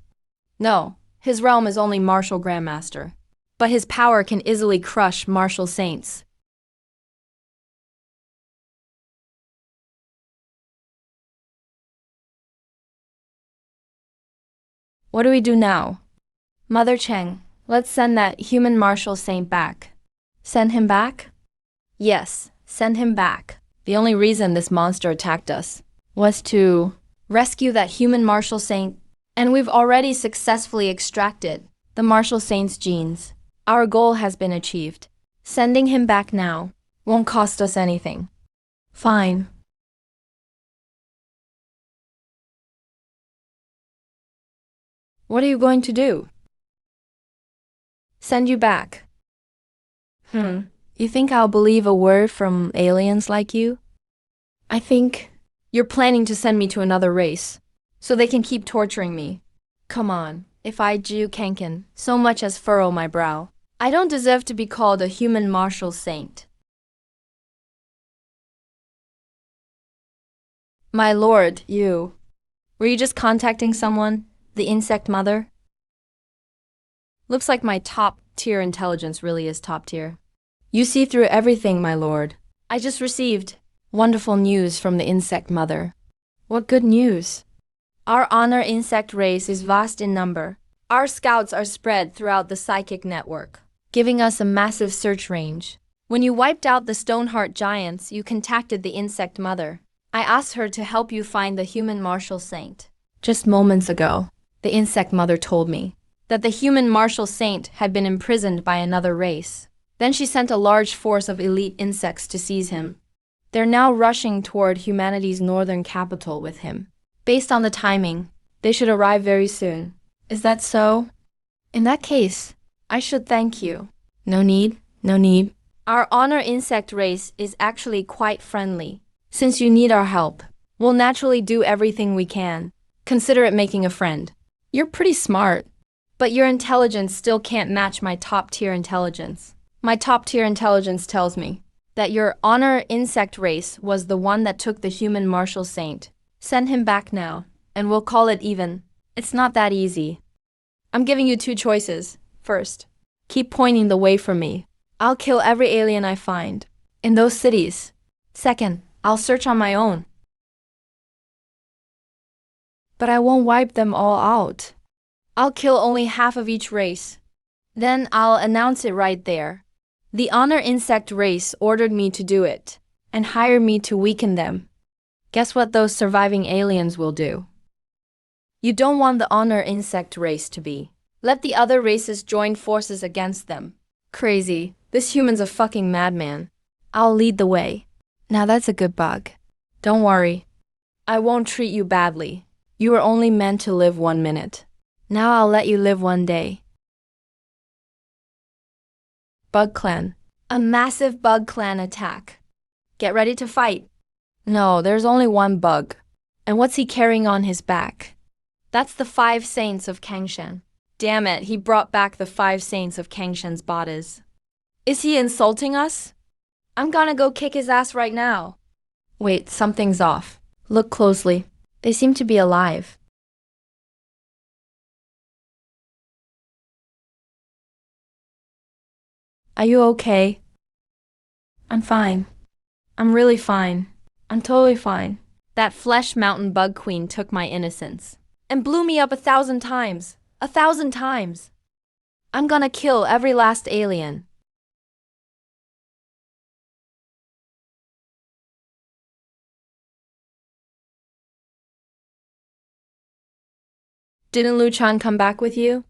No, his realm is only martial grandmaster. But his power can easily crush martial saints. What do we do now? Mother Cheng, let's send that human martial saint back. Send him back? Yes, send him back. The only reason this monster attacked us was to rescue that human martial saint, and we've already successfully extracted the martial saint's genes. Our goal has been achieved. Sending him back now won't cost us anything. Fine. What are you going to do? Send you back. You think I'll believe a word from aliens like you? I think you're planning to send me to another race, so they can keep torturing me. Come on, if I Ju Kanken so much as furrow my brow, I don't deserve to be called a human martial saint. My lord, were you just contacting someone? The insect mother? Looks like my top-tier intelligence really is top-tier. You see through everything, my lord. I just received wonderful news from the insect mother. What good news? Our honor insect race is vast in number. Our scouts are spread throughout the psychic network, giving us a massive search range. When you wiped out the Stoneheart giants, you contacted the insect mother. I asked her to help you find the human martial saint. Just moments ago, the insect mother told me that the human martial saint had been imprisoned by another race. Then she sent a large force of elite insects to seize him. They're now rushing toward humanity's northern capital with him. Based on the timing, they should arrive very soon. Is that so? In that case, I should thank you. No need, no need. Our honor insect race is actually quite friendly. Since you need our help, we'll naturally do everything we can. Consider it making a friend. You're pretty smart, but your intelligence still can't match my top-tier intelligence. My top-tier intelligence tells me that your honor insect race was the one that took the human martial saint. Send him back now, and we'll call it even. It's not that easy. I'm giving you two choices. First, keep pointing the way for me. I'll kill every alien I find in those cities. Second, I'll search on my own. But I won't wipe them all out. I'll kill only half of each race. Then I'll announce it right there. The honor insect race ordered me to do it, and hired me to weaken them. Guess what those surviving aliens will do? You don't want the honor insect race to be. Let the other races join forces against them. Crazy. This human's a fucking madman. I'll lead the way. Now that's a good bug. Don't worry. I won't treat you badly. You were only meant to live 1 minute. Now I'll let you live 1 day. Bug Clan. A massive Bug Clan attack. Get ready to fight. No, there's only one bug. And what's he carrying on his back? That's the 5 saints of Kangshan. Damn it, he brought back the 5 saints of Kangshan's bodies. Is he insulting us? I'm gonna go kick his ass right now. Wait, something's off. Look closely. They seem to be alive. Are you okay? I'm fine. I'm really fine. I'm totally fine. That flesh mountain bug queen took my innocence and blew me up 1,000 times. 1,000 times. I'm gonna kill every last alien. Didn't Lu Chun come back with you?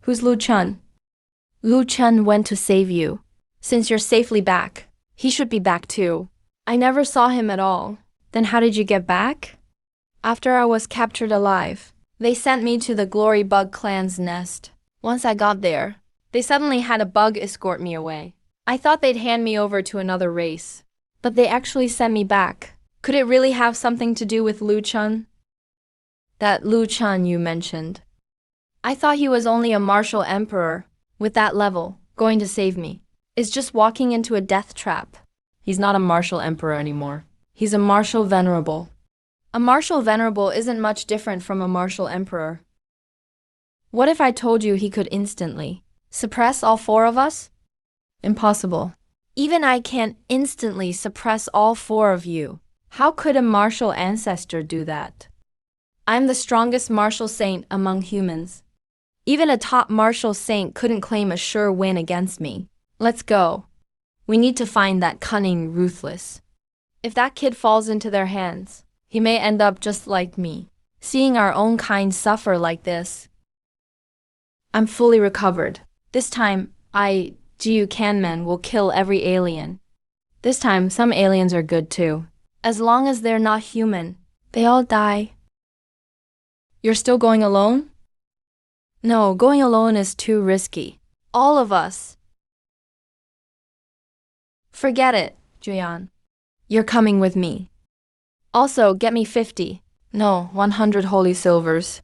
Who's Lu Chun? Lu Chun went to save you. Since you're safely back, he should be back too. I never saw him at all. Then how did you get back? After I was captured alive, they sent me to the Glory Bug clan's nest. Once I got there, they suddenly had a bug escort me away. I thought they'd hand me over to another race, but they actually sent me back. Could it really have something to do with Lu Chun? That Lu Chun you mentioned. I thought he was only a martial emperor, with that level, going to save me. Is just walking into a death trap. He's not a martial emperor anymore. He's a martial venerable. A martial venerable isn't much different from a martial emperor. What if I told you he could instantly suppress all four of us? Impossible. Even I can't instantly suppress all four of you. How could a martial ancestor do that? I'm the strongest martial saint among humans. Even a top martial saint couldn't claim a sure win against me. Let's go. We need to find that cunning ruthless. If that kid falls into their hands, he may end up just like me. Seeing our own kind suffer like this. I'm fully recovered. This time, Jiu Kanmen will kill every alien. This time, some aliens are good too. As long as they're not human, they all die. You're still going alone? No, going alone is too risky. All of us. Forget it, Juyan. You're coming with me. Also, get me 50. No, 100 holy silvers.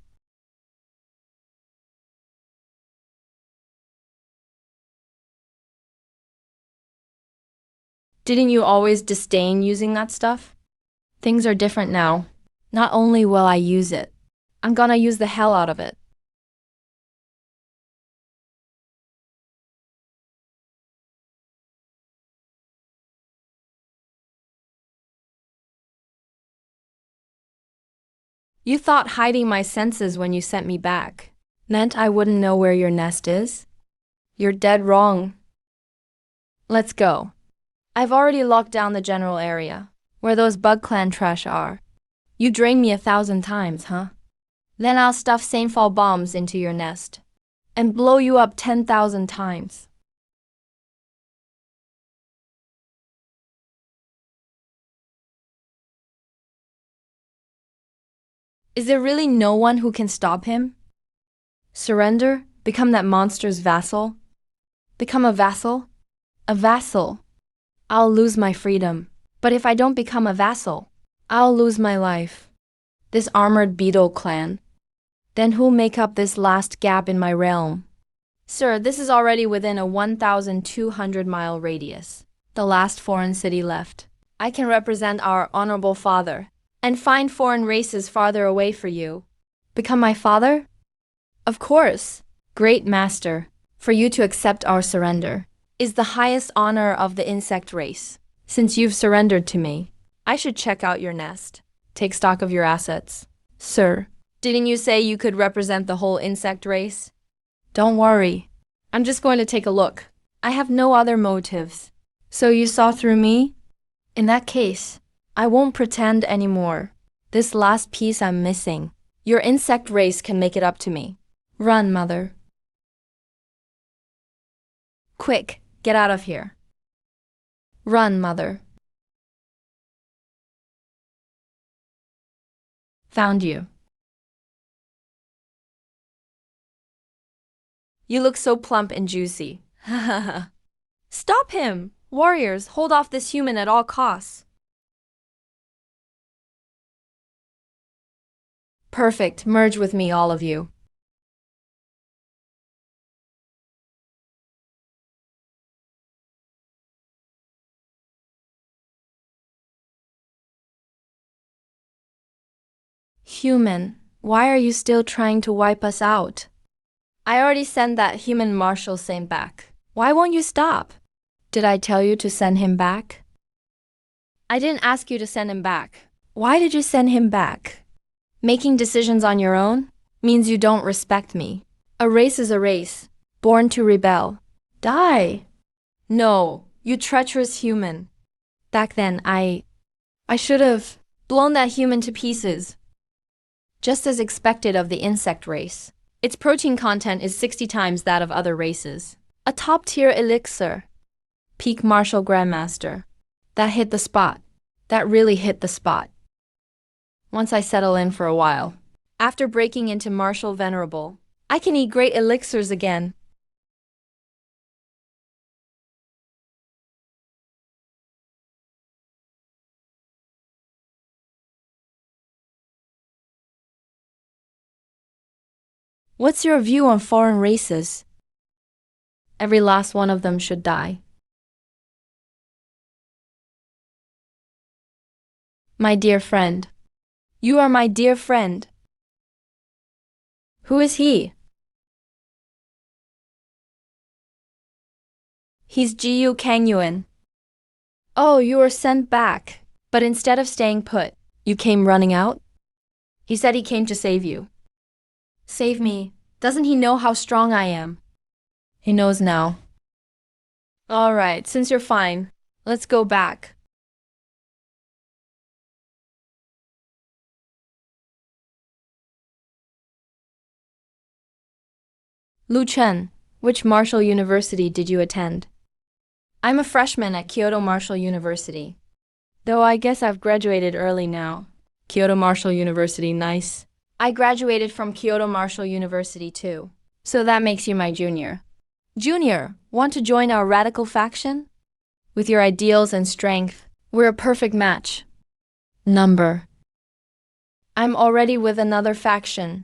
Didn't you always disdain using that stuff? Things are different now. Not only will I use it, I'm gonna use the hell out of it. You thought hiding my senses when you sent me back meant I wouldn't know where your nest is? You're dead wrong. Let's go. I've already locked down the general area, where those Bug Clan trash are. You drained me 1,000 times, huh? Then I'll stuff Saintfall bombs into your nest, and blow you up 10,000 times. Is there really no one who can stop him? Surrender? Become that monster's vassal? Become a vassal? A vassal. I'll lose my freedom. But if I don't become a vassal, I'll lose my life. This armored beetle clan. Then who'll make up this last gap in my realm? Sir, this is already within a 1,200-mile radius. The last foreign city left. I can represent our honorable father and find foreign races farther away for you. Become my father? Of course. Great master, for you to accept our surrender is the highest honor of the insect race. Since you've surrendered to me, I should check out your nest. Take stock of your assets. Sir, didn't you say you could represent the whole insect race? Don't worry. I'm just going to take a look. I have no other motives. So you saw through me? In that case, I won't pretend anymore. This last piece I'm missing. Your insect race can make it up to me. Run, mother. Quick, get out of here. Run, mother. Found you. You look so plump and juicy. Stop him! Warriors, hold off this human at all costs. Perfect. Merge with me, all of you. Human, why are you still trying to wipe us out? I already sent that human martial saint back. Why won't you stop? Did I tell you to send him back? I didn't ask you to send him back. Why did you send him back? Making decisions on your own means you don't respect me. A race is a race, born to rebel. Die! No, you treacherous human. Back then, I should have blown that human to pieces. just as expected of the insect race. Its protein content is 60 times that of other races. A top-tier elixir. Peak Martial Grandmaster. That hit the spot. That really hit the spot. Once I settle in for a while, after breaking into Martial Venerable, I can eat great elixirs again. What's your view on foreign races? Every last one of them should die. My dear friend. You are my dear friend. Who is he? He's Jiyu Kangyuan. Oh, you were sent back, but instead of staying put, you came running out? He said he came to save you. Save me. Doesn't he know how strong I am? He knows now. All right, since you're fine, let's go back. Lu Chen, which Martial University did you attend? I'm a freshman at Kyoto Martial University. Though I guess I've graduated early now. Kyoto Martial University, nice. I graduated from Kyoto Martial University too. So that makes you my junior. Junior, want to join our radical faction? With your ideals and strength, we're a perfect match. Number. I'm already with another faction.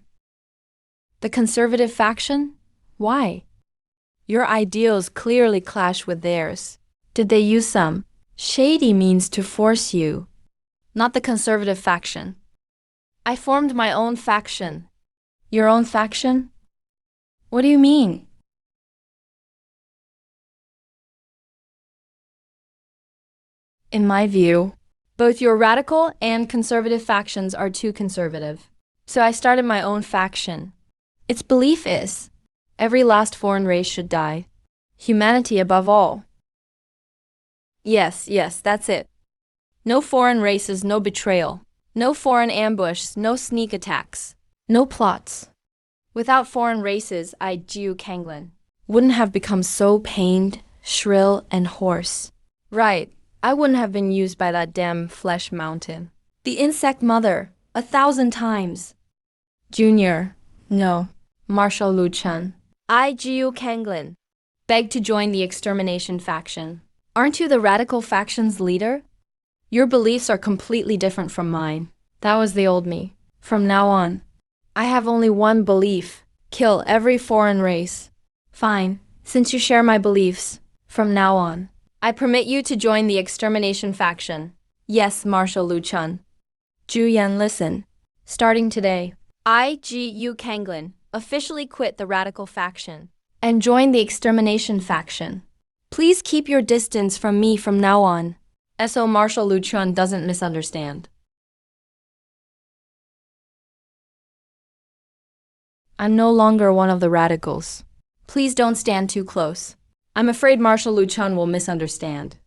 The conservative faction? Why? Your ideals clearly clash with theirs. Did they use some shady means to force you? Not the conservative faction. I formed my own faction. Your own faction? What do you mean? In my view, both your radical and conservative factions are too conservative. So I started my own faction. Its belief is, every last foreign race should die. Humanity above all. Yes, that's it. No foreign races, no betrayal. No foreign ambush, no sneak attacks. No plots. Without foreign races, I, Jiu Kanglin, wouldn't have become so pained, shrill, and hoarse. Right, I wouldn't have been used by that damn flesh mountain. The insect mother, 1,000 times. Junior, no. Marshal Lu Chen. I, Jiu Kanglin, beg to join the extermination faction. Aren't you the radical faction's leader? Your beliefs are completely different from mine. That was the old me. From now on, I have only one belief. Kill every foreign race. Fine, since you share my beliefs. From now on, I permit you to join the extermination faction. Yes, Marshal Lu Chen. Zhu Yan, listen. Starting today, I, Jiu Kanglin, officially quit the radical faction and join the extermination faction. Please keep your distance from me from now on. So Marshal Lu Chen doesn't misunderstand. I'm no longer one of the radicals. Please don't stand too close. I'm afraid Marshal Lu Chen will misunderstand.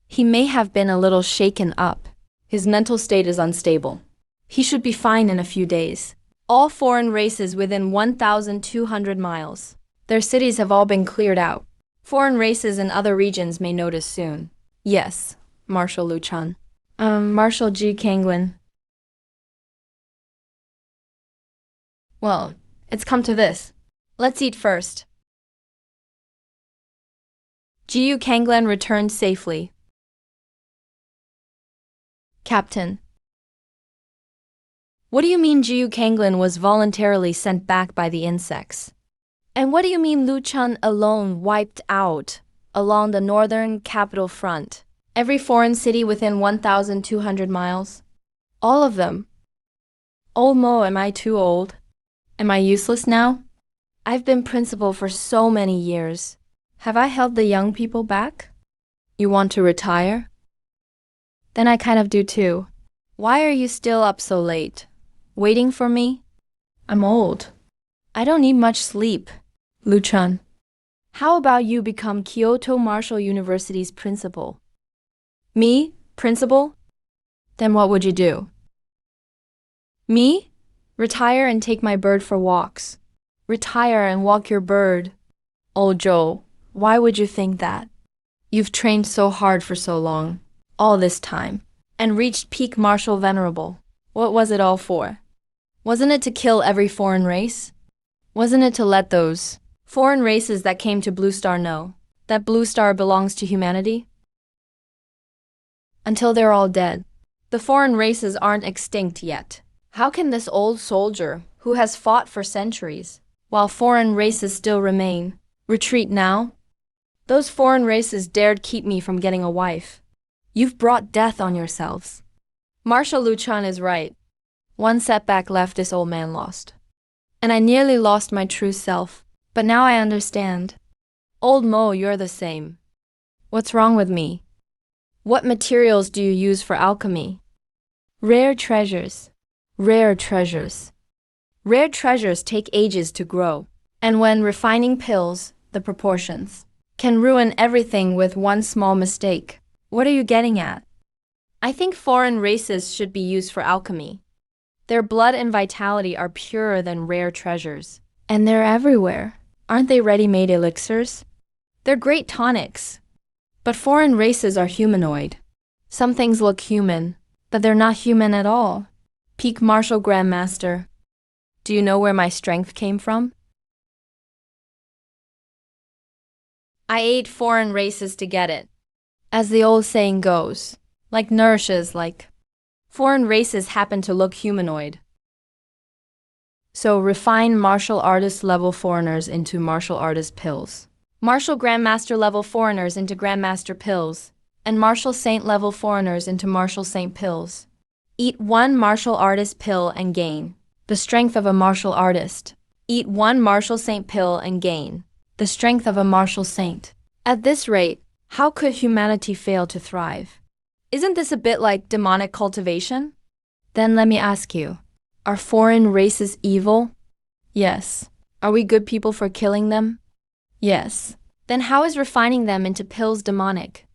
He may have been a little shaken up. His mental state is unstable. He should be fine in a few days. All foreign races within 1,200 miles. Their cities have all been cleared out. Foreign races in other regions may notice soon. Yes, Marshal Lu Chen. Marshal Ji Kanglin. Well, it's come to this. Let's eat first. Jiu Kanglin returned safely. Captain. What do you mean Jiu Kanglin was voluntarily sent back by the insects? And what do you mean Lu Chen alone wiped out along the northern capital front? Every foreign city within 1,200 miles? All of them. Old Mo, am I too old? Am I useless now? I've been principal for so many years. Have I held the young people back? You want to retire? Then I kind of do too. Why are you still up so late? Waiting for me? I'm old. I don't need much sleep. Lu Chen. How about you become Kyoto Martial University's principal? Me? Principal? Then what would you do? Me? Retire and take my bird for walks. Retire and walk your bird. Old Joe, why would you think that? You've trained so hard for so long, all this time, and reached peak martial venerable. What was it all for? Wasn't it to kill every foreign race? Wasn't it to let those foreign races that came to Blue Star know that Blue Star belongs to humanity? Until they're all dead. The foreign races aren't extinct yet. How can this old soldier, who has fought for centuries, while foreign races still remain, retreat now? Those foreign races dared keep me from getting a wife. You've brought death on yourselves. Marshal Luchan is right. One setback left this old man lost. And I nearly lost my true self, but now I understand. Old Mo, you're the same. What's wrong with me? What materials do you use for alchemy? Rare treasures. Rare treasures. Rare treasures take ages to grow, and when refining pills, the proportions can ruin everything with one small mistake. What are you getting at? I think foreign races should be used for alchemy. Their blood and vitality are purer than rare treasures, and they're everywhere. Aren't they ready-made elixirs? They're great tonics. But foreign races are humanoid. Some things look human, but they're not human at all. Peak Martial Grandmaster. Do you know where my strength came from? I ate foreign races to get it. As the old saying goes, like nourishes like. Foreign races happen to look humanoid. So refine martial artist level foreigners into martial artist pills. Martial Grandmaster level foreigners into Grandmaster pills, and martial saint level foreigners into martial saint pills. Eat one martial artist pill and gain the strength of a martial artist. Eat one martial saint pill and gain the strength of a martial saint. At this rate, how could humanity fail to thrive? Isn't this a bit like demonic cultivation? Then let me ask you, are foreign races evil? Yes. Are we good people for killing them? Yes. Then how is refining them into pills demonic?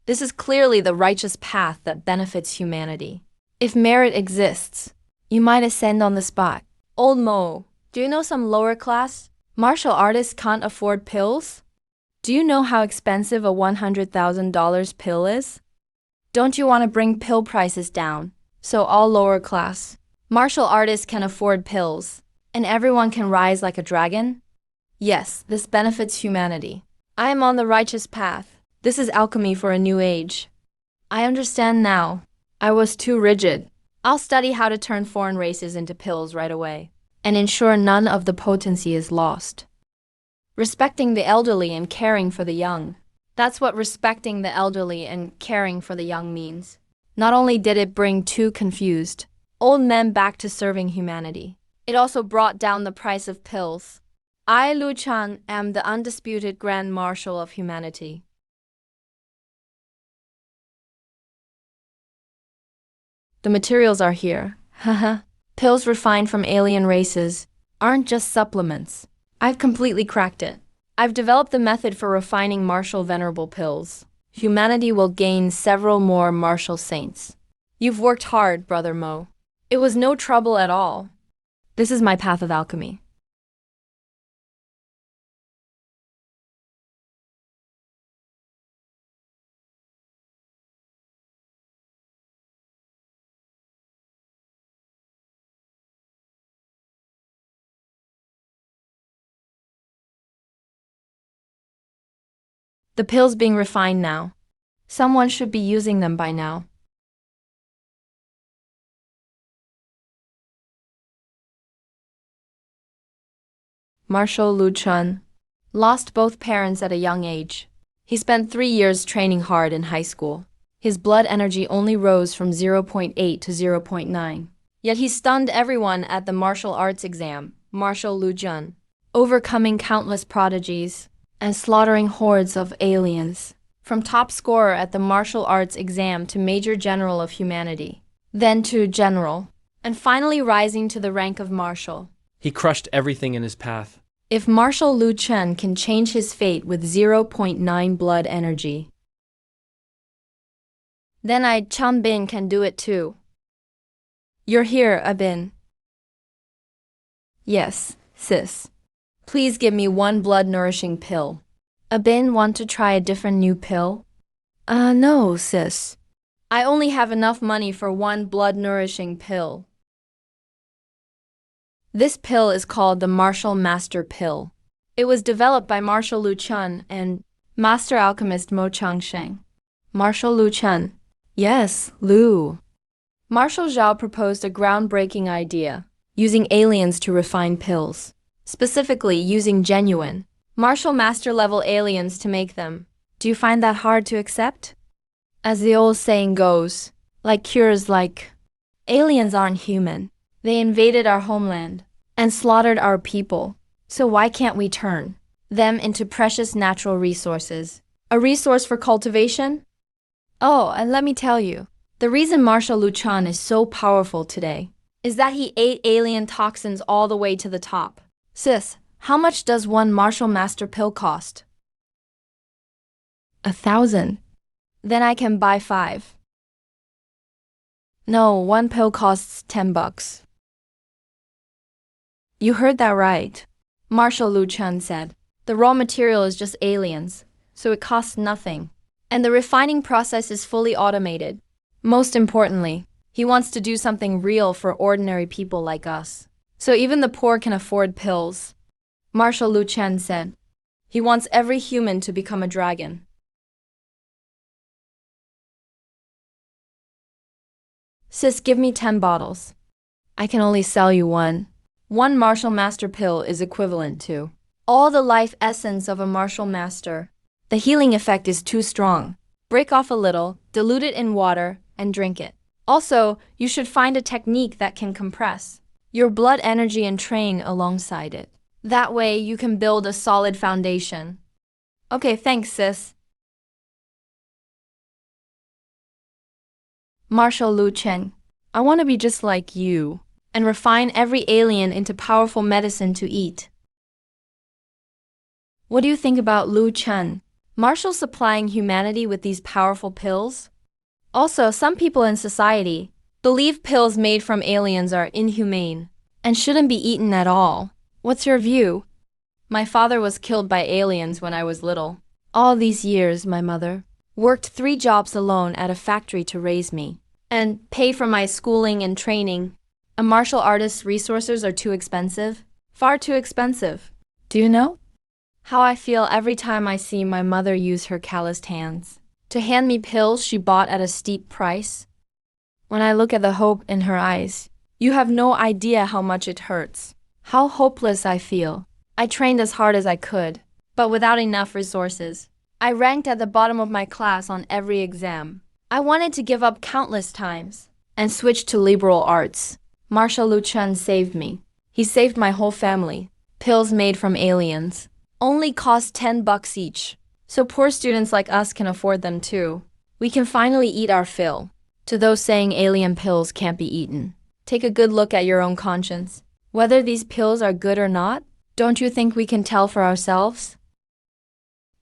This is clearly the righteous path that benefits humanity. If merit exists, you might ascend on the spot. Old Mo, do you know some lower class martial artists can't afford pills? Do you know how expensive a $100,000 pill is? Don't you want to bring pill prices down, so all lower class martial artists can afford pills, and everyone can rise like a dragon? Yes, this benefits humanity. I am on the righteous path. This is alchemy for a new age. I understand now. I was too rigid. I'll study how to turn foreign races into pills right away, and ensure none of the potency is lost. Respecting the elderly and caring for the young. That's what respecting the elderly and caring for the young means. Not only did it bring two confused old men back to serving humanity, it also brought down the price of pills. I, Lu Chan, am the undisputed Grand Marshal of humanity. The materials are here. Haha. Pills refined from alien races aren't just supplements. I've completely cracked it. I've developed the method for refining martial venerable pills. Humanity will gain several more martial saints. You've worked hard, Brother Mo. It was no trouble at all. This is my path of alchemy. The pills being refined now. Someone should be using them by now. Marshal Lu Chun lost both parents at a young age. He spent 3 years training hard in high school. His blood energy only rose from 0.8 to 0.9. Yet he stunned everyone at the martial arts exam, Marshal Lu Jun, overcoming countless prodigies and slaughtering hordes of aliens. From top scorer at the martial arts exam to Major General of Humanity, then to General, and finally rising to the rank of Marshal. He crushed everything in his path. If Marshal Lu Chen can change his fate with 0.9 blood energy, then I, Chan Bin, can do it too. You're here, Abin. Yes, sis. Please give me one blood-nourishing pill. Abin, want to try a different new pill? No, sis. I only have enough money for one blood-nourishing pill. This pill is called the Martial Master Pill. It was developed by Marshal Lu Chun and Master Alchemist Mo Changsheng. Marshal Lu Chun. Yes, Lu. Marshal Zhao proposed a groundbreaking idea, using aliens to refine pills. Specifically, using genuine, Martial Master-level aliens to make them. Do you find that hard to accept? As the old saying goes, like cures like, aliens aren't human. They invaded our homeland and slaughtered our people. So why can't we turn them into precious natural resources? A resource for cultivation? Oh, and let me tell you, the reason Marshal Lu Chan is so powerful today is that he ate alien toxins all the way to the top. Sis, how much does one Martial Master pill cost? 1,000. Then I can buy 5. No, one pill costs $10. You heard that right. Marshal Lu Chun said, the raw material is just aliens, so it costs nothing. And the refining process is fully automated. Most importantly, he wants to do something real for ordinary people like us. So even the poor can afford pills. Marshal Lu Chen said, he wants every human to become a dragon. Sis, give me 10 bottles. I can only sell you one. One Martial Master pill is equivalent to all the life essence of a Martial Master. The healing effect is too strong. Break off a little, dilute it in water, and drink it. Also, you should find a technique that can compress your blood energy and train alongside it. That way, you can build a solid foundation. Okay, thanks, sis. Marshal Lu Chen, I want to be just like you and refine every alien into powerful medicine to eat. What do you think about Lu Chen? Marshal supplying humanity with these powerful pills? Also, some people in society believe pills made from aliens are inhumane and shouldn't be eaten at all. What's your view? My father was killed by aliens when I was little. All these years, my mother worked 3 jobs alone at a factory to raise me and pay for my schooling and training. A martial artist's resources are too expensive. Far too expensive. Do you know how I feel every time I see my mother use her calloused hands to hand me pills she bought at a steep price? When I look at the hope in her eyes, you have no idea how much it hurts. How hopeless I feel. I trained as hard as I could, but without enough resources. I ranked at the bottom of my class on every exam. I wanted to give up countless times and switch to liberal arts. Marshal Lu Chen saved me. He saved my whole family. Pills made from aliens only cost $10 each, so poor students like us can afford them too. We can finally eat our fill. To those saying alien pills can't be eaten, take a good look at your own conscience. Whether these pills are good or not, don't you think we can tell for ourselves?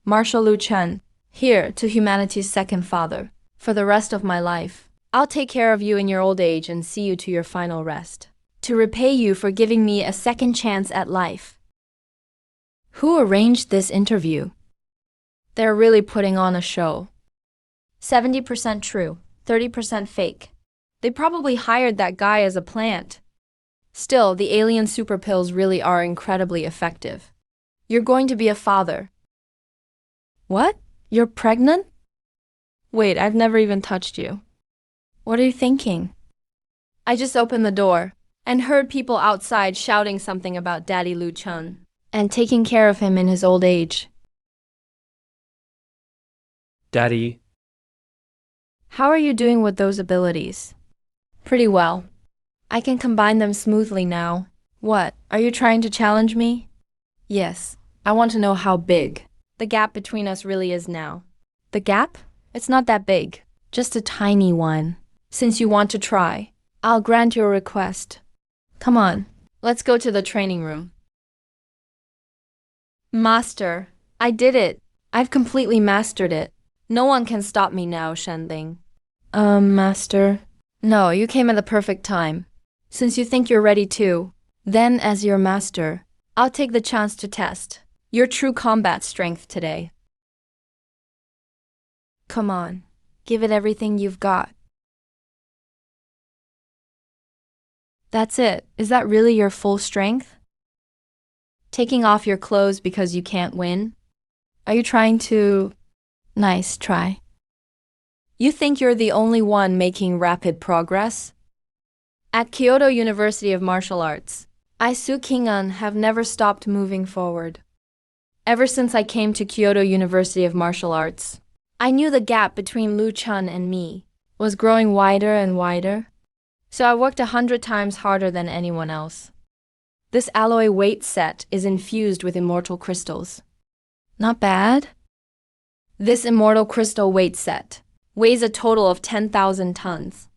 Marshal Lu Chen, here to humanity's second father. For the rest of my life, I'll take care of you in your old age and see you to your final rest, to repay you for giving me a second chance at life. Who arranged this interview? They're really putting on a show. 70% true, 30% fake. They probably hired that guy as a plant. Still, the alien super pills really are incredibly effective. You're going to be a father. What? You're pregnant? Wait, I've never even touched you. What are you thinking? I just opened the door and heard people outside shouting something about Daddy Lu Chun and taking care of him in his old age. Daddy. How are you doing with those abilities? Pretty well. I can combine them smoothly now. What, are you trying to challenge me? Yes, I want to know how big the gap between us really is now. The gap? It's not that big, just a tiny one. Since you want to try, I'll grant your request. Come on, let's go to the training room. Master, I did it. I've completely mastered it. No one can stop me now, Shenling. Master? No, you came at the perfect time. Since you think you're ready to, then as your master, I'll take the chance to test your true combat strength today. Come on, give it everything you've got. That's it. Is that really your full strength? Taking off your clothes because you can't win? Are you trying to... Nice try. You think you're the only one making rapid progress? At Kyoto University of Martial Arts, I, Su King-un, have never stopped moving forward. Ever since I came to Kyoto University of Martial Arts, I knew the gap between Lu Chun and me was growing wider and wider, so I worked 100 times harder than anyone else. This alloy weight set is infused with immortal crystals. Not bad. This immortal crystal weight set weighs a total of 10,000 tons.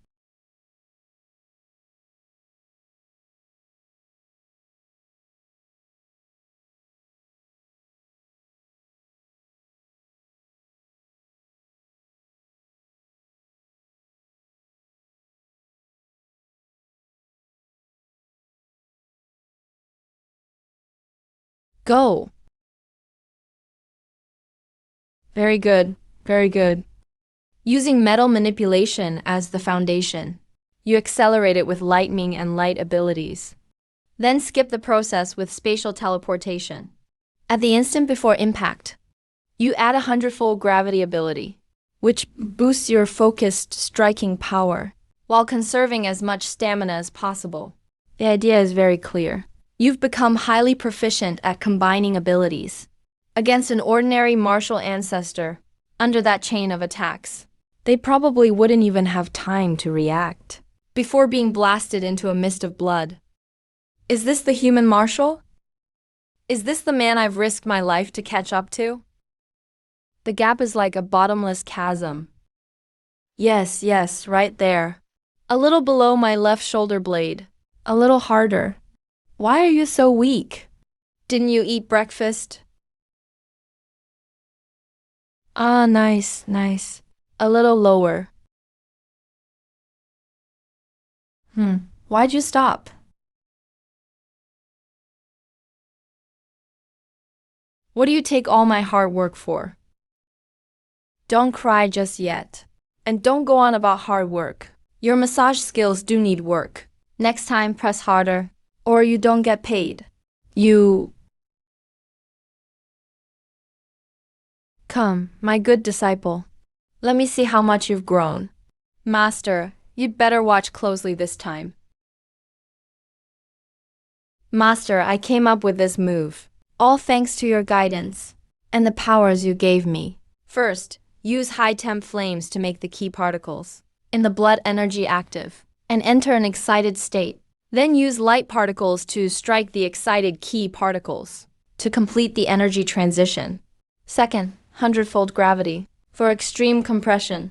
Go. Very good, very good. Using metal manipulation as the foundation, you accelerate it with lightning and light abilities. Then skip the process with spatial teleportation. At the instant before impact, you add 100-fold gravity ability, which boosts your focused striking power, while conserving as much stamina as possible. The idea is very clear. You've become highly proficient at combining abilities. Against an ordinary martial ancestor, under that chain of attacks, they probably wouldn't even have time to react before being blasted into a mist of blood. Is this the human martial? Is this the man I've risked my life to catch up to? The gap is like a bottomless chasm. Yes, right there. A little below my left shoulder blade. A little harder. Why are you so weak? Didn't you eat breakfast? Ah, nice. A little lower. Why'd you stop? What do you take all my hard work for? Don't cry just yet. And don't go on about hard work. Your massage skills do need work. Next time, press harder, or you don't get paid. Come, my good disciple. Let me see how much you've grown. Master, you'd better watch closely this time. Master, I came up with this move, all thanks to your guidance and the powers you gave me. First, use high-temp flames to make the key particles in the blood energy active and enter an excited state. Then use light particles to strike the excited key particles to complete the energy transition. Second, 100-fold gravity for extreme compression.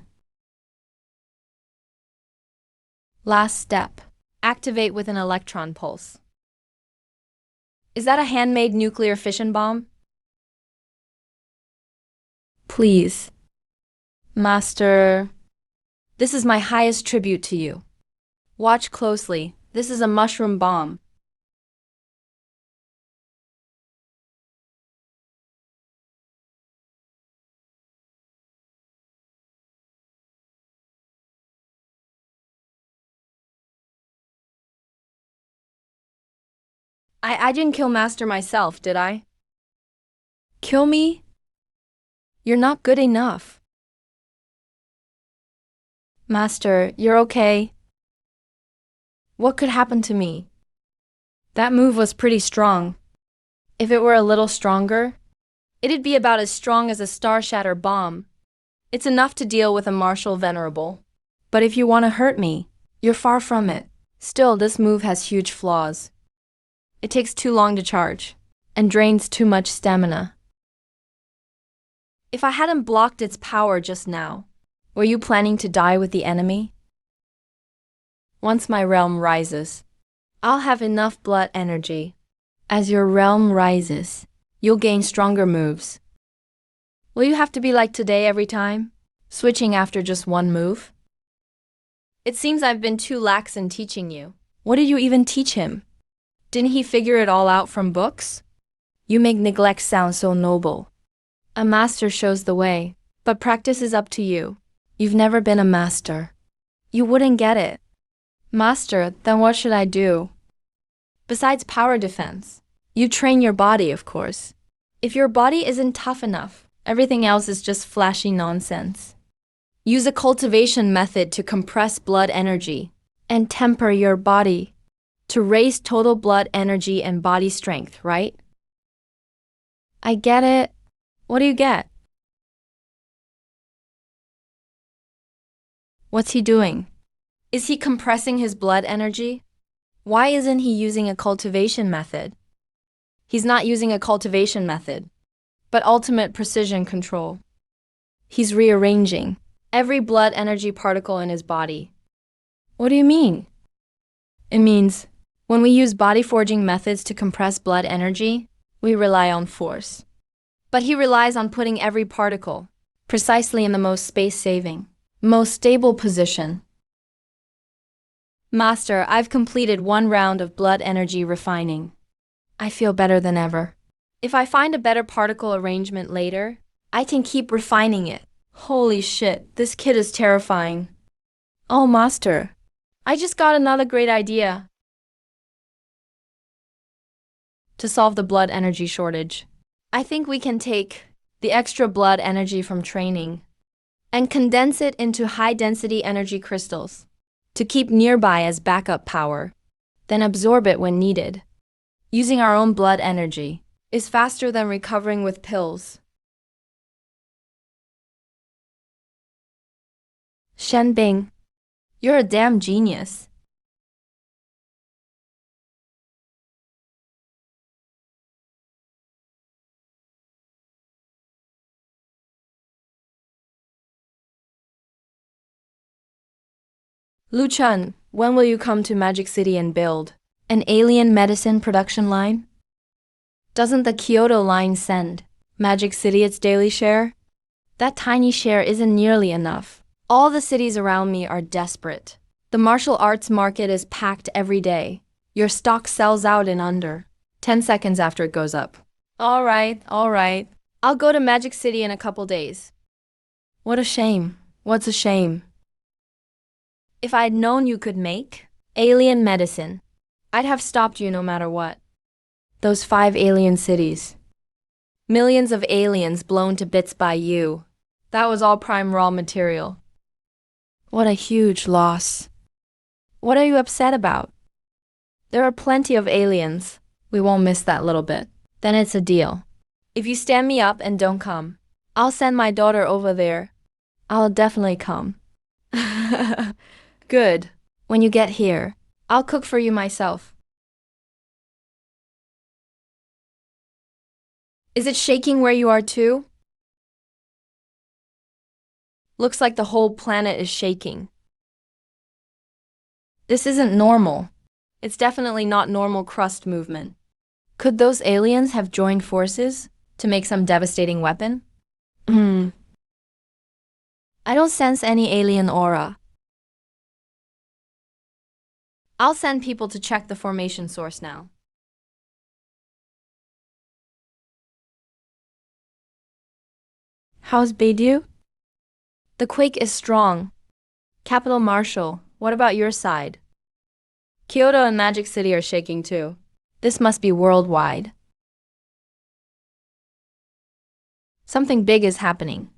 Last step, activate with an electron pulse. Is that a handmade nuclear fission bomb? Please. Master, this is my highest tribute to you. Watch closely. This is a mushroom bomb. I didn't kill Master myself, did I? Kill me? You're not good enough. Master, you're okay. What could happen to me? That move was pretty strong. If it were a little stronger, it'd be about as strong as a star-shatter bomb. It's enough to deal with a martial venerable. But if you want to hurt me, you're far from it. Still, this move has huge flaws. It takes too long to charge, and drains too much stamina. If I hadn't blocked its power just now, were you planning to die with the enemy? Once my realm rises, I'll have enough blood energy. As your realm rises, you'll gain stronger moves. Will you have to be like today every time, switching after just one move? It seems I've been too lax in teaching you. What did you even teach him? Didn't he figure it all out from books? You make neglect sound so noble. A master shows the way, but practice is up to you. You've never been a master. You wouldn't get it. Master, then what should I do? Besides power defense, you train your body, of course. If your body isn't tough enough, everything else is just flashy nonsense. Use a cultivation method to compress blood energy and temper your body to raise total blood energy and body strength, right? I get it. What do you get? What's he doing? Is he compressing his blood energy? Why isn't he using a cultivation method? He's not using a cultivation method, but ultimate precision control. He's rearranging every blood energy particle in his body. What do you mean? It means when we use body forging methods to compress blood energy, we rely on force. But he relies on putting every particle precisely in the most space-saving, most stable position. Master, I've completed 1 round of blood energy refining. I feel better than ever. If I find a better particle arrangement later, I can keep refining it. Holy shit, this kid is terrifying. Oh, Master, I just got another great idea to solve the blood energy shortage. I think we can take the extra blood energy from training and condense it into high-density energy crystals to keep nearby as backup power, then absorb it when needed. Using our own blood energy is faster than recovering with pills. Shenbing, you're a damn genius. Lu Chun, when will you come to Magic City and build an alien medicine production line? Doesn't the Kyoto line send Magic City its daily share? That tiny share isn't nearly enough. All the cities around me are desperate. The martial arts market is packed every day. Your stock sells out in under 10 seconds after it goes up. All right. I'll go to Magic City in a couple days. What a shame. What's a shame? If I'd known you could make alien medicine, I'd have stopped you no matter what. Those 5 alien cities. Millions of aliens blown to bits by you. That was all prime raw material. What a huge loss. What are you upset about? There are plenty of aliens. We won't miss that little bit. Then it's a deal. If you stand me up and don't come, I'll send my daughter over there. I'll definitely come. Good. When you get here, I'll cook for you myself. Is it shaking where you are too? Looks like the whole planet is shaking. This isn't normal. It's definitely not normal crust movement. Could those aliens have joined forces to make some devastating weapon? I don't sense any alien aura. I'll send people to check the formation source now. How's Beidou? The quake is strong. Capital Marshal, what about your side? Kyoto and Magic City are shaking too. This must be worldwide. Something big is happening.